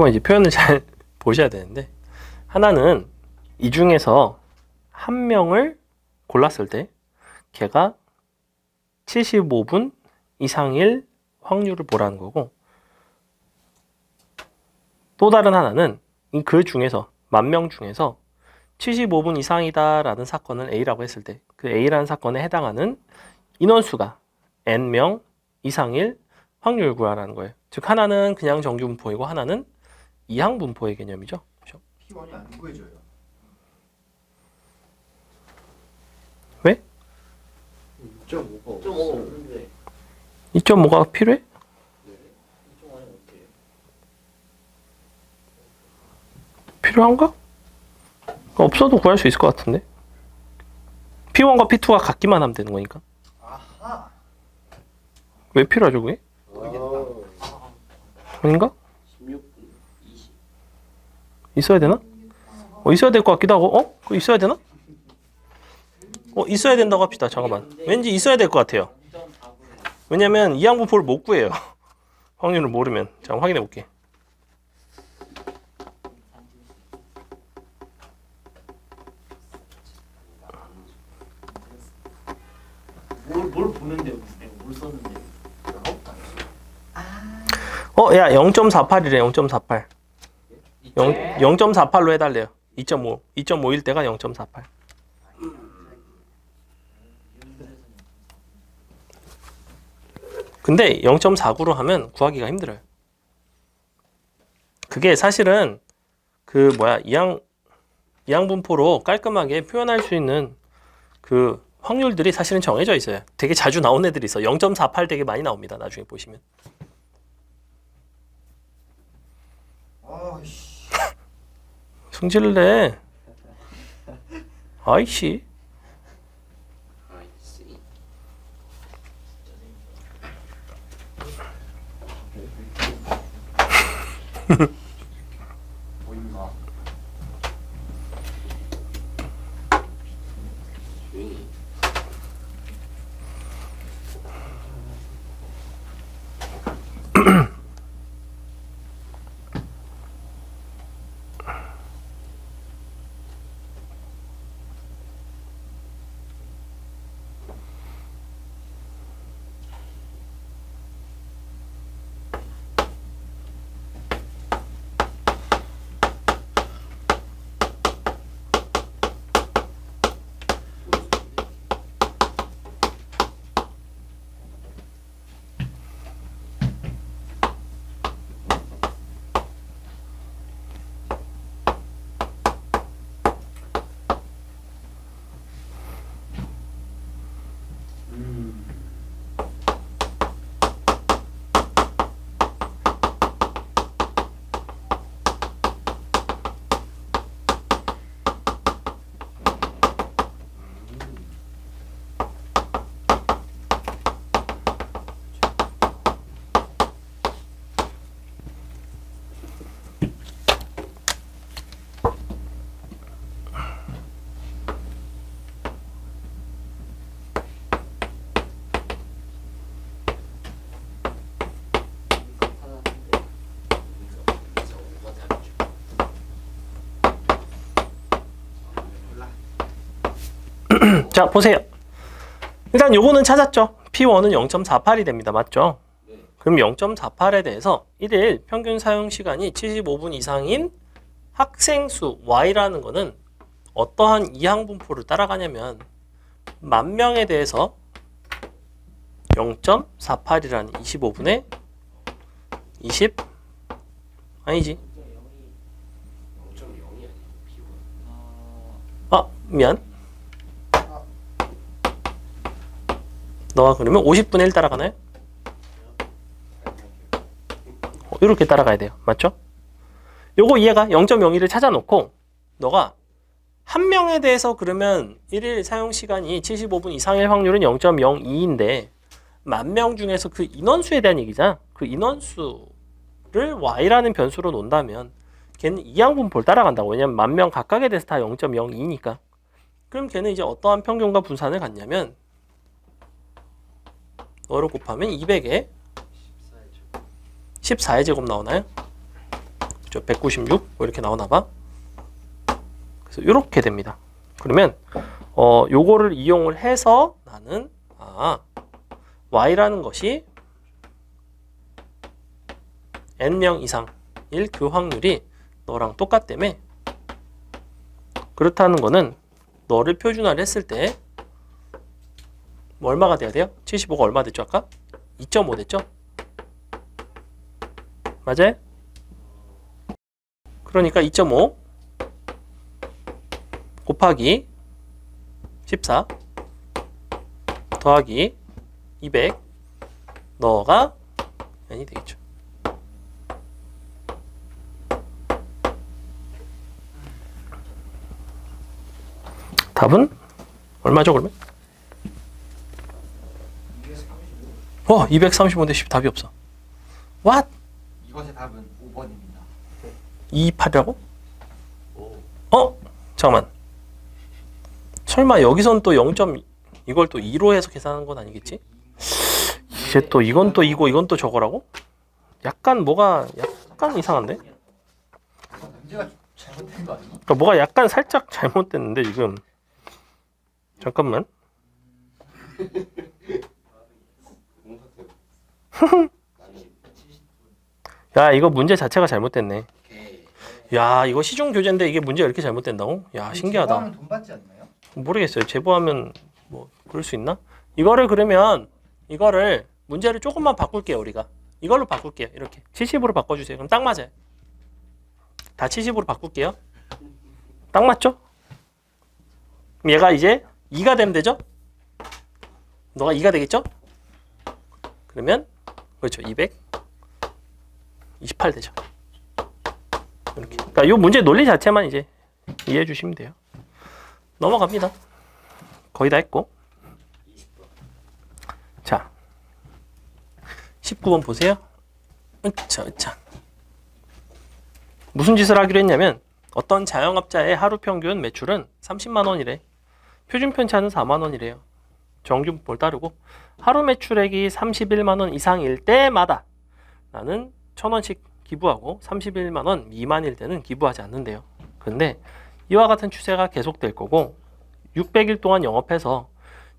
이제 표현을 잘 보셔야 되는데 하나는 이 중에서 한 명을 골랐을 때 걔가 75분 이상일 확률을 보라는 거고 또 다른 하나는 그 중에서 10,000명 중에서 75분 이상이다라는 사건을 A라고 했을 때 그 A라는 사건에 해당하는 인원수가 N명 이상일 확률을 구하라는 거예요. 즉 하나는 그냥 정규분포이고 하나는 이항분포의 개념이죠. 그렇죠? P1이 안 구해져요. 왜? 2.5가 좀 없어요. 없는데 2.5가 필요해? 좀 아니면 어때요? 필요한가? 없어도 구할 수 있을 것 같은데. P1과 P2가 같기만 하면 되는 거니까. 아하. 왜 필요하죠 그게? 아닌가? 16분 20 있어야 되나? 있어야 될 것 같기도 하고. 그거 있어야 되나? 있어야 된다고 합시다. 잠깐만. 왠지 있어야 될 것 같아요. 0.4분의 왜냐면 이항분포를 못 구해요. 확률을 모르면. 자, 확인해 볼게. 뭘 보는데요? 내가 뭘 썼는데? 야, 0.48이래. 0.48. 0.48로 해달래요. 2.5. 2.5일 때가 0.48. 근데 0.49로 하면 구하기가 힘들어요. 그게 사실은 그 이항 분포로 깔끔하게 표현할 수 있는 그 확률들이 사실은 정해져 있어요. 되게 자주 나온 애들이 있어. 0.48 되게 많이 나옵니다. 나중에 보시면. 아이씨. 승질을 내. 아이씨. 보인가? 자, 보세요. 일단 요거는 찾았죠. P1은 0.48이 됩니다. 맞죠? 그럼 0.48에 대해서 1일 평균 사용 시간이 75분 이상인 학생 수 Y라는 거는 어떠한 이항 분포를 따라가냐면 10,000명에 대해서 0.48이라는 25분의 20 아니지. 미안. 너가 그러면 50분의 1 따라가나요? 이렇게 따라가야 돼요. 맞죠? 요거 이해가 0.01을 찾아놓고 너가 한 명에 대해서 그러면 1일 사용 시간이 75분 이상일 확률은 0.02인데 10,000명 중에서 그 인원수에 대한 얘기잖아. 그 인원수를 y라는 변수로 놓는다면 걔는 이항분포를 따라간다고. 왜냐면 10,000명 각각에 대해서 다 0.02니까. 그럼 걔는 이제 어떠한 평균과 분산을 갖냐면 너를 곱하면 200에 14의 제곱 나오나요? 그죠? 196 이렇게 나오나 봐. 그래서 이렇게 됩니다. 그러면 요거를 이용을 해서 나는 y라는 것이 n명 이상일 그 확률이 너랑 똑같다며. 그렇다는 거는 너를 표준화를 했을 때 얼마가 돼야 돼요? 75가 얼마 됐죠 아까? 2.5 됐죠? 맞아요? 그러니까 2.5 곱하기 14 더하기 200 너가 n이 되겠죠. 답은 얼마죠 그러면? 235인데 10 답이 없어. What? 이것의 답은 5번입니다. 228이라고? 잠깐만. 설마 여기선 또 0. 이걸 또 2로 해서 계산한 건 아니겠지? 이제 또 이건 또 이고 이건 또 저거라고? 약간 뭐가 약간 이상한데? 문제가 잘못된 거 아니야? 그러니까 뭐가 약간 살짝 잘못됐는데 지금. 잠깐만. 야, 이거 문제 자체가 잘못됐네. 야, 이거 시중 교재인데 이게 문제가 이렇게 잘못된다고? 야, 신기하다. 제보하면 돈 받지 않나요? 모르겠어요. 제보하면 뭐 그럴 수 있나? 이거를 그러면 이거를 문제를 조금만 바꿀게요. 우리가 이걸로 바꿀게요. 이렇게 70으로 바꿔주세요. 그럼 딱 맞아요. 다 70으로 바꿀게요. 딱 맞죠? 그럼 얘가 이제 2가 되면 되죠? 너가 2가 되겠죠? 그러면 그렇죠. 228 되죠. 이렇게. 그러니까 이 문제 논리 자체만 이제 이해해 주시면 돼요. 넘어갑니다. 거의 다 했고. 자, 19번 보세요. 으차. 무슨 짓을 하기로 했냐면 어떤 자영업자의 하루 평균 매출은 30만 원이래. 표준 편차는 4만 원이래요. 정규분포를 따르고 하루 매출액이 31만 원 이상일 때마다 나는 1,000원씩 기부하고 31만 원 미만일 때는 기부하지 않는데요. 그런데 이와 같은 추세가 계속될 거고 600일 동안 영업해서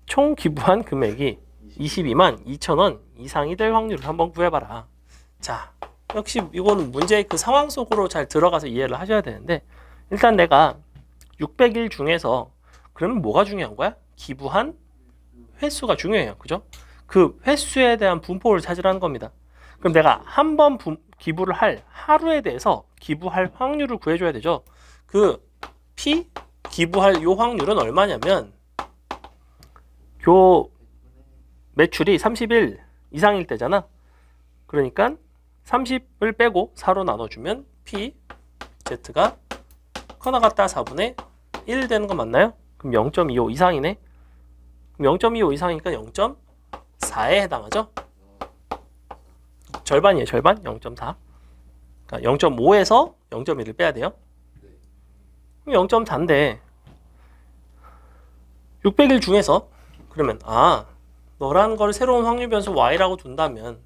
총 기부한 금액이 22만 2천 원 이상이 될 확률을 한번 구해봐라. 자, 역시 이거는 문제의 그 상황 속으로 잘 들어가서 이해를 하셔야 되는데 일단 내가 600일 중에서 그러면 뭐가 중요한 거야? 기부한 횟수가 중요해요. 그죠? 그 횟수에 대한 분포를 찾으라는 겁니다. 그럼 내가 한 번 기부를 할 하루에 대해서 기부할 확률을 구해줘야 되죠. 그 P 기부할 요 확률은 얼마냐면 요 매출이 30일 이상일 때잖아. 그러니까 30을 빼고 4로 나눠주면 P Z가 커 나갔다 4분의 1 되는 거 맞나요? 그럼 0.25 이상이네. 그럼 0.25 이상이니까 0.4에 해당하죠. 절반이에요. 절반 0.4. 그러니까 0.5에서 0.1을 빼야 돼요. 그럼 0.4인데 600일 중에서 그러면 너라는 걸 새로운 확률 변수 y라고 둔다면